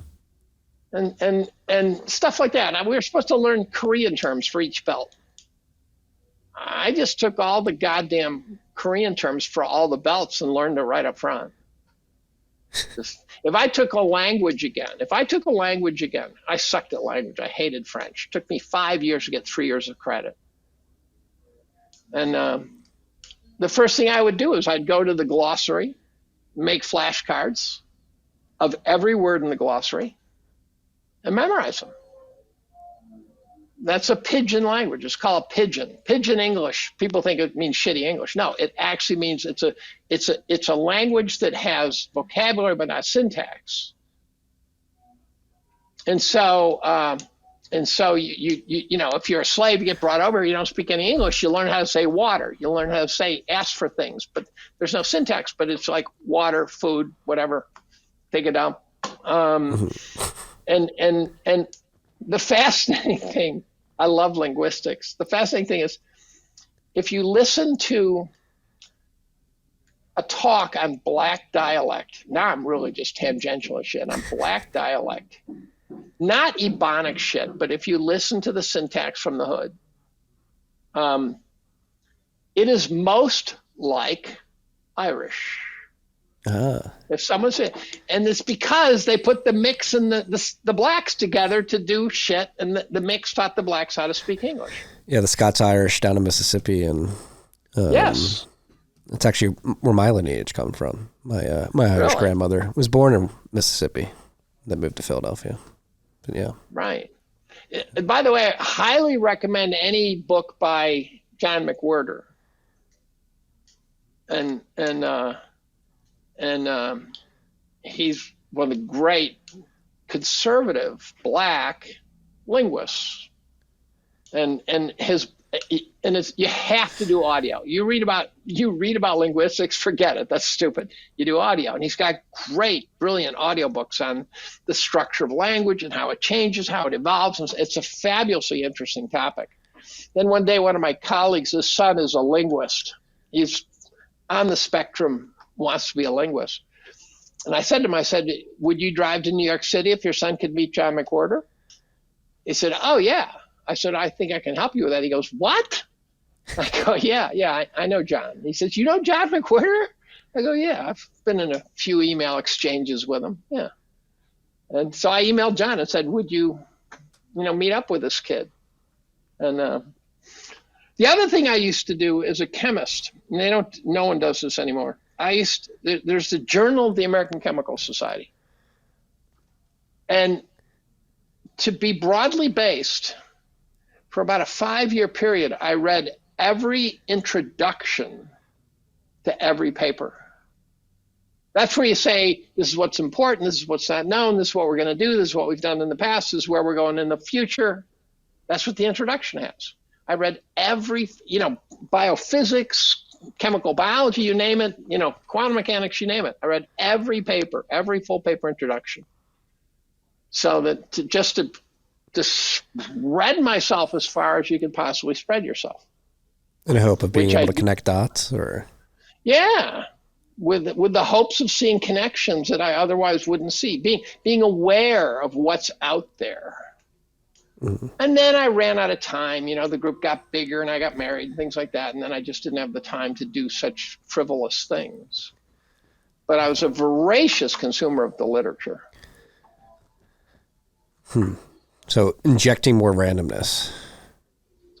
And stuff like that. We were supposed to learn Korean terms for each belt. I just took all the goddamn Korean terms for all the belts and learned it right up front. If I took a language again, I sucked at language. I hated French. It took me 5 years to get 3 years of credit. And the first thing I would do is I'd go to the glossary, make flashcards, of every word in the glossary and memorize them. That's a pidgin language. It's called pidgin. Pidgin English. People think it means shitty English. No, it actually means it's a language that has vocabulary but not syntax. And so you know, if you're a slave, you get brought over, you don't speak any English, you learn how to say water. You learn how to say ask for things, but there's no syntax. But it's like water, food, whatever. Take a dump. And the fascinating thing. I love linguistics. The fascinating thing is if you listen to a talk on black dialect, now I'm really just tangential and shit, on black dialect, not Ebonic shit, but if you listen to the syntax from the hood, it is most like Irish. If someone said, and it's because they put the mix and the blacks together to do shit, and the mix taught the blacks how to speak English. Yeah, the Scots-Irish down in Mississippi, and yes, it's actually where my lineage comes from. My Irish grandmother was born in Mississippi, then moved to Philadelphia. But yeah, right. By the way, I highly recommend any book by John McWhorter, and he's one of the great conservative black linguists, and it's, you have to do audio. You read about linguistics, forget it. That's stupid. You do audio, and he's got great, brilliant audiobooks on the structure of language and how it changes, how it evolves. It's a fabulously interesting topic. Then one day, one of my colleagues, his son is a linguist. He's on the spectrum, wants to be a linguist. And I said to him, would you drive to New York City if your son could meet John McWhorter? He said, oh, yeah. I said, I think I can help you with that. He goes, what? I go, yeah, I know John. He says, you know John McWhorter? I go, yeah, I've been in a few email exchanges with him. Yeah. And so I emailed John and said, would you meet up with this kid? And the other thing I used to do as a chemist, and no one does this anymore. There's the Journal of the American Chemical Society. And to be broadly based, for about a 5-year period, I read every introduction to every paper. That's where you say, this is what's important, this is what's not known, this is what we're going to do, this is what we've done in the past, this is where we're going in the future. That's what the introduction has. I read every, biophysics, chemical biology, you name it, quantum mechanics, you name it. I read every paper, every full paper introduction. So that to spread myself as far as you can possibly spread yourself. In the hope of being able to connect dots, or? Yeah, with the hopes of seeing connections that I otherwise wouldn't see, being aware of what's out there. Mm-hmm. And then I ran out of time. The group got bigger and I got married and things like that. And then I just didn't have the time to do such frivolous things. But I was a voracious consumer of the literature. So injecting more randomness.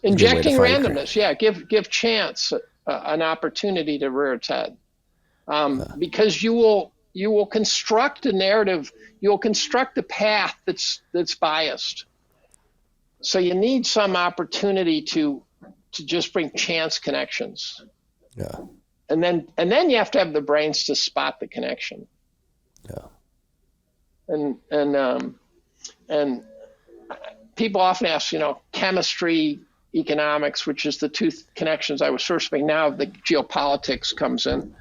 Injecting randomness, yeah. Give chance an opportunity to rear its head. Because you will construct a narrative, you'll construct a path that's biased. So you need some opportunity to just bring chance connections. Yeah. And then you have to have the brains to spot the connection. Yeah. And people often ask, chemistry, economics, which is the two connections I was first making. Now the geopolitics comes in.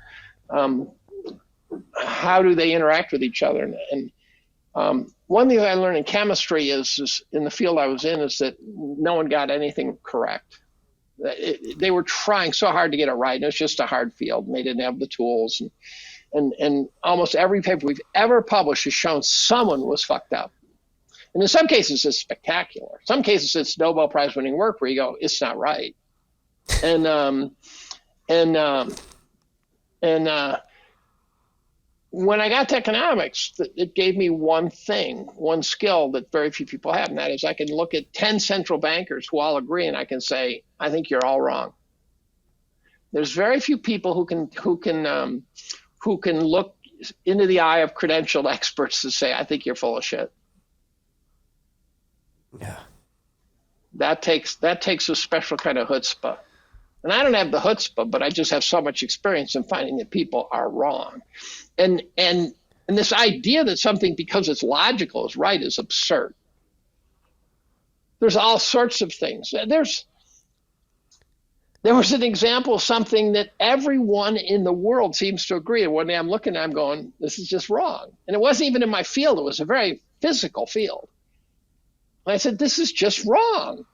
How do they interact with each other? And one thing I learned in chemistry is in the field I was in is that no one got anything correct. They were trying so hard to get it right, and it's just a hard field, and they didn't have the tools. And almost every paper we've ever published has shown someone was fucked up. And in some cases, it's spectacular. Some cases, it's Nobel Prize winning work where you go, it's not right. And when I got to economics, it gave me one skill that very few people have, and that is I can look at 10 central bankers who all agree, and I can say, I think you're all wrong. There's very few people who can look into the eye of credentialed experts to say, I think you're full of shit. Yeah. That takes a special kind of chutzpah. And I don't have the chutzpah, but I just have so much experience in finding that people are wrong. And this idea that something, because it's logical, is right is absurd. There's all sorts of things. There was an example of something that everyone in the world seems to agree. And one day I'm looking and I'm going, this is just wrong. And it wasn't even in my field. It was a very physical field. And I said, this is just wrong.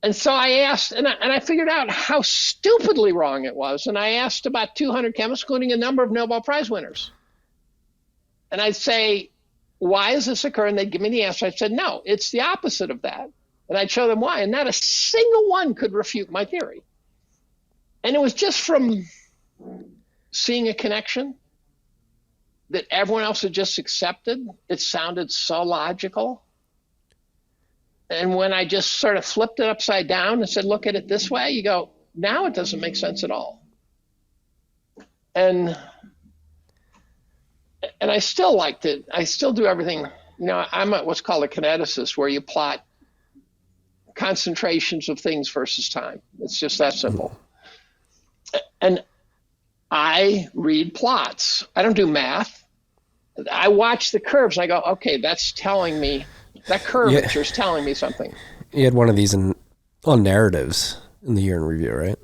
And so I asked, and I figured out how stupidly wrong it was. And I asked about 200 chemists, including a number of Nobel Prize winners. And I'd say, why does this occur? And they'd give me the answer. I said, no, it's the opposite of that. And I'd show them why. And not a single one could refute my theory. And it was just from seeing a connection that everyone else had just accepted. It sounded so logical. And when I just sort of flipped it upside down and said, look at it this way, you go, now it doesn't make sense at all. And I still do everything. I'm what's called a kineticist, where you plot concentrations of things versus time. It's just that simple. And I read plots. I don't do math. I watch the curves and I go, okay, that's telling me, that curvature is telling me something. You had one of these on narratives in the year in review, right?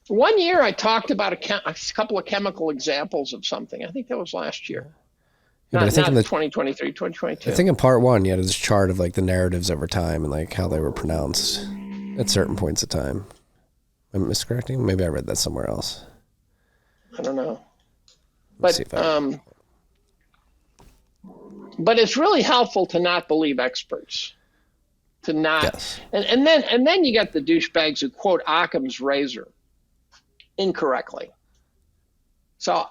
One year I talked about a couple of chemical examples of something. I think that was last year. Yeah, not I think in 2023, 2022. I think in part one, you had this chart of like the narratives over time and like how they were pronounced at certain points of time. Am I miscorrecting? Maybe I read that somewhere else. I don't know. Let's But it's really helpful to not believe experts. To not, yes. and then you got the douchebags who quote Occam's razor incorrectly. So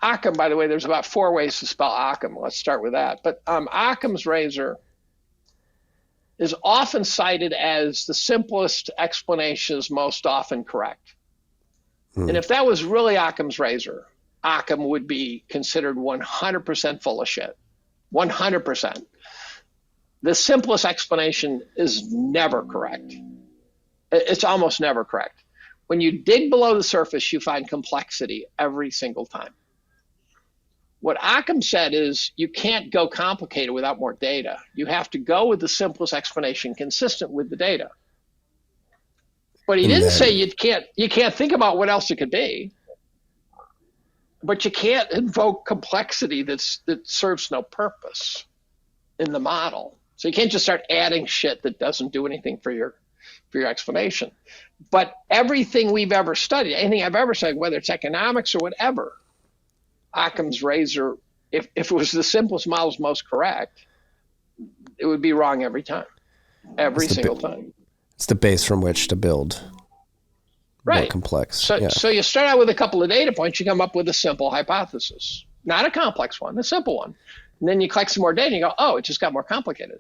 Occam, by the way, there's about 4 ways to spell Occam. Let's start with that. But Occam's razor is often cited as the simplest explanation, is most often correct. And if that was really Occam's razor, Occam would be considered 100% full of shit. 100%. The simplest explanation is never correct. It's almost never correct. When you dig below the surface, you find complexity every single time. What Occam said is you can't go complicated without more data. You have to go with the simplest explanation consistent with the data. But he didn't say you can't think about what else it could be. But you can't invoke complexity that serves no purpose in the model. So you can't just start adding shit that doesn't do anything for your explanation. But everything we've ever studied, anything I've ever studied, whether it's economics or whatever, Occam's razor, if it was the simplest model is most correct, it would be wrong every time, every single time. It's the base from which to build. Right. More complex. So you start out with a couple of data points, you come up with a simple hypothesis, not a complex one, a simple one. And then you collect some more data and you go, oh, it just got more complicated.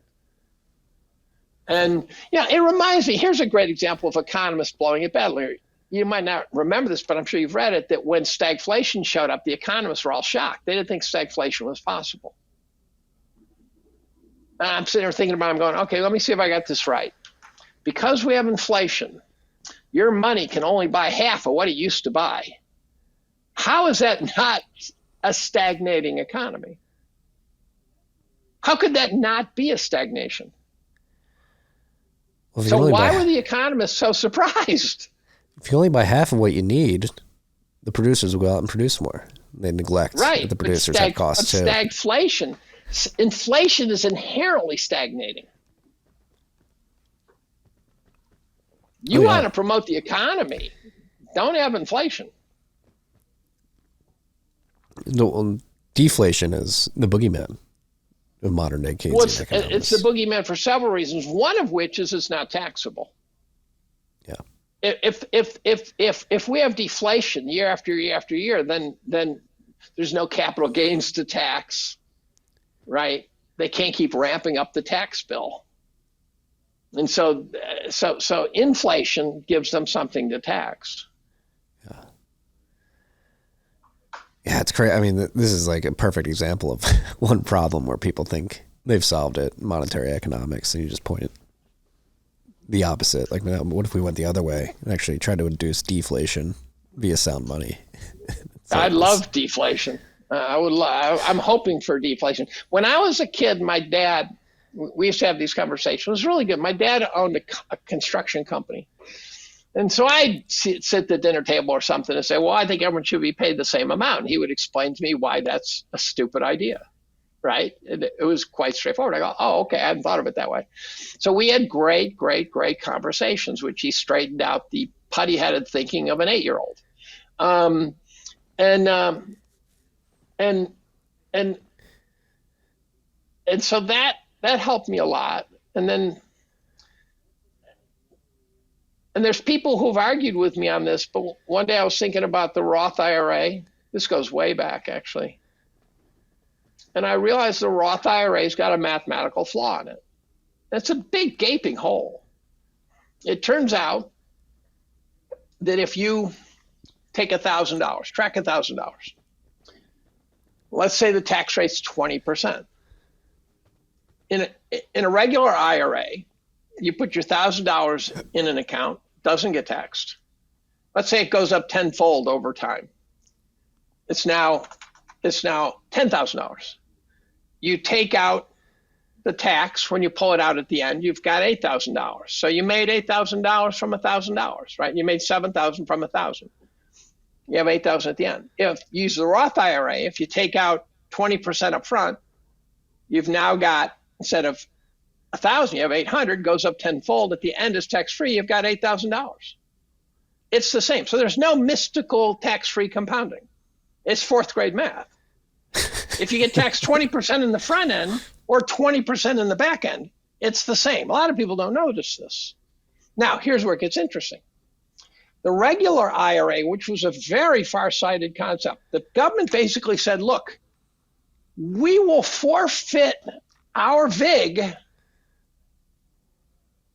And it reminds me, here's a great example of economists blowing it badly. You might not remember this, but I'm sure you've read it, that when stagflation showed up, the economists were all shocked. They didn't think stagflation was possible. And I'm sitting there thinking about it, I'm going, okay, let me see if I got this right. Because we have inflation, your money can only buy half of what it used to buy. How is that not a stagnating economy? How could that not be a stagnation? Well, so why were the economists so surprised? If you only buy half of what you need, the producers will go out and produce more. They neglect that the producers have costs too. Stagflation, inflation is inherently stagnating. You want to promote the economy, don't have inflation. No, deflation is the boogeyman of modern day Keynesian economics. It's the boogeyman for several reasons. One of which is it's not taxable. Yeah. If we have deflation year after year after year, then there's no capital gains to tax, right? They can't keep ramping up the tax bill. And so inflation gives them something to tax. Yeah, Yeah, it's crazy. I mean, this is like a perfect example of one problem where people think they've solved it, monetary economics, and you just point it the opposite. Like, what if we went the other way and actually tried to induce deflation via sound money? I'd love deflation. I'm hoping for deflation. When I was a kid, my dad, we used to have these conversations. It was really good. My dad owned a construction company. And so I'd sit at the dinner table or something and say, well, I think everyone should be paid the same amount. And he would explain to me why that's a stupid idea, right? It was quite straightforward. I go, oh, okay, I hadn't thought of it that way. So we had great conversations, which he straightened out the putty-headed thinking of an 8-year-old. And so that helped me a lot. And there's people who've argued with me on this, but one day I was thinking about the Roth IRA. This goes way back, actually. And I realized the Roth IRA's got a mathematical flaw in it. It's a big gaping hole. It turns out that if you take $1,000, track $1,000, let's say the tax rate's 20%. In a regular IRA, you put your $1,000 in an account, doesn't get taxed. Let's say it goes up tenfold over time. It's now $10,000. You take out the tax when you pull it out at the end, you've got $8,000. So you made $8,000 from $1,000, right? You made $7,000 from $1,000. You have $8,000 at the end. If you use the Roth IRA, if you take out 20% up front, you've now got, instead of $1,000, you have $800, goes up tenfold. At the end is tax-free. You've got $8,000. It's the same. So there's no mystical tax-free compounding. It's fourth grade math. If you get taxed 20% in the front end or 20% in the back end, it's the same. A lot of people don't notice this. Now, here's where it gets interesting. The regular IRA, which was a very far-sighted concept, the government basically said, look, we will forfeit our VIG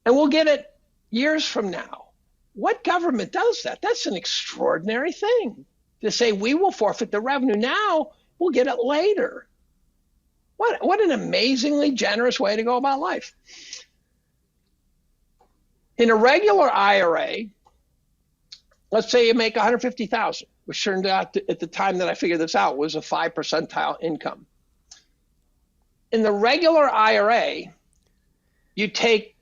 and we'll get it years from now. What government does that? That's an extraordinary thing, to say we will forfeit the revenue now, we'll get it later. What an amazingly generous way to go about life. In a regular IRA, let's say you make $150,000, which turned out at the time that I figured this out was a 5 percentile income. In the regular IRA, you take,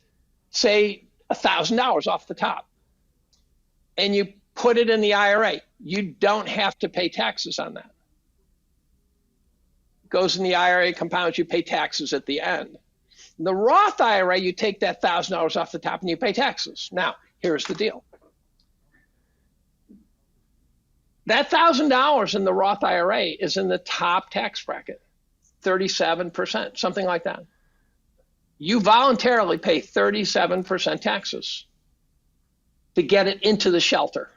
say, $1,000 off the top and you put it in the IRA. You don't have to pay taxes on that. It goes in the IRA, compounds, you pay taxes at the end. The Roth IRA, you take that $1,000 off the top and you pay taxes. Now, here's the deal. That $1,000 in the Roth IRA is in the top tax bracket, 37%, something like that. You voluntarily pay 37% taxes to get it into the shelter.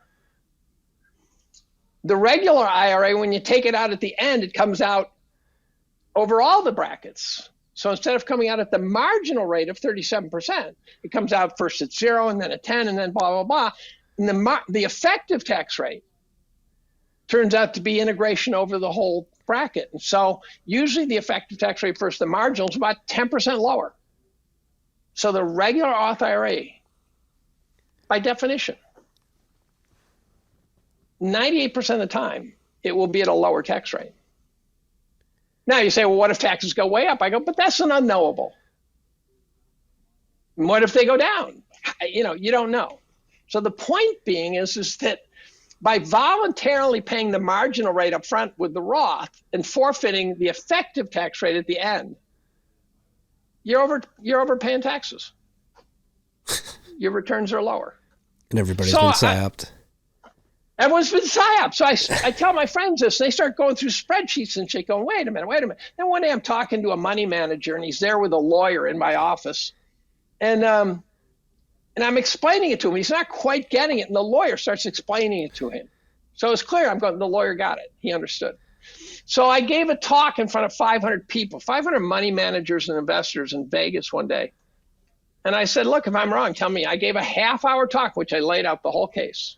The regular IRA, when you take it out at the end, it comes out over all the brackets. So instead of coming out at the marginal rate of 37%, it comes out first at 0 and then at 10 and then blah, blah, blah. And the effective tax rate turns out to be integration over the whole bracket. And so usually the effective tax rate versus the marginal is about 10% lower. So the regular Roth IRA, by definition, 98% of the time, it will be at a lower tax rate. Now you say, well, what if taxes go way up? I go, but that's an unknowable. And what if they go down? You don't know. So the point being is that by voluntarily paying the marginal rate up front with the Roth and forfeiting the effective tax rate at the end, you're overpaying taxes. Your returns are lower. And everybody's been psyoped. Everyone's been psyoped. So I tell my friends this, and they start going through spreadsheets and shit, going, wait a minute. Then one day I'm talking to a money manager, and he's there with a lawyer in my office. And I'm explaining it to him. He's not quite getting it, and the lawyer starts explaining it to him. So it's clear. I'm going, the lawyer got it. He understood. So I gave a talk in front of 500 people, 500 money managers and investors in Vegas one day. And I said, look, if I'm wrong, tell me. I gave a half-hour talk, which I laid out the whole case.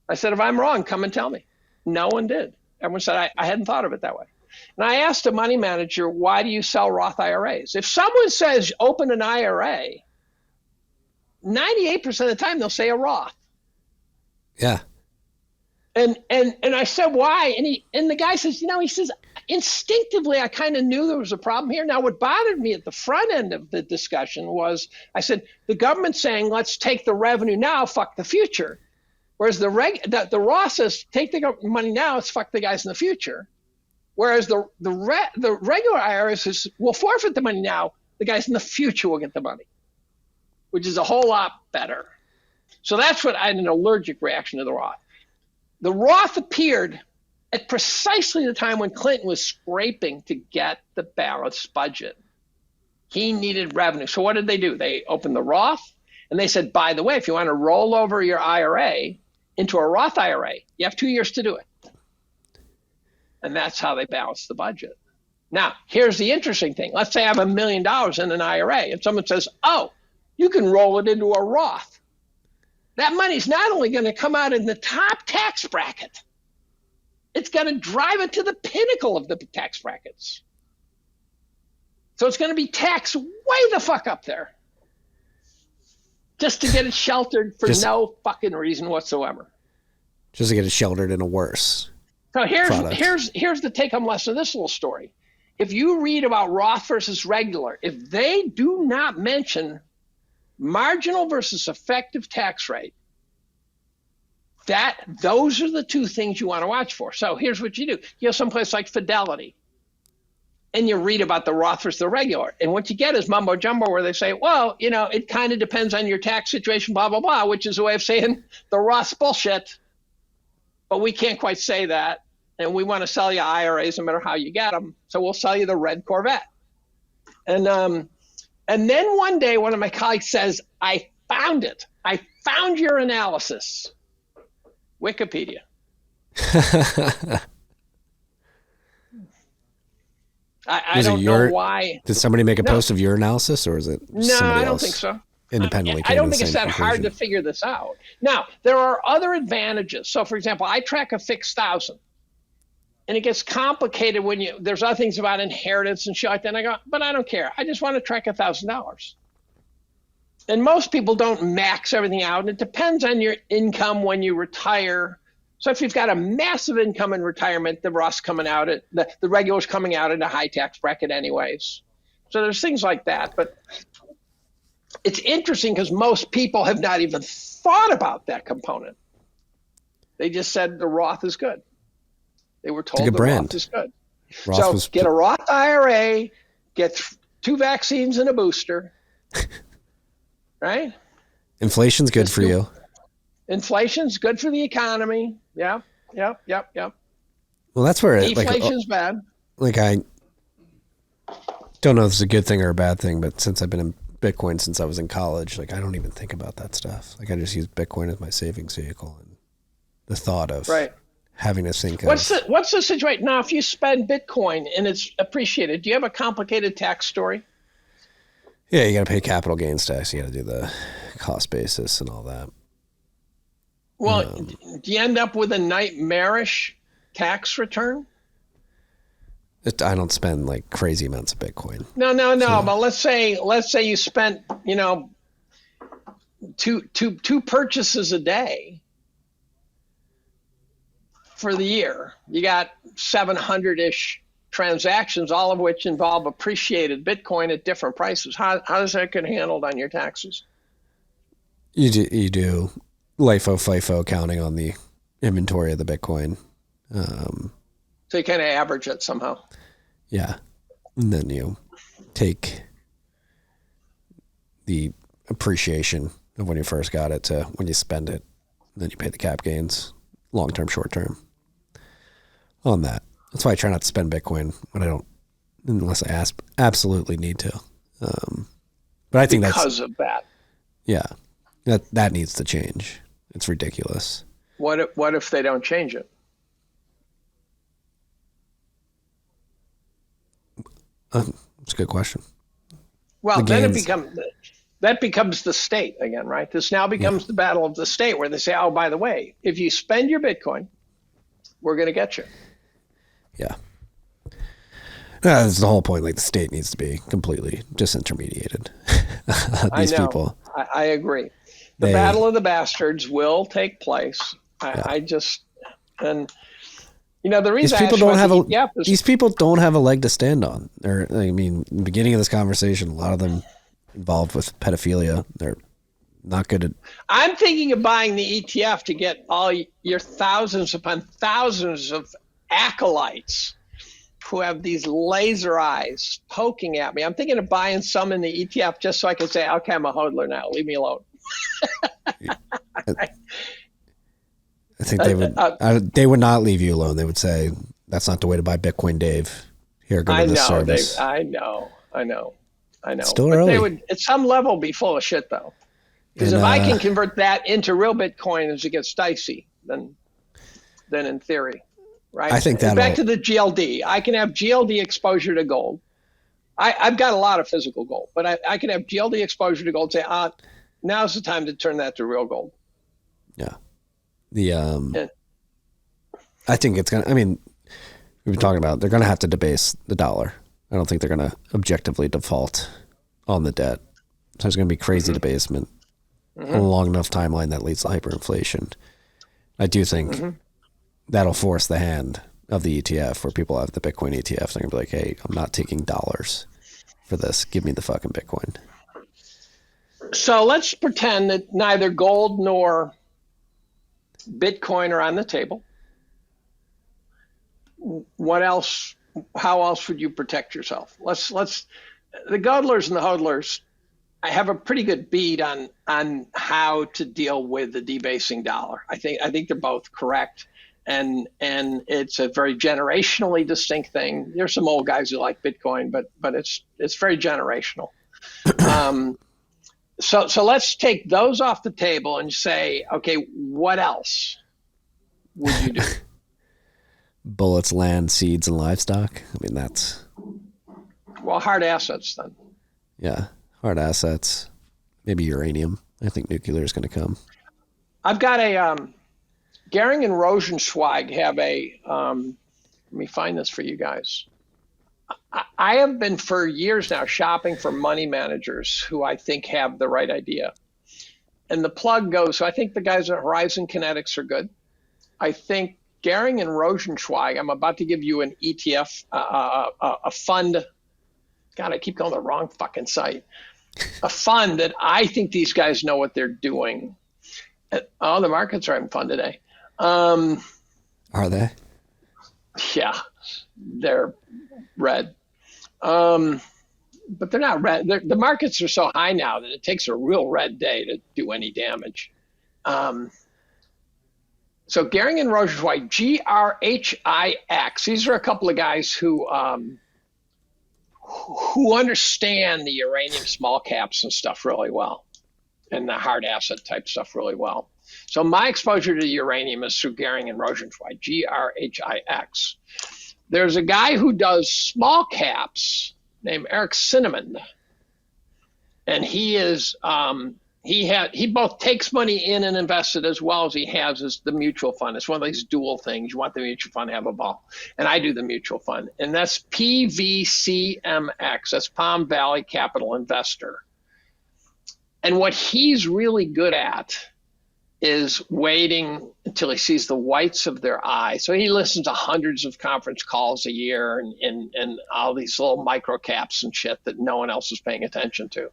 I said, if I'm wrong, come and tell me. No one did. Everyone said, I hadn't thought of it that way. And I asked a money manager, why do you sell Roth IRAs? If someone says open an IRA, 98% of the time they'll say a Roth. Yeah. And I said, why? And the guy says, he says, instinctively, I kind of knew there was a problem here. Now, what bothered me at the front end of the discussion was, I said, the government's saying, let's take the revenue now, fuck the future. Whereas the Roth says, take the money now, it's fuck the guys in the future. Whereas the regular IRA says, we'll forfeit the money now, the guys in the future will get the money, which is a whole lot better. So that's what I had an allergic reaction to the Roth. The Roth appeared at precisely the time when Clinton was scraping to get the balanced budget. He needed revenue. So what did they do? They opened the Roth, and they said, by the way, if you want to roll over your IRA into a Roth IRA, you have 2 years to do it. And that's how they balanced the budget. Now, here's the interesting thing. Let's say I have $1 million in an IRA, and someone says, oh, you can roll it into a Roth. That money's not only going to come out in the top tax bracket, it's going to drive it to the pinnacle of the tax brackets. So it's going to be taxed way the fuck up there just to get it sheltered for no fucking reason whatsoever. Just to get it sheltered in a worse So here's product. the take-home lesson of this little story. If you read about Roth versus regular, if they do not mention marginal versus effective tax rate, those are the two things you want to watch for. So here's what you do. You have someplace like Fidelity, and you read about the Roth versus the regular. And what you get is mumbo jumbo where they say, well, it kind of depends on your tax situation, blah, blah, blah, which is a way of saying the Roth's bullshit, but we can't quite say that. And we want to sell you IRAs no matter how you get them. So we'll sell you the red Corvette. And then one day, one of my colleagues says, I found it. I found your analysis. Wikipedia. I don't know why. Did somebody make a post of your analysis, or is it somebody I don't else think so. independently? I don't think it's that hard to figure this out. Now, there are other advantages. So, for example, I track a fixed thousand. And it gets complicated when there's other things about inheritance and shit like that. And I go, but I don't care. I just want to track $1,000. And most people don't max everything out. And it depends on your income when you retire. So if you've got a massive income in retirement, the Roth's coming out at the regular's coming out in a high tax bracket anyways. So there's things like that. But it's interesting because most people have not even thought about that component. They just said the Roth is good. They were told the Roth is good. Get a Roth IRA, get 2 vaccines and a booster, right? Inflation's good for you. Inflation's good for the economy. Yep. Well, that's where deflation's bad. Like, I don't know if it's a good thing or a bad thing, but since I've been in Bitcoin since I was in college, like, I don't even think about that stuff. Like, I just use Bitcoin as my savings vehicle, and the thought of having to think what's the situation now? If you spend Bitcoin and it's appreciated, do you have a complicated tax story? Yeah, you got to pay capital gains tax. You got to do the cost basis and all that. Well, do you end up with a nightmarish tax return? I don't spend like crazy amounts of Bitcoin. No. But let's say you spent two purchases a day for the year. You got 700-ish transactions, all of which involve appreciated Bitcoin at different prices. How does that get handled on your taxes? You do LIFO, FIFO accounting on the inventory of the Bitcoin. So you kind of average it somehow. Yeah. And then you take the appreciation of when you first got it to when you spend it. And then you pay the cap gains, long-term, short-term on that. That's why I try not to spend Bitcoin unless I absolutely need to. But I think because of that. Yeah. That needs to change. It's ridiculous. What if they don't change it? It's a good question. Well, then that becomes the state again, right? This now becomes the battle of the state, where they say, oh, by the way, if you spend your Bitcoin, we're going to get you. Yeah. That's the whole point. Like the state needs to be completely disintermediated. These people. I agree. The battle of the bastards will take place. I just, and the reason these people don't have a leg to stand on. In the beginning of this conversation, a lot of them involved with pedophilia. They're not good at. I'm thinking of buying the ETF to get all your thousands upon thousands of acolytes who have these laser eyes poking at me. I'm thinking of buying some in the ETF just so I can say, okay, I'm a hodler now. Leave me alone. I think they would not leave you alone. They would say, that's not the way to buy Bitcoin, Dave. Here, go to this service. I know. It's still but early. They would, at some level, be full of shit, though. Because if I can convert that into real Bitcoin as it gets dicey, then in theory, right? I think that back to the GLD. I can have GLD exposure to gold. I've got a lot of physical gold, but I can have GLD exposure to gold. Say, now's the time to turn that to real gold. Yeah. I think it's gonna. We've been talking about they're gonna have to debase the dollar. I don't think they're gonna objectively default on the debt. So there's gonna be crazy debasement. A long enough timeline that leads to hyperinflation. I do think that'll force the hand of the ETF where people have the Bitcoin ETF. They're going to be like, hey, I'm not taking dollars for this. Give me the fucking Bitcoin. So let's pretend that neither gold nor Bitcoin are on the table. What else? How else would you protect yourself? Let's the godlers and the hodlers. I have a pretty good beat on how to deal with the debasing dollar. I think they're both correct, and it's a very generationally distinct thing. There's some old guys who like Bitcoin, but it's very generational. So let's take those off the table and say, okay, what else would you do? Bullets, land, seeds, and livestock. That's hard assets then. Yeah. Hard assets, maybe uranium. I think nuclear is going to come. I've got a Gehring and Rosenzweig have a. Let me find this for you guys. I have been for years now shopping for money managers who I think have the right idea. And the plug goes. So I think the guys at Horizon Kinetics are good. I think Gehring and Rosenzweig. I'm about to give you an ETF, a fund. God, I keep going to the wrong fucking site. A fund that I think these guys know what they're doing. The markets are having fun today. Are they? Yeah, they're red. But they're not red. The markets are so high now that it takes a real red day to do any damage. So Gehring and Rosenzweig, GRHIX. These are a couple of guys who understand the uranium small caps and stuff really well, and the hard asset type stuff really well. So my exposure to uranium is through Gehring and Rosenzweig, GRHIX. There's a guy who does small caps named Eric Cinnamon, and he is he both takes money in and invests it as well as he has the mutual fund. It's one of these dual things. You want the mutual fund to have a ball. And I do the mutual fund. And that's PVCMX. That's Palm Valley Capital Investor. And what he's really good at is waiting until he sees the whites of their eye. So he listens to hundreds of conference calls a year and all these little micro caps and shit that no one else is paying attention to.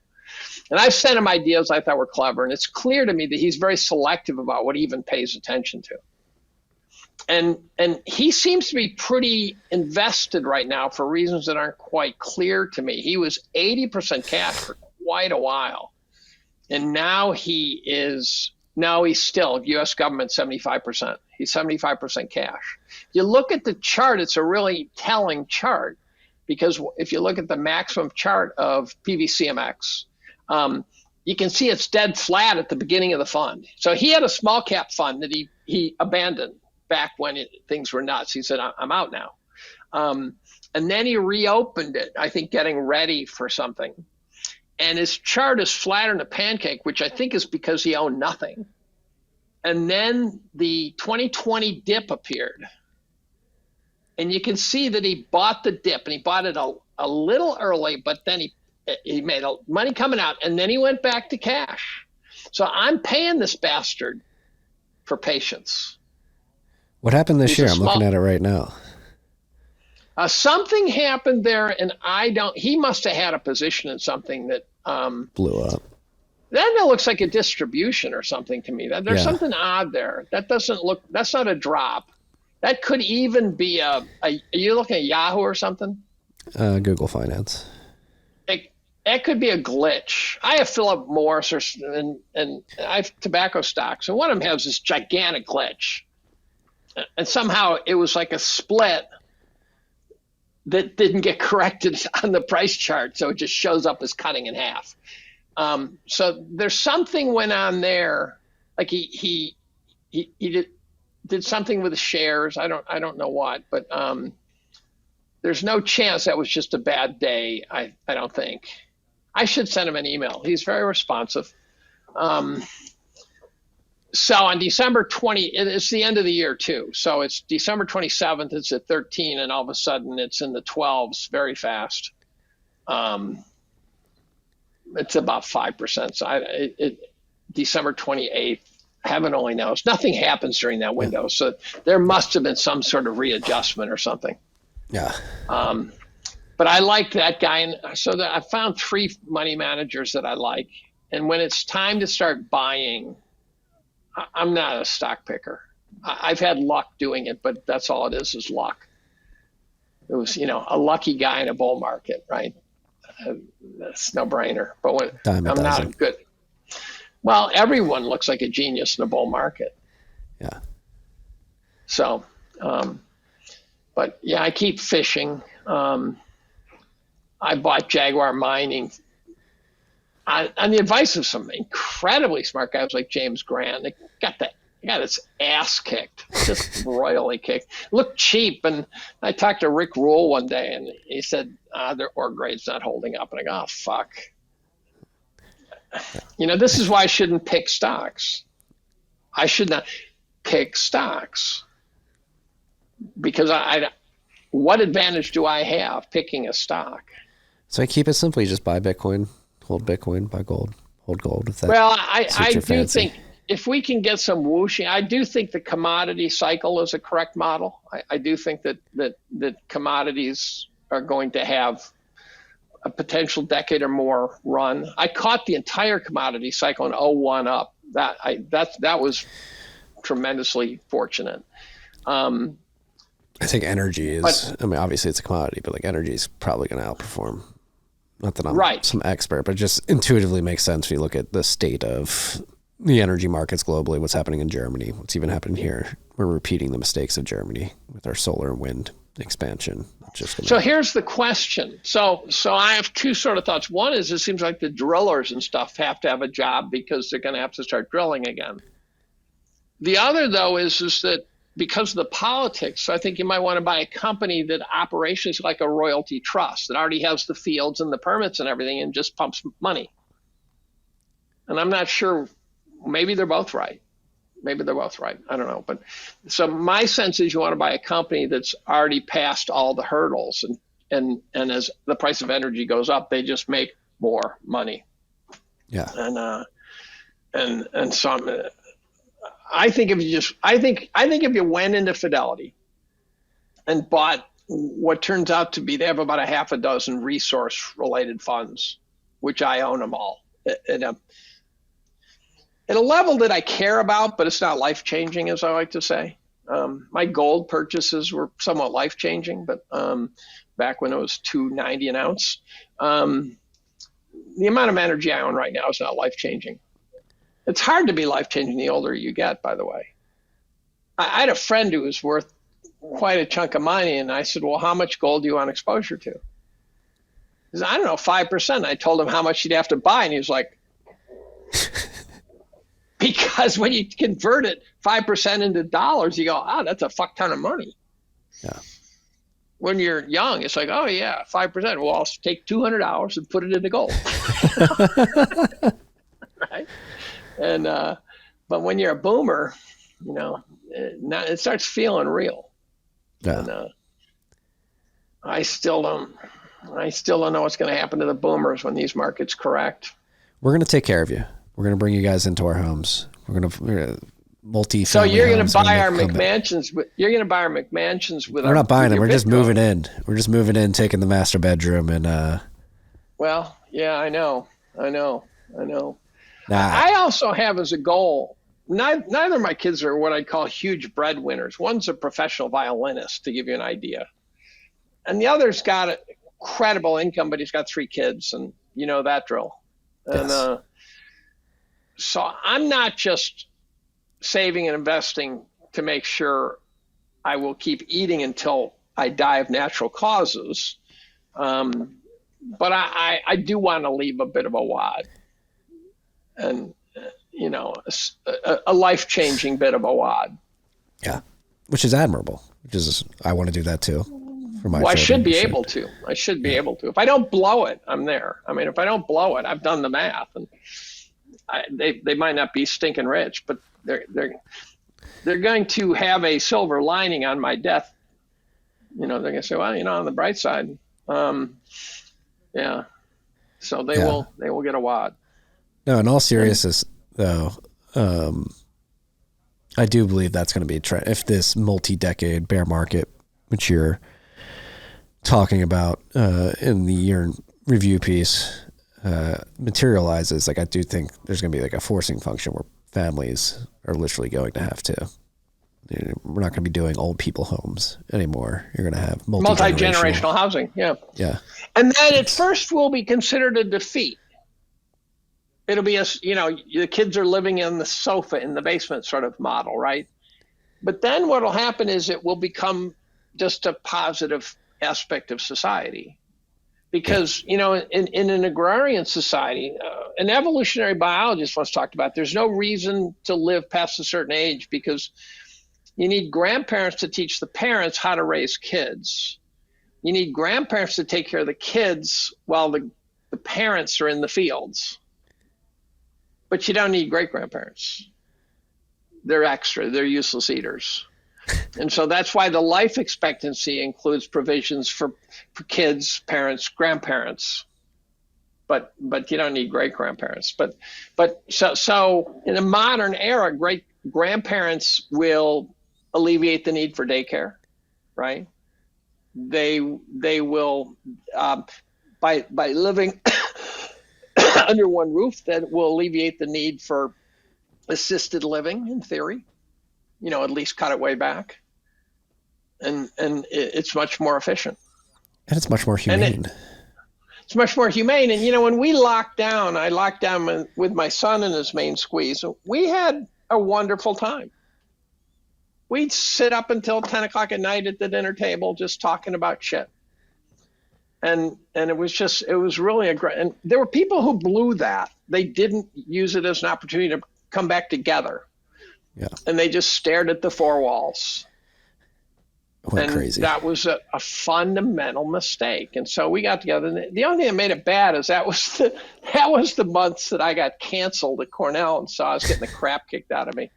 And I've sent him ideas I thought were clever, and it's clear to me that he's very selective about what he even pays attention to. And he seems to be pretty invested right now for reasons that aren't quite clear to me. He was 80% cash for quite a while, and now he's still U.S. government 75%. He's 75% cash. If you look at the chart, it's a really telling chart, because if you look at the maximum chart of PVCMX, you can see it's dead flat at the beginning of the fund. So he had a small cap fund that he abandoned back when things were nuts. He said, I'm out now. And then he reopened it, I think getting ready for something. And his chart is flatter than a pancake, which I think is because he owned nothing. And then the 2020 dip appeared. And you can see that he bought the dip, and he bought it a little early, but then he made money coming out, and then he went back to cash. So I'm paying this bastard for patience. What happened this year? I'm looking at it right now. Something happened there, and he must have had a position in something that blew up. That looks like a distribution or something to me. There's something odd there. That's not a drop. That could even be are you looking at Yahoo or something? Google Finance. It could be a glitch. I have Philip Morris and I have tobacco stocks, and one of them has this gigantic glitch. And somehow it was like a split that didn't get corrected on the price chart, so it just shows up as cutting in half. So there's something went on there, like he did something with the shares. I don't know what, but there's no chance that was just a bad day. I don't think. I should send him an email. He's very responsive. So on December 20, it's the end of the year too. So it's December 27th. It's at 13, and all of a sudden it's in the 12s very fast. It's about 5%. So December 28th, heaven only knows. Nothing happens during that window. So there must have been some sort of readjustment or something. Yeah. But I like that guy. And so I found 3 money managers that I like. And when it's time to start buying, I'm not a stock picker. I've had luck doing it, but that's all it is luck. It was, a lucky guy in a bull market, right? That's no brainer. But I'm not good. Well, everyone looks like a genius in a bull market. Yeah. So, but yeah, I keep fishing. I bought Jaguar Mining on the advice of some incredibly smart guys like James Grant. They got its ass kicked, just royally kicked. Looked cheap, and I talked to Rick Rule one day, and he said their ore grade's not holding up, and I go, oh fuck. This is why I shouldn't pick stocks. I should not pick stocks because what advantage do I have picking a stock? So I keep it simple. You just buy Bitcoin, hold Bitcoin, buy gold, hold gold. If that well, I do think if we can get some whooshing, I do think the commodity cycle is a correct model. I do think that commodities are going to have a potential decade or more run. I caught the entire commodity cycle in 01 up. That was tremendously fortunate. I think energy is, obviously it's a commodity, but like energy is probably going to outperform. Not that I'm some expert, but just intuitively makes sense when you look at the state of the energy markets globally, what's happening in Germany, what's even happening here. We're repeating the mistakes of Germany with our solar and wind expansion. So here's the question. So I have 2 sort of thoughts. One is it seems like the drillers and stuff have to have a job because they're going to have to start drilling again. The other, though, is that because of the politics, I think you might want to buy a company that operations like a royalty trust that already has the fields and the permits and everything and just pumps money. And I'm not sure. Maybe they're both right. I don't know. But so my sense is you want to buy a company that's already passed all the hurdles, and as the price of energy goes up, they just make more money. Yeah. And so I think if you went into Fidelity and bought what turns out to be, they have about a half a dozen resource related funds, which I own them all at a level that I care about, but it's not life changing, as I like to say. My gold purchases were somewhat life changing, but back when it was $2.90 an ounce, the amount of energy I own right now is not life changing. It's hard to be life changing the older you get, by the way. I had a friend who was worth quite a chunk of money, and I said, well, how much gold do you want exposure to? He said, I don't know, 5%. I told him how much he'd have to buy, and he was like, because when you convert it 5% into dollars, you go, oh, that's a fuck ton of money. Yeah. When you're young, it's like, oh yeah, 5%. Well, I'll take $200 and put it into gold. Right? And but when you're a boomer, it starts feeling real. Yeah. And, I still don't know what's going to happen to the boomers when these markets correct. We're going to take care of you. We're going to bring you guys into our homes. We're going to multi-family. So you're going to buy our McMansions. You're going to buy our McMansions with. We're not buying them. We're just moving in. We're just moving in, taking the master bedroom, and. Well, yeah, I know. Nah. I also have as a goal. Neither of my kids are what I call huge breadwinners. One's a professional violinist, to give you an idea, and the other's got a credible income, but he's got 3 kids, and you know that drill. And Yes. So I'm not just saving and investing to make sure I will keep eating until I die of natural causes, but I do want to leave a bit of a wad, and a life-changing bit of a wad. Yeah, which is admirable. I want to do that too. For my Well, I should be children. able to. I should be able to. If I don't blow it, I'm there. I mean, if I don't blow it, I've done the math, and they might not be stinking rich, but they're going to have a silver lining on my death. They're going to say, well, on the bright side, yeah. So they will get a wad. No, in all seriousness, though, I do believe that's going to be a trend. If this multi-decade bear market, which you're talking about in the year in review piece, materializes, like I do think there's going to be like a forcing function where families are literally going to have to. We're not going to be doing old people homes anymore. You're going to have multi-generational housing. Yeah. Yeah. And then at first will be considered a defeat. It'll be the kids are living in the sofa in the basement sort of model, right? But then what will happen is it will become just a positive aspect of society. Because, in an agrarian society, an evolutionary biologist once talked about, there's no reason to live past a certain age because you need grandparents to teach the parents how to raise kids. You need grandparents to take care of the kids while the parents are in the fields. But you don't need great-grandparents. They're extra. They're useless eaters. And so that's why the life expectancy includes provisions for kids, parents, grandparents. But you don't need great-grandparents. But so in a modern era, great-grandparents will alleviate the need for daycare, right? They will, by living under one roof, that will alleviate the need for assisted living in theory, at least cut it way back. And it's much more efficient. And it's much more humane. It's much more humane. And, when we locked down, I locked down with my son in his main squeeze. We had a wonderful time. We'd sit up until 10 o'clock at night at the dinner table just talking about shit. And it was really and there were people who blew that. They didn't use it as an opportunity to come back together. Yeah. And they just stared at the 4 walls. Went crazy. That was a fundamental mistake. And so we got together. And the only thing that made it bad is that was the months that I got canceled at Cornell, and so I was getting the crap kicked out of me.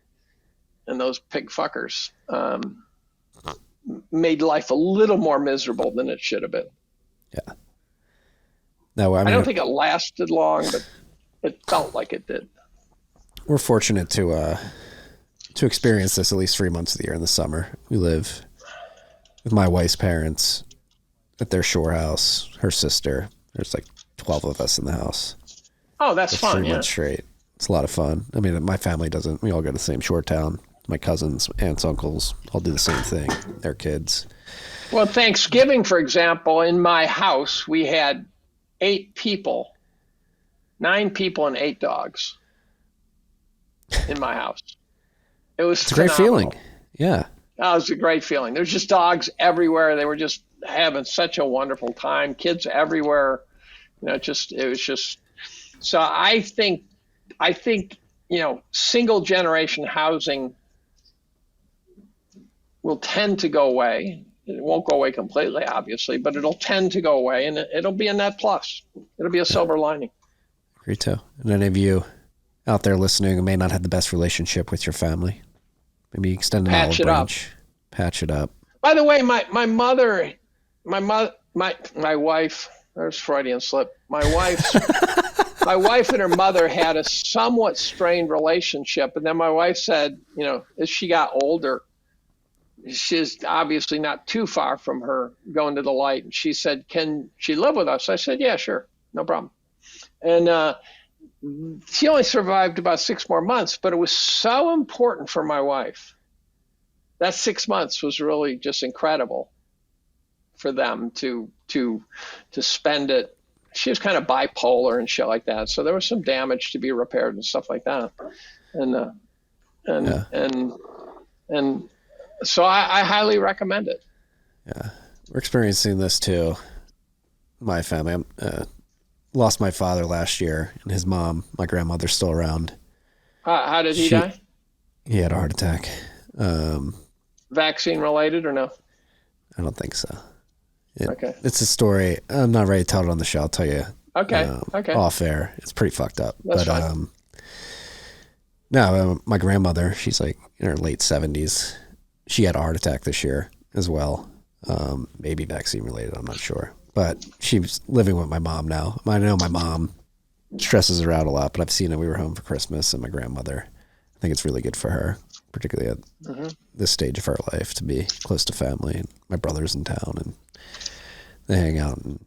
And those pig fuckers made life a little more miserable than it should have been. Yeah. No, I don't think it lasted long, but it felt like it did. We're fortunate to experience this at least 3 months of the year in the summer. We live with my wife's parents at their shore house, her sister. There's like 12 of us in the house. Oh, that's fun. 3 months straight. It's a lot of fun. I mean, my family doesn't. We all go to the same shore town. My cousins, aunts, uncles all do the same thing. Their kids. Well, Thanksgiving, for example, in my house, we had 8 people, 9 people and 8 dogs in my house. It was It's a great feeling. Yeah. Oh, it was a great feeling. There's just dogs everywhere. They were just having such a wonderful time. Kids everywhere. It was just. So I think, single generation housing will tend to go away. It won't go away completely, obviously, but it'll tend to go away, and it'll be a net plus. It'll be a silver lining. Agree too. And any of you out there listening who may not have the best relationship with your family, maybe extend an olive branch. Patch it up. By the way, my mother my wife, there's Freudian slip. My wife and her mother had a somewhat strained relationship. And then my wife said, as she got older, she's obviously not too far from her going to the light. And she said, can she live with us? I said, yeah, sure. No problem. And she only survived about 6 more months, but it was so important for my wife. That 6 months was really just incredible for them to spend it. She was kind of bipolar and shit like that. So there was some damage to be repaired and stuff like that. And so I highly recommend it. Yeah. We're experiencing this too. My family, lost my father last year, and his mom, my grandmother's still around. How did he die? He had a heart attack. Vaccine related or no? I don't think so. Okay. It's a story. I'm not ready to tell it on the show. I'll tell you. Okay. Off air. It's pretty fucked up. That's fine. No, my grandmother, she's like in her late 70s. She had a heart attack this year as well. Maybe vaccine related. I'm not sure. But she's living with my mom now. I know my mom stresses her out a lot, but I've seen it. We were home for Christmas, and my grandmother, I think it's really good for her, particularly at this stage of her life, to be close to family. And my brother's in town, and they hang out, and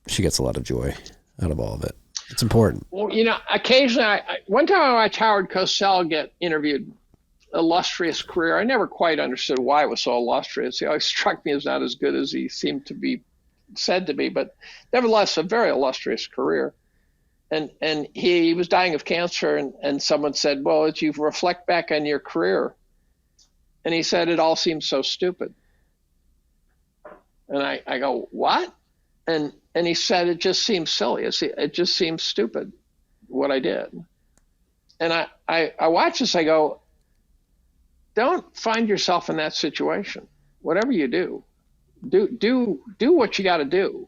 she gets a lot of joy out of all of it. It's important. Well, occasionally, one time I watched Howard Cosell get interviewed. Illustrious career. I never quite understood why it was so illustrious. He always struck me as not as good as he seemed to be said to be, but nevertheless, a very illustrious career. And he was dying of cancer, and someone said, well, as you reflect back on your career, and he said, it all seems so stupid. And I go, what? And he said, it just seems silly. It just seems stupid what I did. And I watch this, I go, don't find yourself in that situation. Whatever you do what you got to do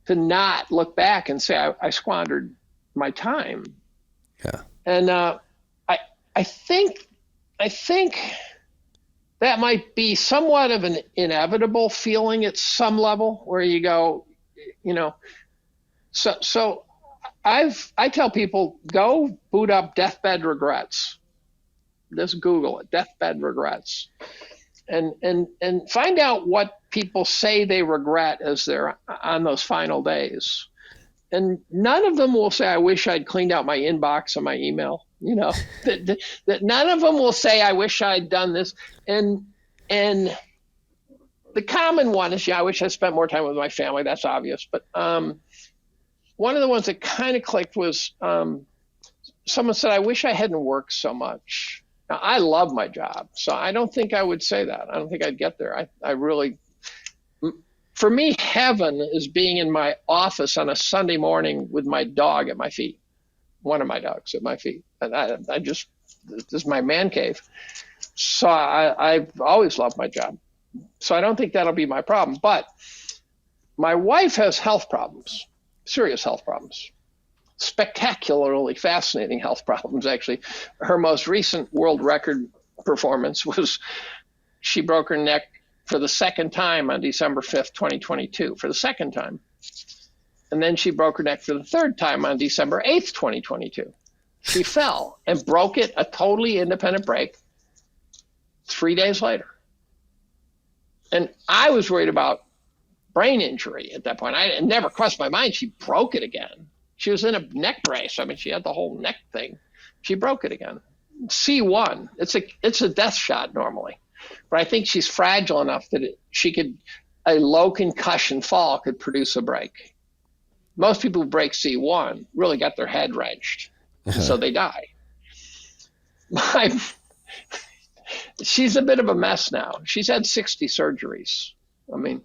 to not look back and say, I squandered my time. Yeah. And I think that might be somewhat of an inevitable feeling at some level where you go, so I tell people, go boot up Deathbed Regrets. Just Google it, Deathbed Regrets. And find out what people say they regret as they're on those final days. And none of them will say, I wish I'd cleaned out my inbox and my email. That none of them will say, I wish I'd done this. And the common one is, I wish I spent more time with my family. That's obvious. But one of the ones that kind of clicked was someone said, I wish I hadn't worked so much. Now, I love my job, so I don't think I would say that. I don't think I'd get there. I really, for me, heaven is being in my office on a Sunday morning with my dog at my feet, one of my dogs at my feet. And this is my man cave. So I've always loved my job. So I don't think that'll be my problem. But my wife has health problems, serious health problems. Spectacularly fascinating health problems, actually. Her most recent world record performance was she broke her neck for the second time on December 5th, 2022, for the second time. And then she broke her neck for the third time on December 8th, 2022. She fell and broke it, a totally independent break, 3 days later. And I was worried about brain injury at that point. It never crossed my mind she broke it again. She was in a neck brace. I mean, she had the whole neck thing. She broke it again. C1. It's a death shot normally, but I think she's fragile enough that a low concussion fall could produce a break. Most people who break C1 really got their head wrenched, so they die. She's a bit of a mess now. She's had 60 surgeries. I mean,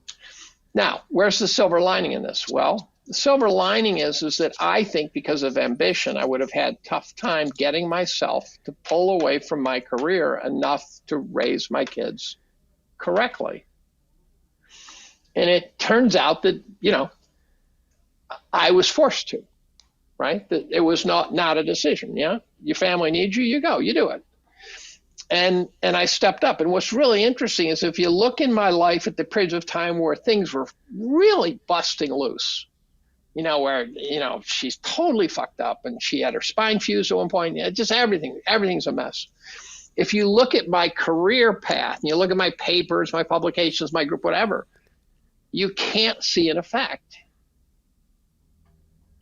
now where's the silver lining in this? Well, the silver lining is that I think because of ambition, I would have had tough time getting myself to pull away from my career enough to raise my kids correctly. And it turns out that, I was forced to, right? That it was not a decision. Yeah. Your family needs you, you go, you do it. And I stepped up. And what's really interesting is if you look in my life at the periods of time where things were really busting loose, where, she's totally fucked up and she had her spine fused at one point, just everything's a mess. If you look at my career path and you look at my papers, my publications, my group, whatever, you can't see an effect.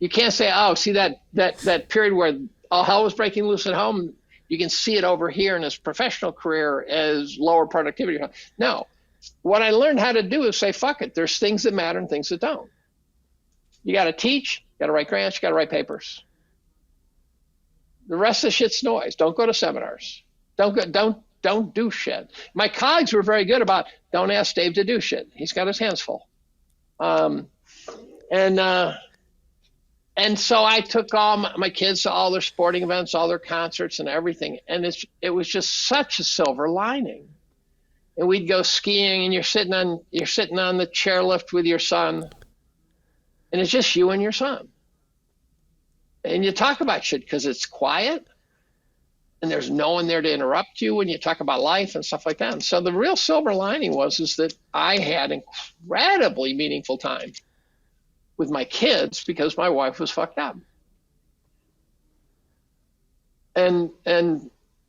You can't say, oh, see that period where all hell was breaking loose at home, you can see it over here in his professional career as lower productivity. No. What I learned how to do is say, fuck it. There's things that matter and things that don't. You got to teach, you got to write grants, you got to write papers. The rest of the shit's noise. Don't go to seminars. Don't do shit. My colleagues were very good about don't ask Dave to do shit. He's got his hands full. And so I took all my kids to all their sporting events, all their concerts and everything. And it was just such a silver lining. And we'd go skiing and you're sitting on the chairlift with your son. And it's just you and your son. And you talk about shit because it's quiet. And there's no one there to interrupt you when you talk about life and stuff like that. And so the real silver lining is that I had incredibly meaningful time with my kids because my wife was fucked up. And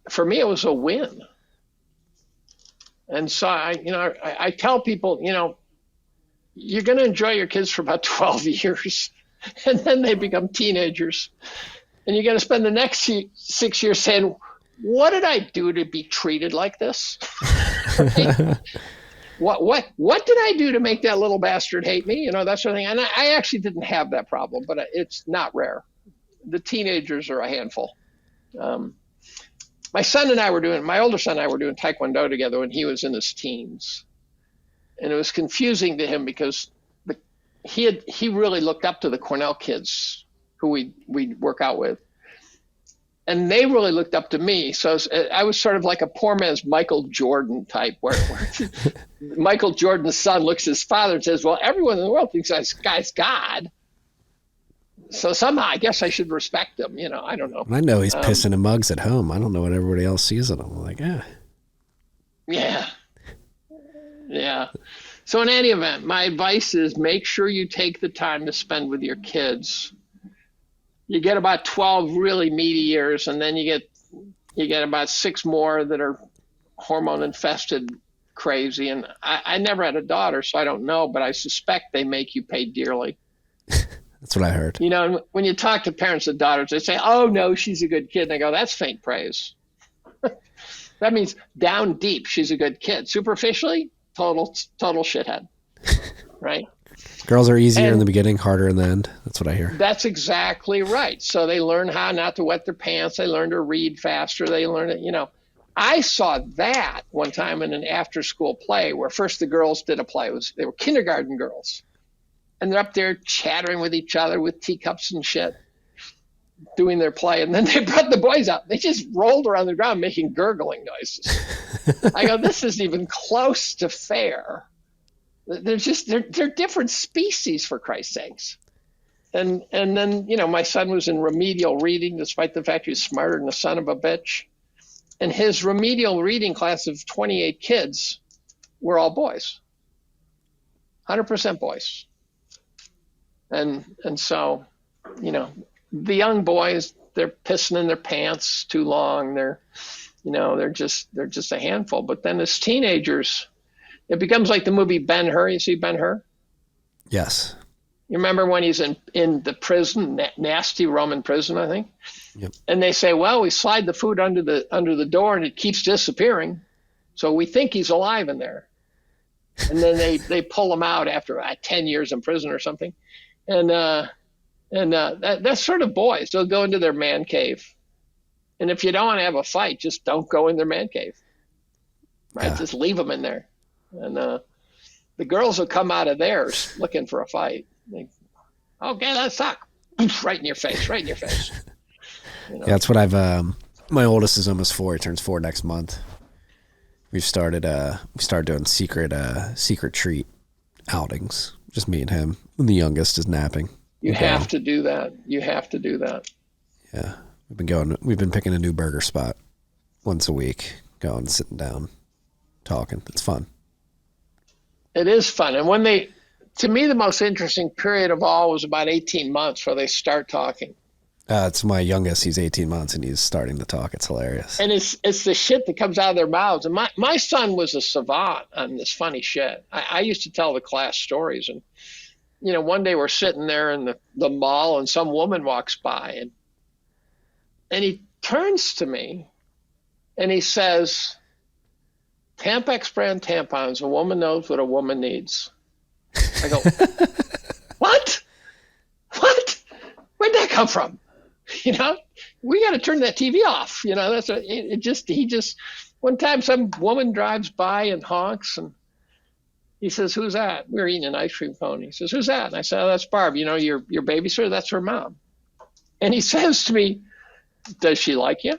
for me, it was a win. And so I tell people, you're going to enjoy your kids for about 12 years and then they become teenagers. And you're going to spend the next 6 years saying, what did I do to be treated like this? Right? What did I do to make that little bastard hate me? That sort of thing. And I actually didn't have that problem, but it's not rare. The teenagers are a handful. My older son and I were doing Taekwondo together when he was in his teens. And it was confusing to him because he really looked up to the Cornell kids who we'd work out with. And they really looked up to me. So I was sort of like a poor man's Michael Jordan type, where Michael Jordan's son looks at his father and says, well, everyone in the world thinks this guy's God. So somehow I guess I should respect him. I don't know. I know he's pissing in mugs at home. I don't know what everybody else sees in him. I'm like, Yeah. Yeah. So in any event, my advice is make sure you take the time to spend with your kids. You get about 12 really meaty years, and then you get about 6 more that are hormone infested crazy. And I never had a daughter, so I don't know, but I suspect they make you pay dearly. That's what I heard. When you talk to parents of daughters, they say, oh no, she's a good kid. And I go, that's faint praise. That means down deep, she's a good kid. Superficially, total shithead. Right? Girls are easier in the beginning, harder in the end. That's what I hear. That's exactly right. So they learn how not to wet their pants. They learn to read faster. They learn it, I saw that one time in an after-school play where first the girls did a play. They were kindergarten girls. And they're up there chattering with each other with teacups and shit, doing their play. And then they brought the boys out. They just rolled around the ground making gurgling noises. I go, this isn't even close to fair. They're different species, for Christ's sakes. And then, my son was in remedial reading, despite the fact he was smarter than the son of a bitch. And his remedial reading class of 28 kids were all boys, 100% boys. And so, the young boys, they're pissing in their pants too long. They're just a handful. But then as teenagers, it becomes like the movie Ben-Hur. You see Ben-Hur? Yes. You remember when he's in the prison, nasty Roman prison, I think? Yep. And they say, well, we slide the food under the door and it keeps disappearing. So we think he's alive in there. And then they pull him out after 10 years in prison or something. And that's sort of boys. They'll go into their man cave. And if you don't want to have a fight, just don't go in their man cave. Right? Yeah. Just leave them in there. And the girls will come out of theirs looking for a fight. Okay, let's talk. Right in your face. Yeah, that's what I've. My oldest is almost 4. He turns 4 next month. We started doing secret treat outings. Just me and him. And the youngest is napping. You have to do that. Yeah, we've been picking a new burger spot once a week. going, sitting down, talking. It's fun. It is fun. And to me, the most interesting period of all was about 18 months where they start talking. It's my youngest. He's 18 months and he's starting to talk. It's hilarious. And it's the shit that comes out of their mouths. And my son was a savant on this funny shit. I used to tell the class stories. And, one day we're sitting there in the mall and some woman walks by and he turns to me and he says, Tampax brand tampons, a woman knows what a woman needs. I go, what? Where'd that come from? We got to turn that TV off. One time some woman drives by and honks and he says, who's that? We were eating an ice cream cone. He says, who's that? And I said, oh, that's Barb. Your babysitter, that's her mom. And he says to me, does she like you?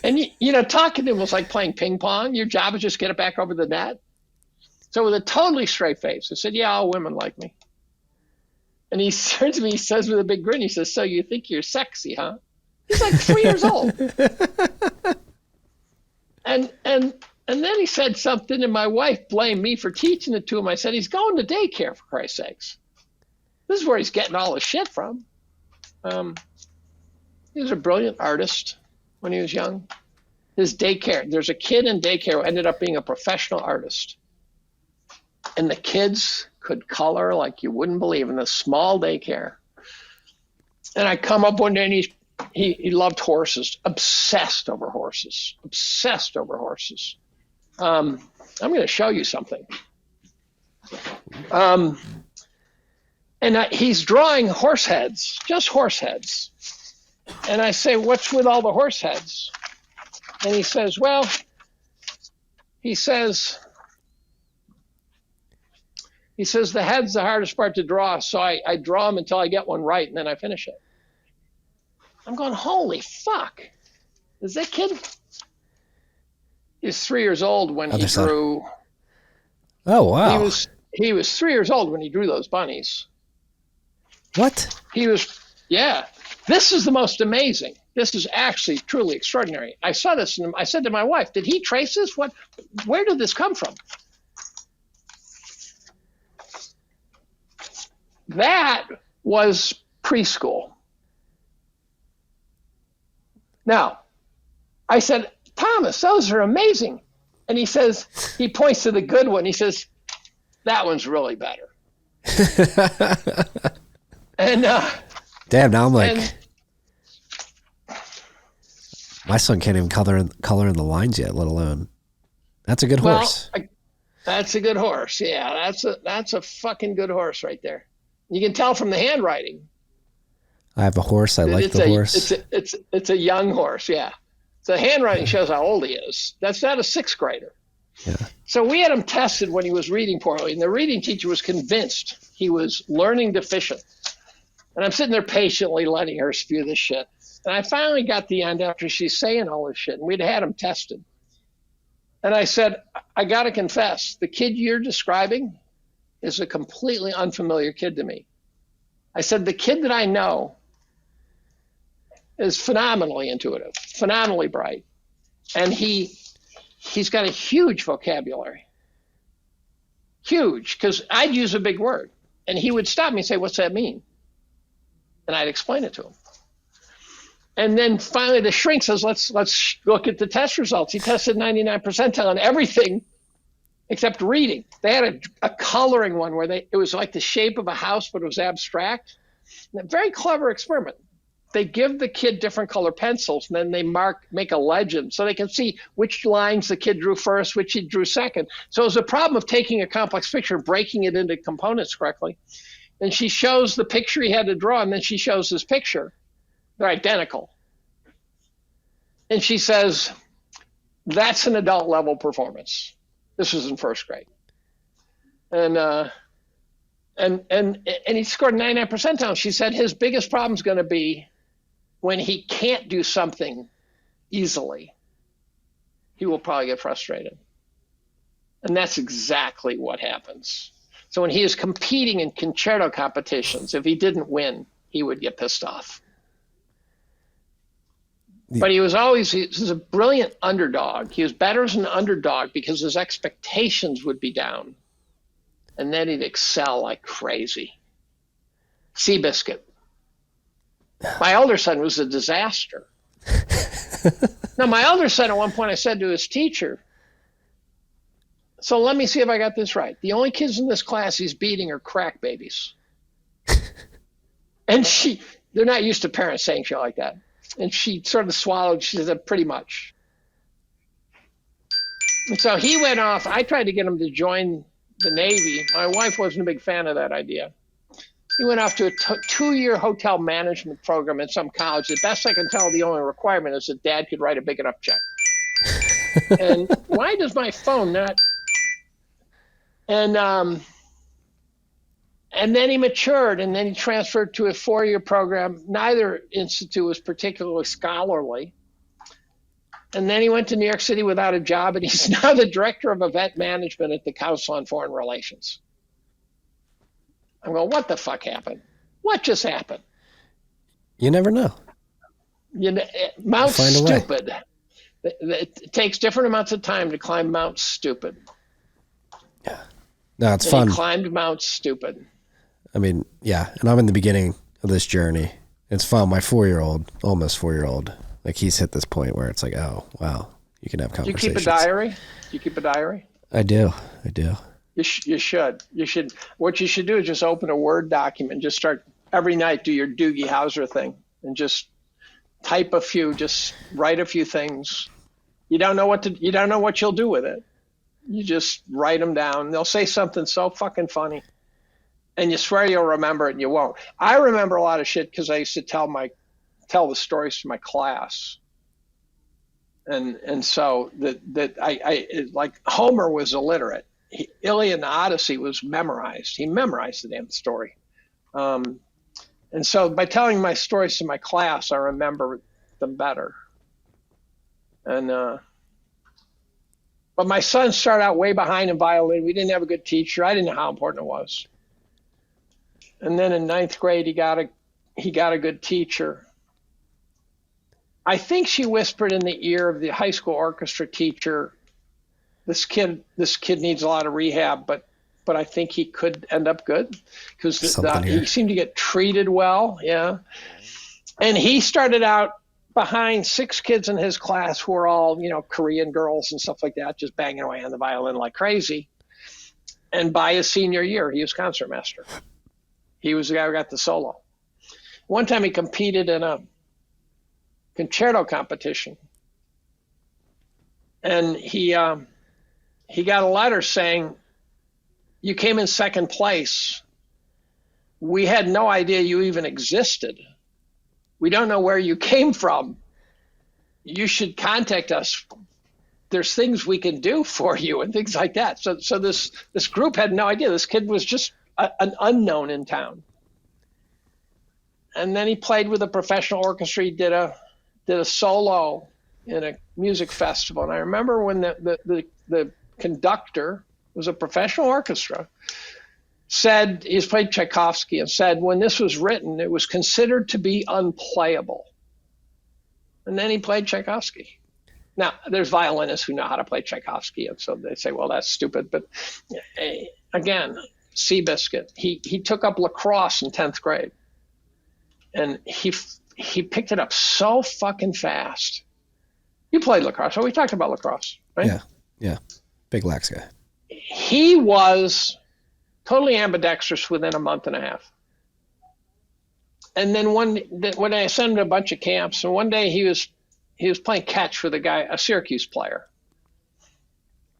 And, talking to him was like playing ping pong. Your job is just get it back over the net. So with a totally straight face, I said, yeah, all women like me. And he turns to me, he says with a big grin, he says, so you think you're sexy, huh? He's like 3 years old. And then he said something, and my wife blamed me for teaching it to him. I said, he's going to daycare, for Christ's sakes. This is where he's getting all his shit from. He was a brilliant artist when he was young. His daycare, there's a kid in daycare who ended up being a professional artist. And the kids could color like you wouldn't believe in this small daycare. And I come up one day and he loved horses, obsessed over horses. I'm going to show you something. He's drawing horse heads, just horse heads. And I say, what's with all the horse heads? And he says, the head's the hardest part to draw, so I draw them until I get one right, and then I finish it. I'm going, holy fuck. Is that kid? He was 3 years old when he drew. Oh, wow. He was 3 years old when he drew those bunnies. What? Yeah. This is the most amazing. This is actually truly extraordinary. I saw this and I said to my wife, did he trace this? Where did this come from? That was preschool. Now, I said, Thomas, those are amazing. And he points to the good one. He says, that one's really better. And damn, now I'm like, my son can't even color in the lines yet, let alone. That's a good horse. That's a good horse. Yeah, that's a fucking good horse right there. You can tell from the handwriting. I have a horse. I like the horse. It's a young horse. Yeah. The handwriting shows how old he is. That's not a sixth grader. Yeah. So we had him tested when he was reading poorly, and the reading teacher was convinced he was learning deficient. And I'm sitting there patiently letting her spew this shit. And I finally got the end after she's saying all this shit, and we'd had him tested. And I said, I got to confess, the kid you're describing is a completely unfamiliar kid to me. I said, the kid that I know is phenomenally intuitive, phenomenally bright. And he's got a huge vocabulary. Huge, because I'd use a big word. And he would stop me and say, what's that mean? And I'd explain it to him. And then finally the shrink says, let's look at the test results. He tested 99 percentile on everything except reading. They had a coloring one where it was like the shape of a house, but it was abstract. And a very clever experiment. They give the kid different color pencils, and then they make a legend so they can see which lines the kid drew first, which he drew second. So it was a problem of taking a complex picture and breaking it into components correctly. And she shows the picture he had to draw, and then she shows his picture. They're identical. And she says, that's an adult level performance. This was in first grade. And he scored 99 percentile. She said his biggest problem is going to be when he can't do something easily, he will probably get frustrated. And that's exactly what happens. So when he is competing in concerto competitions, if he didn't win, he would get pissed off. But he was a brilliant underdog. He was better as an underdog because his expectations would be down. And then he'd excel like crazy. Seabiscuit. My older son was a disaster. Now, my older son, at one point, I said to his teacher, so let me see if I got this right. The only kids in this class he's beating are crack babies. And they're not used to parents saying shit like that. And she sort of swallowed. She said, pretty much. And so he went off. I tried to get him to join the Navy. My wife wasn't a big fan of that idea. He went off to a 2-year hotel management program at some college. The best I can tell, the only requirement is that dad could write a big enough check. And why does my phone not? And then he matured, and then he transferred to a 4-year program. Neither institute was particularly scholarly. And then he went to New York City without a job, and he's now the director of event management at the Council on Foreign Relations. I'm going, what the fuck happened? What just happened? You never know. Mount Stupid. It takes different amounts of time to climb Mount Stupid. Yeah. No, it's fun. He climbed Mount Stupid. I mean, yeah. And I'm in the beginning of this journey. It's fun. My 4-year-old, almost 4-year-old, like he's hit this point where it's like, oh, wow, you can have conversations. Do you keep a diary? Do you keep a diary? I do. You should. What you should do is just open a Word document. Just start every night. Do your Doogie Howser thing and just type a few. Just write a few things. You don't know what you'll do with it. You just write them down. They'll say something so fucking funny, and you swear you'll remember it, and you won't. I remember a lot of shit because I used to tell the stories to my class. And so that I like Homer was illiterate. Iliad and the Odyssey was memorized. He memorized the damn story. And so by telling my stories to my class, I remember them better. And but my son started out way behind in violin. We didn't have a good teacher. I didn't know how important it was. And then in 9th grade, he got a good teacher. I think she whispered in the ear of the high school orchestra teacher, this kid needs a lot of rehab, but I think he could end up good because he seemed to get treated well. Yeah. And he started out behind 6 kids in his class who were all, Korean girls and stuff like that, just banging away on the violin like crazy. And by his senior year, he was concertmaster. He was the guy who got the solo. One time he competed in a concerto competition, and he got a letter saying, you came in 2nd place. We had no idea you even existed. We don't know where you came from. You should contact us. There's things we can do for you and things like that. So this group had no idea. This kid was just an unknown in town. And then he played with a professional orchestra. He did a solo in a music festival. And I remember when the conductor was a professional orchestra, said, he's played Tchaikovsky, and said when this was written, it was considered to be unplayable. And then he played Tchaikovsky. Now, there's violinists who know how to play Tchaikovsky, and so they say, well, that's stupid. But again, Seabiscuit, he took up lacrosse in 10th grade, and he picked it up so fucking fast. You played lacrosse. So we talked about lacrosse, right? Yeah. Big lax guy. He was totally ambidextrous within a month and a half. And then when I sent him to a bunch of camps, and one day he was playing catch with a Syracuse player.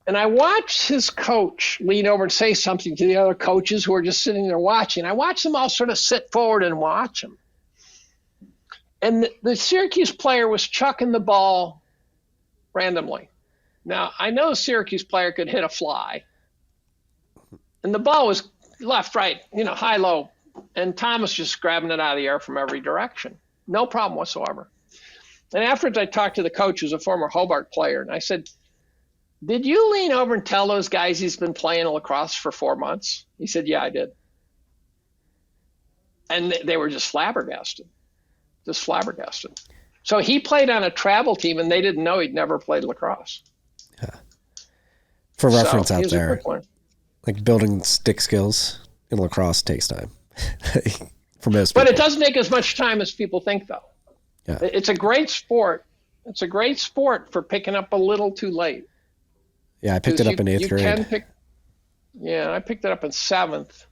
And I watched his coach lean over and say something to the other coaches who were just sitting there watching. I watched them all sort of sit forward and watch him. And the Syracuse player was chucking the ball randomly. Now, I know the Syracuse player could hit a fly. And the ball was left, right, high, low. And Tom was just grabbing it out of the air from every direction. No problem whatsoever. And afterwards, I talked to the coach, who's a former Hobart player. And I said, did you lean over and tell those guys he's been playing lacrosse for 4 months? He said, yeah, I did. And they were just flabbergasted. So he played on a travel team, and they didn't know he'd never played lacrosse. For reference So out he's a there, quick one. like building stick skills in lacrosse takes time for most people. But it doesn't take as much time as people think, though. Yeah. It's a great sport. It's a great sport for picking up a little too late. Yeah, I picked it up in 8th grade. I picked it up in 7th,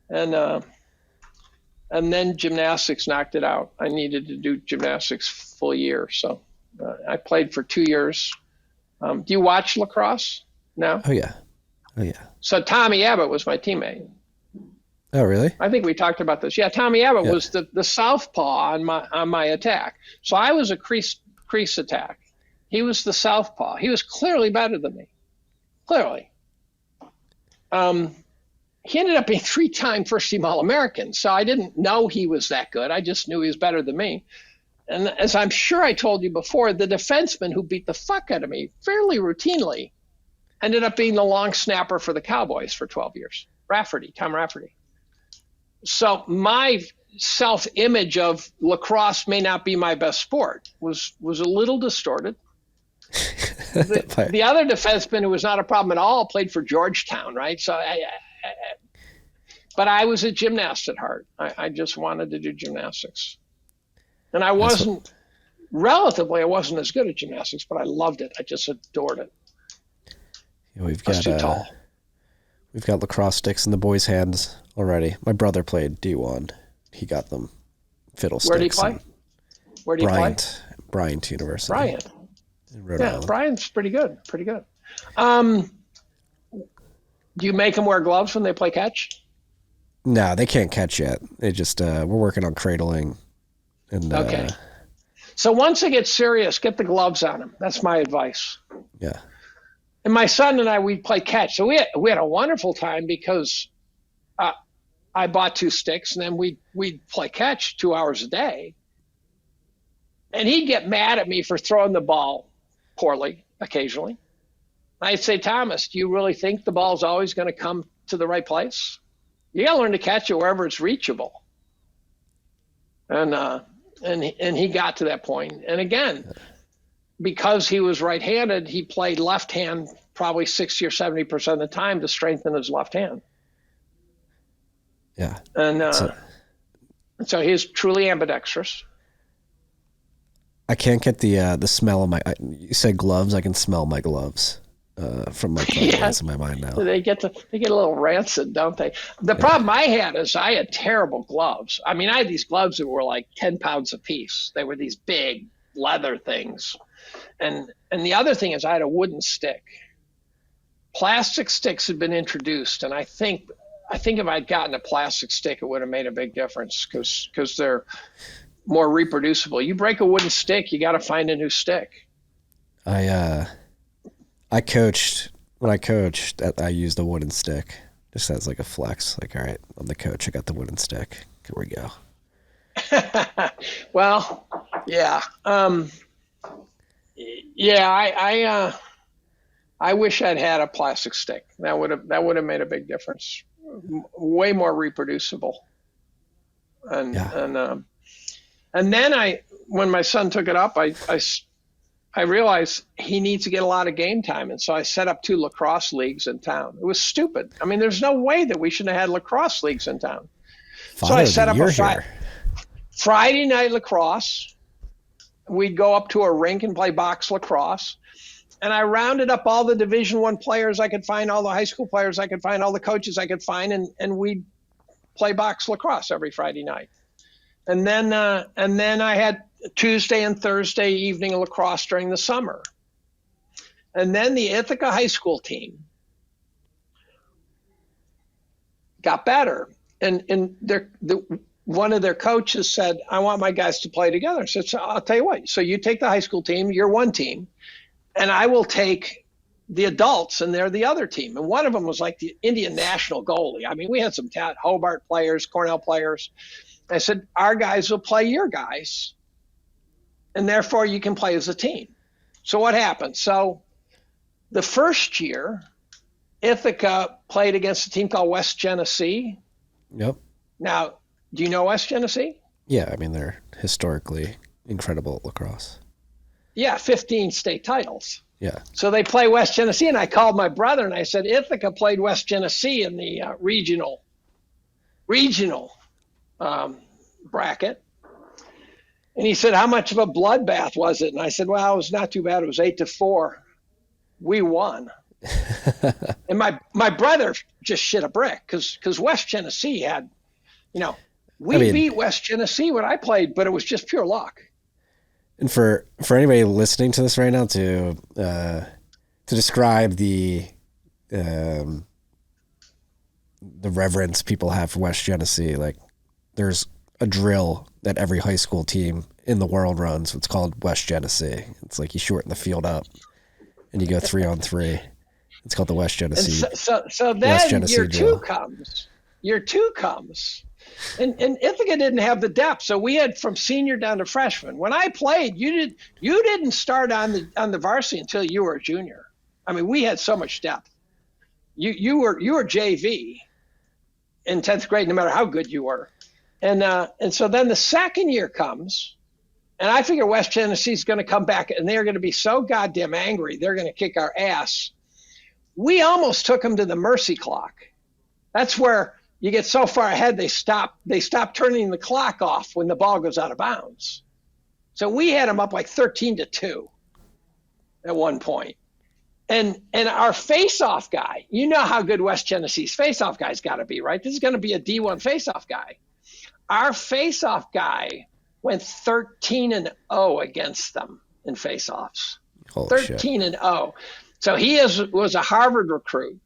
and then gymnastics knocked it out. I needed to do gymnastics full year, so I played for 2 years. Do you watch lacrosse now? Oh yeah. So Tommy Abbott was my teammate. Oh really? I think we talked about this. Yeah, Tommy Abbott was the southpaw on my attack. So I was a crease attack. He was the southpaw. He was clearly better than me. Clearly. He ended up being 3-time first-team All-American, so I didn't know he was that good. I just knew he was better than me. And as I'm sure I told you before, the defenseman who beat the fuck out of me fairly routinely ended up being the long snapper for the Cowboys for 12 years. Tom Rafferty. So my self-image of lacrosse may not be my best sport was a little distorted. The other defenseman, who was not a problem at all, played for Georgetown, right? So but I was a gymnast at heart. I just wanted to do gymnastics. And I wasn't as good at gymnastics, but I loved it. I just adored it. Yeah, we've too tall. We've got lacrosse sticks in the boys' hands already. My brother played D1. He got them fiddlesticks. Where did he play? Where did he play? Bryant University. Bryant. In Rhode Island. Bryant's pretty good. Do you make them wear gloves when they play catch? No, they can't catch yet. They just we're working on cradling. And okay. So once it gets serious, get the gloves on them. That's my advice. Yeah. And my son and I, we'd play catch. So we had a wonderful time because I bought 2 sticks, and then we'd play catch 2 hours a day. And he'd get mad at me for throwing the ball poorly occasionally. I'd say, Thomas, do you really think the ball's always going to come to the right place? You got to learn to catch it wherever it's reachable. And he got to that point. And again, because he was right-handed, he played left hand probably 60 or 70% of the time to strengthen his left hand. Yeah. And so he's truly ambidextrous. I can't get the smell of you said gloves. I can smell my gloves from my gloves in my mind now. They get a little rancid, don't they? The problem I had is I had terrible gloves. I mean, I had these gloves that were like 10 pounds a piece. They were these big leather things. And the other thing is I had a wooden stick. Plastic sticks had been introduced, and I think if I'd gotten a plastic stick, it would have made a big difference because they're more reproducible. You break a wooden stick, you got to find a new stick. I coached when I coached. I used a wooden stick just as like a flex. Like, all right, I'm the coach. I got the wooden stick. Here we go. Well, yeah, I wish I'd had a plastic stick. That would have made a big difference. Way more reproducible. And then when my son took it up, I realized he needs to get a lot of game time, and so I set up 2 lacrosse leagues in town. It was stupid. I mean, there's no way that we shouldn't have had lacrosse leagues in town. So I set up a Friday night lacrosse. We'd go up to a rink and play box lacrosse. And I rounded up all the Division I players I could find, all the high school players I could find, all the coaches I could find, and we'd play box lacrosse every Friday night. And then I had Tuesday and Thursday evening lacrosse during the summer. And then the Ithaca high school team got better. And one of their coaches said, I want my guys to play together. I said, so I'll tell you what. So you take the high school team, you're one team, and I will take the adults, and they're the other team. And one of them was like the Indian national goalie. I mean, we had some Hobart players, Cornell players. I said, our guys will play your guys, and therefore you can play as a team. So what happened? So the first year, Ithaca played against a team called West Genesee. Yep. Now, do you know West Genesee? Yeah, I mean, they're historically incredible at lacrosse. Yeah, 15 state titles. Yeah. So they play West Genesee, and I called my brother and I said, Ithaca played West Genesee in the regional bracket. And he said, how much of a bloodbath was it? And I said, well, it was not too bad. It was 8-4. We won. And my brother just shit a brick because West Genesee had, we beat West Genesee when I played, but it was just pure luck. And for anybody listening to this right now, to describe the reverence people have for West Genesee, like there's a drill that every high school team in the world runs. It's called West Genesee. It's like you shorten the field up and you go 3-on-3. It's called the West Genesee. So then year two comes. And Ithaca didn't have the depth, so we had from senior down to freshman. When I played, you didn't start on the varsity until you were a junior. I mean, we had so much depth. You were JV in 10th grade, no matter how good you were. And so then the second year comes, and I figure West Genesee's going to come back, and they're going to be so goddamn angry, they're going to kick our ass. We almost took them to the mercy clock. That's where you get so far ahead, they stop turning the clock off when the ball goes out of bounds. So we had them up like 13-2 at one point. And our face-off guy, you know how good West Genesee's face-off guy's got to be, right? This is going to be a D1 face-off guy. Our face-off guy went 13-0 against them in face-offs. 13-0. So he was a Harvard recruit.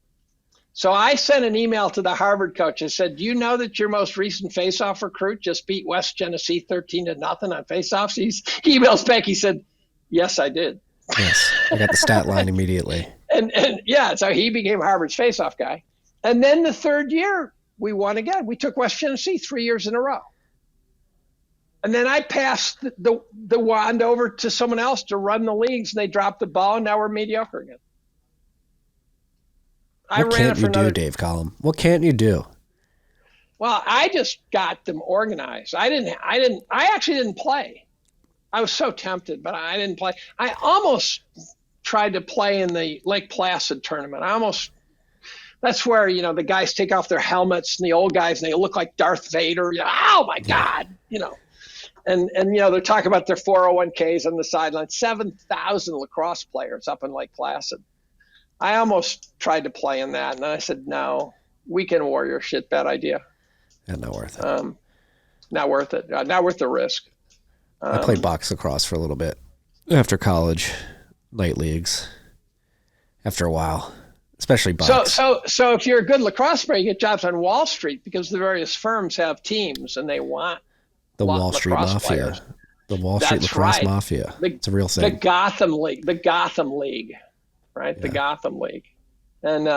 So I sent an email to the Harvard coach. I said, do you know that your most recent face-off recruit just beat West Genesee 13-0 on face-offs? He emails back. He said, yes, I did. Yes, I got the stat line immediately. And yeah, so he became Harvard's face-off guy. And then the third year, we won again. We took West Genesee 3 years in a row. And then I passed the wand over to someone else to run the leagues, and they dropped the ball, and now we're mediocre again. What can't you do, Dave Collum? What can't you do? Well, I just got them organized. I actually didn't play. I was so tempted, but I didn't play. I almost tried to play in the Lake Placid tournament. That's where, the guys take off their helmets and the old guys, and they look like Darth Vader. Oh my God, And they're talking about their 401ks on the sideline. 7,000 lacrosse players up in Lake Placid. I almost tried to play in that, and I said, no, weekend warrior shit, bad idea. Yeah, not worth it. Not worth it. Not worth the risk. I played box lacrosse for a little bit after college, night leagues. After a while, especially box. So if you're a good lacrosse player, you get jobs on Wall Street because the various firms have teams and they want the Wall Street Mafia. Players. The Wall Street Lacrosse Mafia. It's a real thing. The Gotham League. Right? Yeah. The Gotham League. And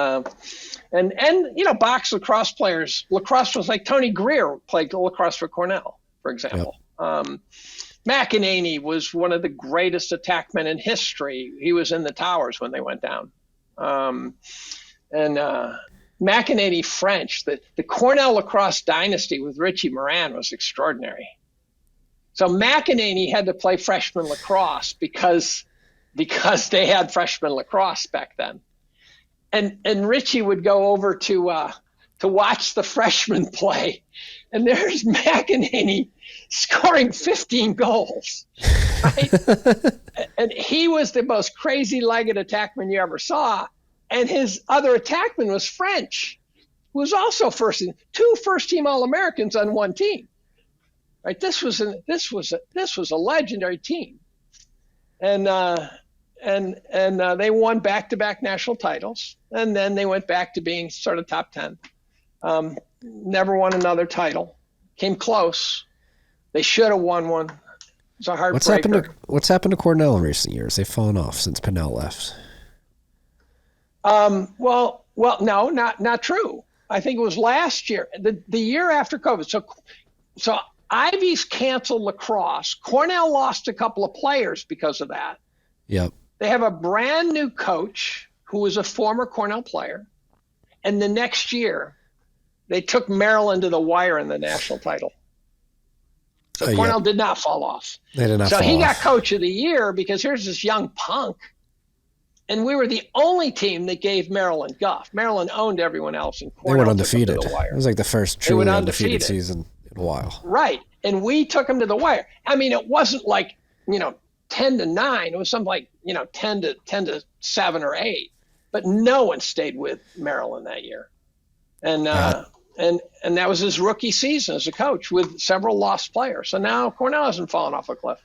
box lacrosse players, lacrosse was like Tony Greer played lacrosse for Cornell, for example. Yep. McEnany was one of the greatest attackmen in history. He was in the towers when they went down. McEnany French, the Cornell lacrosse dynasty with Richie Moran was extraordinary. So McEnany had to play freshman lacrosse because they had freshman lacrosse back then. And Richie would go over to watch the freshmen play. And there's McEnany scoring 15 goals, right? And he was the most crazy-legged attackman you ever saw. And his other attackman was French, who was also two first-team All-Americans on one team. Right? This was a legendary team. And they won back-to-back national titles, and then they went back to being sort of top 10. Never won another title. Came close. They should have won one. It's a heartbreaker. What's happened to Cornell in recent years? They've fallen off since Pinnell left. Well, no, not true. I think it was last year, the year after COVID. So Ivy's canceled lacrosse. Cornell lost a couple of players because of that. Yep. They have a brand new coach who was a former Cornell player. And the next year, they took Maryland to the wire in the national title. So Cornell did not fall off. They did not so fall he off. got coach of the year because here's this young punk. And we were the only team that gave Maryland guff. Maryland owned everyone else, and Cornell They went undefeated. took them to the wire. It was like the first truly undefeated season in a while. Right. And we took them to the wire. I mean, it wasn't like, 10-9. It was something like, 10-7 or 8. But no one stayed with Maryland that year. And and that was his rookie season as a coach with several lost players. So now Cornell hasn't fallen off a cliff.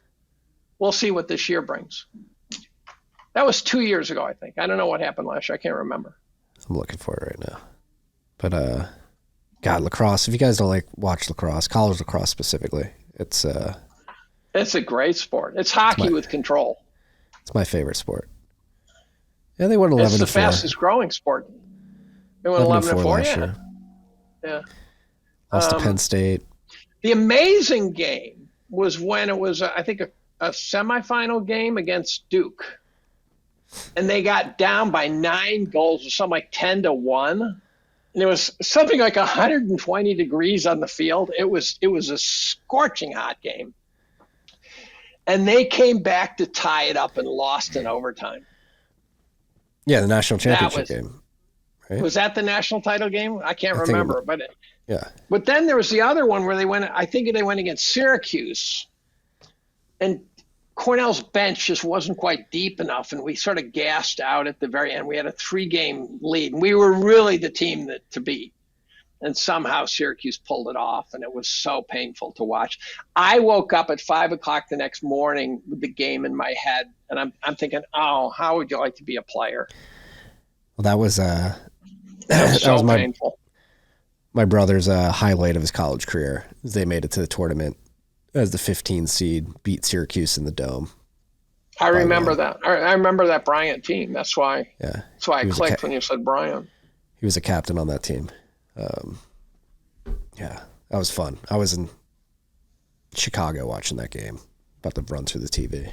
We'll see what this year brings. That was 2 years ago, I think. I don't know what happened last year. I can't remember. I'm looking for it right now. But God, lacrosse. If you guys don't watch lacrosse, college lacrosse specifically, it's a great sport. It's hockey with control. It's my favorite sport. Yeah, they won 11-4. It's the fastest growing sport. They won 11-4 last year. Yeah. Lost to Penn State. The amazing game was when it was, I think, a semifinal game against Duke. And they got down by 9 goals, or something like 10-1. And it was something like 120 degrees on the field. It was a scorching hot game. And they came back to tie it up and lost in overtime. Yeah, the national championship game. Right? Was that the national title game? I can't remember. But then there was the other one where they went against Syracuse. And Cornell's bench just wasn't quite deep enough, and we sort of gassed out at the very end. We had a 3-game lead, and we were really the team to beat. And somehow Syracuse pulled it off, and it was so painful to watch. I woke up at 5 o'clock the next morning with the game in my head, and I'm thinking, oh, how would you like to be a player? Well, that was painful. My brother's highlight of his college career. They made it to the tournament as the 15 seed, beat Syracuse in the Dome. I remember that. I remember that Bryant team. That's why. Yeah. That's why I clicked when you said Bryant. He was a captain on that team. Yeah, that was fun. I was in Chicago watching that game. About to run through the TV.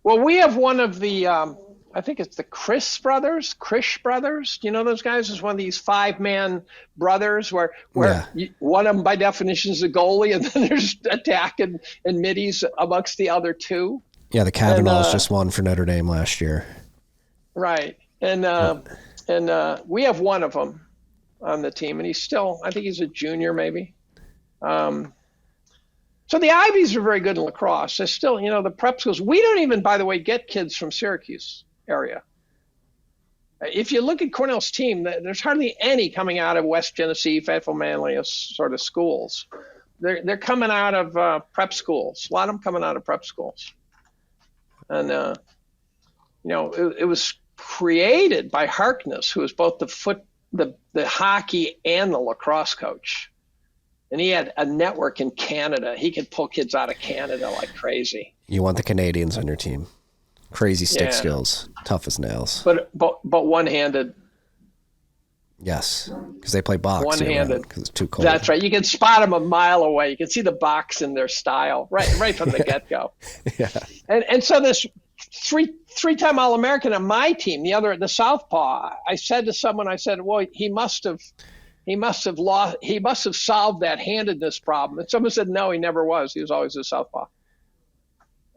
Well, we have one of the, I think it's the Krish brothers. Do you know those guys? It's one of these 5-man brothers where one of them by definition is a goalie, and then there's attack and middies amongst the other two. Yeah, the Kavanaughs just won for Notre Dame last year. Right. And we have one of them on the team, and I think he's a junior maybe. So the Ivies are very good in lacrosse. They're still, the prep schools. We don't even, by the way, get kids from Syracuse area. If you look at Cornell's team, there's hardly any coming out of West Genesee, Fayetteville, Manly sort of schools. They're coming out of prep schools. A lot of them coming out of prep schools. And, it was created by Harkness, who was both the hockey and the lacrosse coach. And he had a network in Canada. He could pull kids out of Canada like crazy. You want the Canadians on your team. Crazy stick skills, tough as nails. But one-handed. Yes, because they play box. One-handed. Because it's too cold. That's right. You can spot them a mile away. You can see the box in their style right from the get-go. Yeah. And so this three-time All-American on my team, the Southpaw, I said to someone, well, he must have solved that handedness problem. And someone said, no, he never was. He was always a southpaw.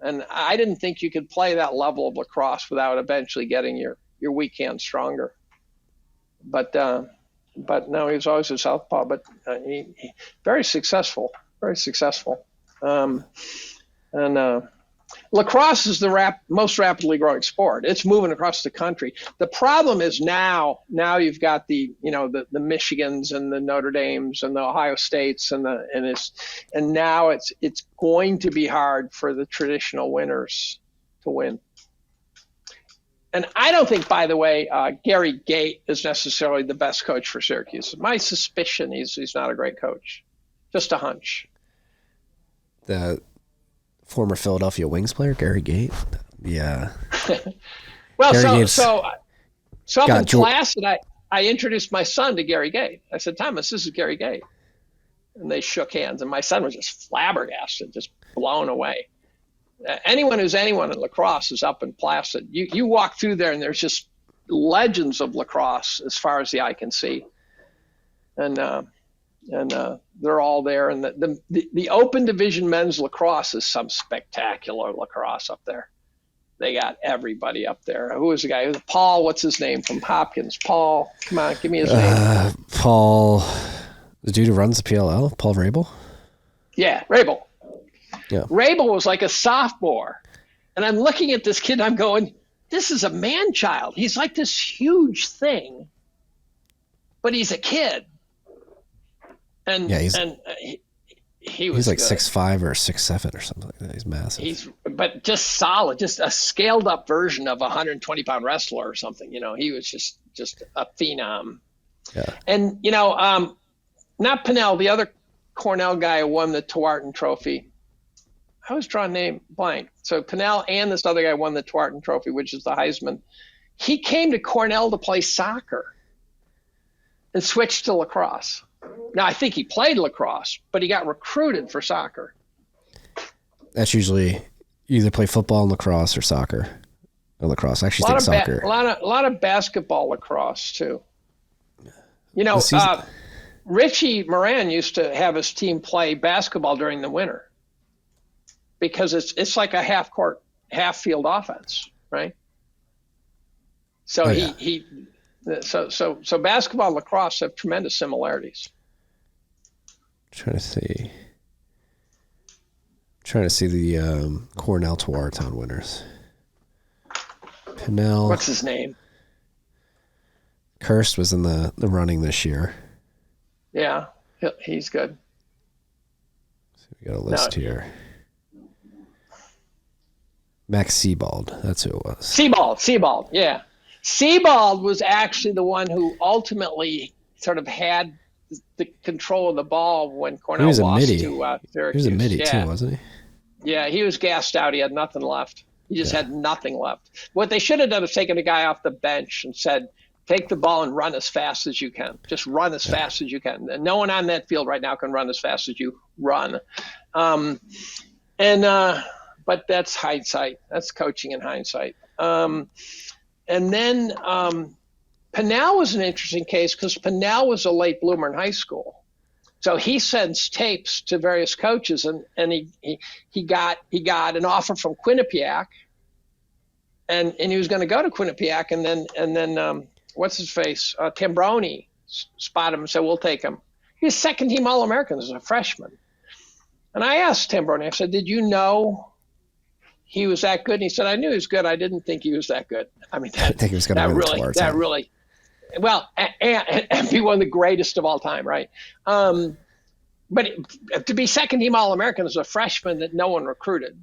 And I didn't think you could play that level of lacrosse without eventually getting your weak hand stronger. But no, he was always a southpaw. But he very successful, very successful. Lacrosse is the most rapidly growing sport. It's moving across the country. The problem is now you've got the Michigans and the Notre Dames and the Ohio States and now it's going to be hard for the traditional winners to win. And I don't think, by the way, Gary Gait is necessarily the best coach for Syracuse. My suspicion he's not a great coach. Just a hunch. The former Philadelphia Wings player, Gary Gait. Yeah. Well, so up in Placid, I introduced my son to Gary Gait. I said, Thomas, this is Gary Gait. And they shook hands, and my son was just flabbergasted, just blown away. Anyone who's anyone in lacrosse is up in Placid. You walk through there, and there's just legends of lacrosse as far as the eye can see. And and they're all there. And the open division men's lacrosse is some spectacular lacrosse up there. They got everybody up there. Who was the guy? Paul, what's his name from Hopkins? Paul, come on, give me his name. Paul, the dude who runs the PLL, Paul Rabel? Yeah, Rabel. Yeah. Rabel was like a sophomore. And I'm looking at this kid and I'm going, this is a man-child. He's like this huge thing, but he's a kid. And yeah, he's like good. 6'5" or 6'7" or something like that. He's massive. But just solid, just a scaled up version of a 120-pound wrestler or something. He was just a phenom. Yeah. And not Pinnell, the other Cornell guy who won the Tewaarton Trophy. I was drawing name blank. So Pinnell and this other guy won the Tewaarton Trophy, which is the Heisman. He came to Cornell to play soccer and switched to lacrosse. Now, I think he played lacrosse, but he got recruited for soccer. That's usually you either play football and lacrosse or soccer. Or lacrosse. I actually think soccer. A lot of basketball lacrosse, too. Richie Moran used to have his team play basketball during the winter because it's like a half field offense, right? So So basketball and lacrosse have tremendous similarities. Trying to see the Cornell Tewaarton winners. Pinnell. What's his name? Kirst was in the running this year. Yeah, he's good. So we got a list here. Max Sebald, that's who it was. Sebald, yeah. Sebald was actually the one who ultimately sort of had the control of the ball when Cornell lost to Syracuse. He was a midi too, wasn't he? Yeah, he was gassed out. He had nothing left. He just had nothing left. What they should have done is taken a guy off the bench and said, take the ball and run as fast as you can. Just run as fast as you can. And no one on that field right now can run as fast as you run. But that's hindsight. That's coaching in hindsight. And then Pinnell was an interesting case because Pinnell was a late bloomer in high school. So he sends tapes to various coaches, and he got an offer from Quinnipiac, and he was going to go to Quinnipiac, and then what's his face, Tambroni spotted him and said, we'll take him. He was second team All-American as a freshman. And I asked Tambroni, I said, did you know he was that good? And he said, I knew he was good. I didn't think he was that good. I mean, I think he was going to really, well, and be one of the greatest of all time, right? But to be second team All-American as a freshman that no one recruited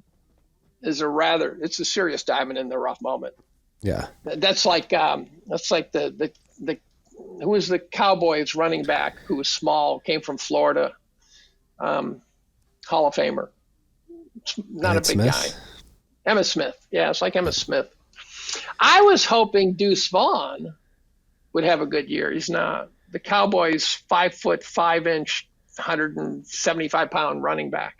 it's a serious diamond in the rough moment. Yeah. That's like the who was the Cowboys running back who was small, came from Florida, Hall of Famer. Not a big guy. Emmitt Smith. Yeah, it's like Emmitt Smith. I was hoping Deuce Vaughn would have a good year. He's not. The Cowboys 5'5", 175-pound running back.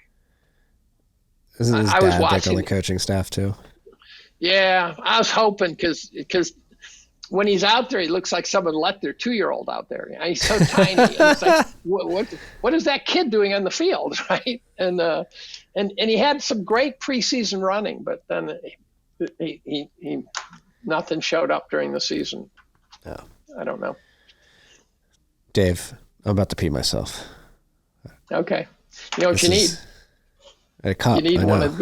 Isn't his dad like on the coaching staff too? Yeah, I was hoping because when he's out there, he looks like someone let their 2-year-old out there. He's so tiny. And it's like, what is that kid doing on the field, right? And he had some great preseason running, but then he nothing showed up during the season. No. I don't know. Dave, I'm about to pee myself. Okay. You know what you need? A cup. You need one of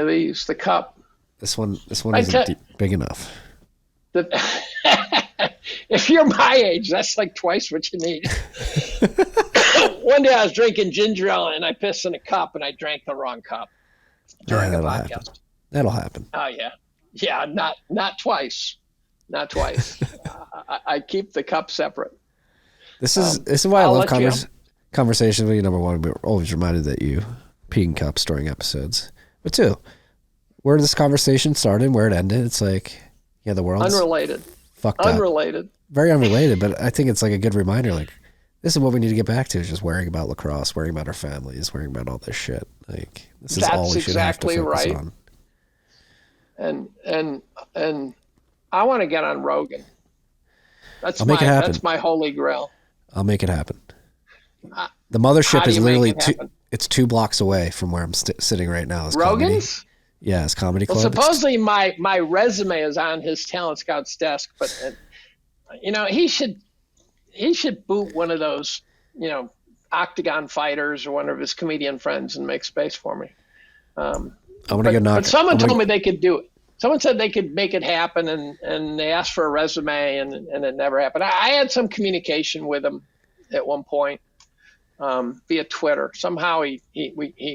these. The cup. This one isn't big enough. If you're my age, that's like twice what you need. One day I was drinking ginger ale and I pissed in a cup and I drank the wrong cup during a podcast. That'll happen. Oh yeah. Not twice. Not twice. I keep the cup separate. This is why I love conversations with you. Number one, we're always reminded that you pee in cups during episodes. But two, where this conversation started, where it ended, it's like, the world's unrelated. Fucked up. Unrelated. Very unrelated, but I think it's like a good reminder, like, this is what we need to get back to, is just worrying about lacrosse, worrying about our families, worrying about all this shit. Like, this is all we should have to focus on. And I want to get on Rogan. That's I'll make it happen. That's my holy grail. I'll make it happen. The mothership How do is you make literally it happen? it's 2 blocks away from where I'm sitting right now. Is Rogan's? Yeah, it's Comedy Well, Club. supposedly my resume is on his talent scout's desk, but he should boot one of those octagon fighters or one of his comedian friends and make space for me. I'm gonna go knock. But someone told me they could do it. Someone said they could make it happen, and they asked for a resume, and it never happened. I had some communication with him at one point via Twitter. Somehow we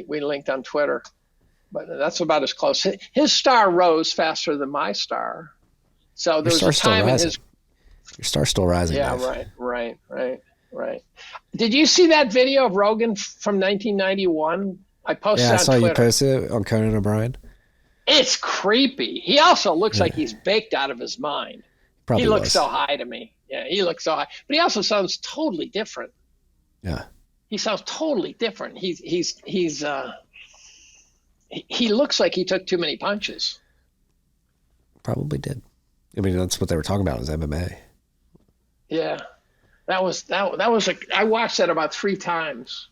linked on Twitter, but that's about as close. His star rose faster than my star, so there was a time in his. Your star's still rising. Yeah, Dave. right. Did you see that video of Rogan from 1991? I posted Yeah, I on saw Twitter. you post it on Conan O'Brien. It's creepy. He also looks like he's baked out of his mind. Probably he looks was. so high to me. Yeah, he looks so high. But he also sounds totally different. Yeah. He sounds totally different. He looks like he took too many punches. Probably did. I mean, that's what they were talking about was MMA. Yeah. That was I watched that about 3 times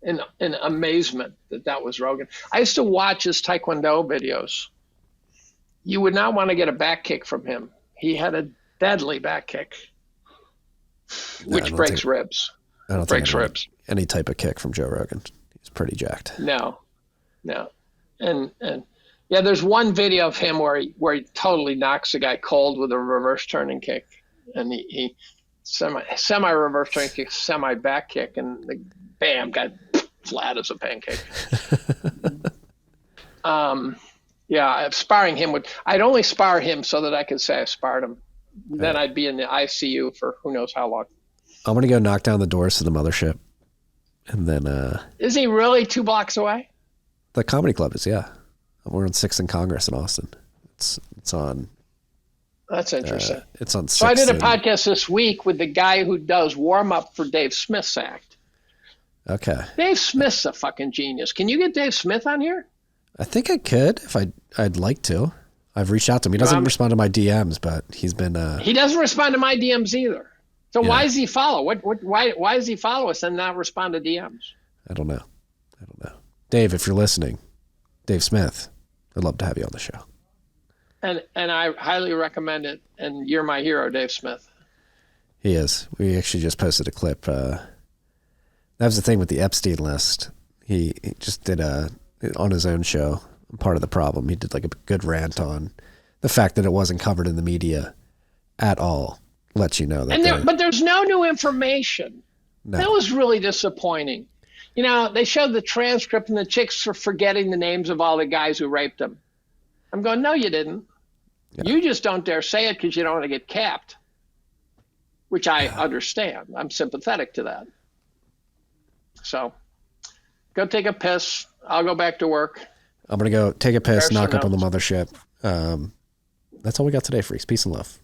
in amazement that was Rogan. I used to watch his Taekwondo videos. You would not want to get a back kick from him. He had a deadly back kick, which breaks ribs. I don't breaks think ribs. Any type of kick from Joe Rogan. He's pretty jacked. No. And yeah, there's one video of him where he totally knocks a guy cold with a reverse turning kick, and he semi reverse turning kick, semi back kick, and the bam, got flat as a pancake. Yeah, sparring him I'd only spar him so that I could say I sparred him. Then I'd be in the ICU for who knows how long. I'm gonna go knock down the doors to the mothership, and then. Is he really 2 blocks away? The Comedy Club is, yeah. We're on 6th and Congress in Austin. It's on. That's interesting. It's on 6th. So I did a podcast this week with the guy who does warm up for Dave Smith's act. Okay. Dave Smith's a fucking genius. Can you get Dave Smith on here? I think I could if I'd like to. I've reached out to him. He doesn't respond to my DMs, but he's been. He doesn't respond to my DMs either. So why does he follow? Why does he follow us and not respond to DMs? I don't know. Dave, if you're listening, Dave Smith, I'd love to have you on the show. And I highly recommend it. And you're my hero, Dave Smith. He is. We actually just posted a clip. That was the thing with the Epstein list. He just did on his own show, part of the problem. He did like a good rant on the fact that it wasn't covered in the media at all. Lets you know that. But there's no new information. No. That was really disappointing. They showed the transcript and the chicks were forgetting the names of all the guys who raped them. I'm going, no, you didn't. Yeah. You just don't dare say it because you don't want to get capped, which I understand. I'm sympathetic to that. So go take a piss. I'll go back to work. I'm going to go take a piss, knock up on the mothership. That's all we got today, freaks. Peace and love.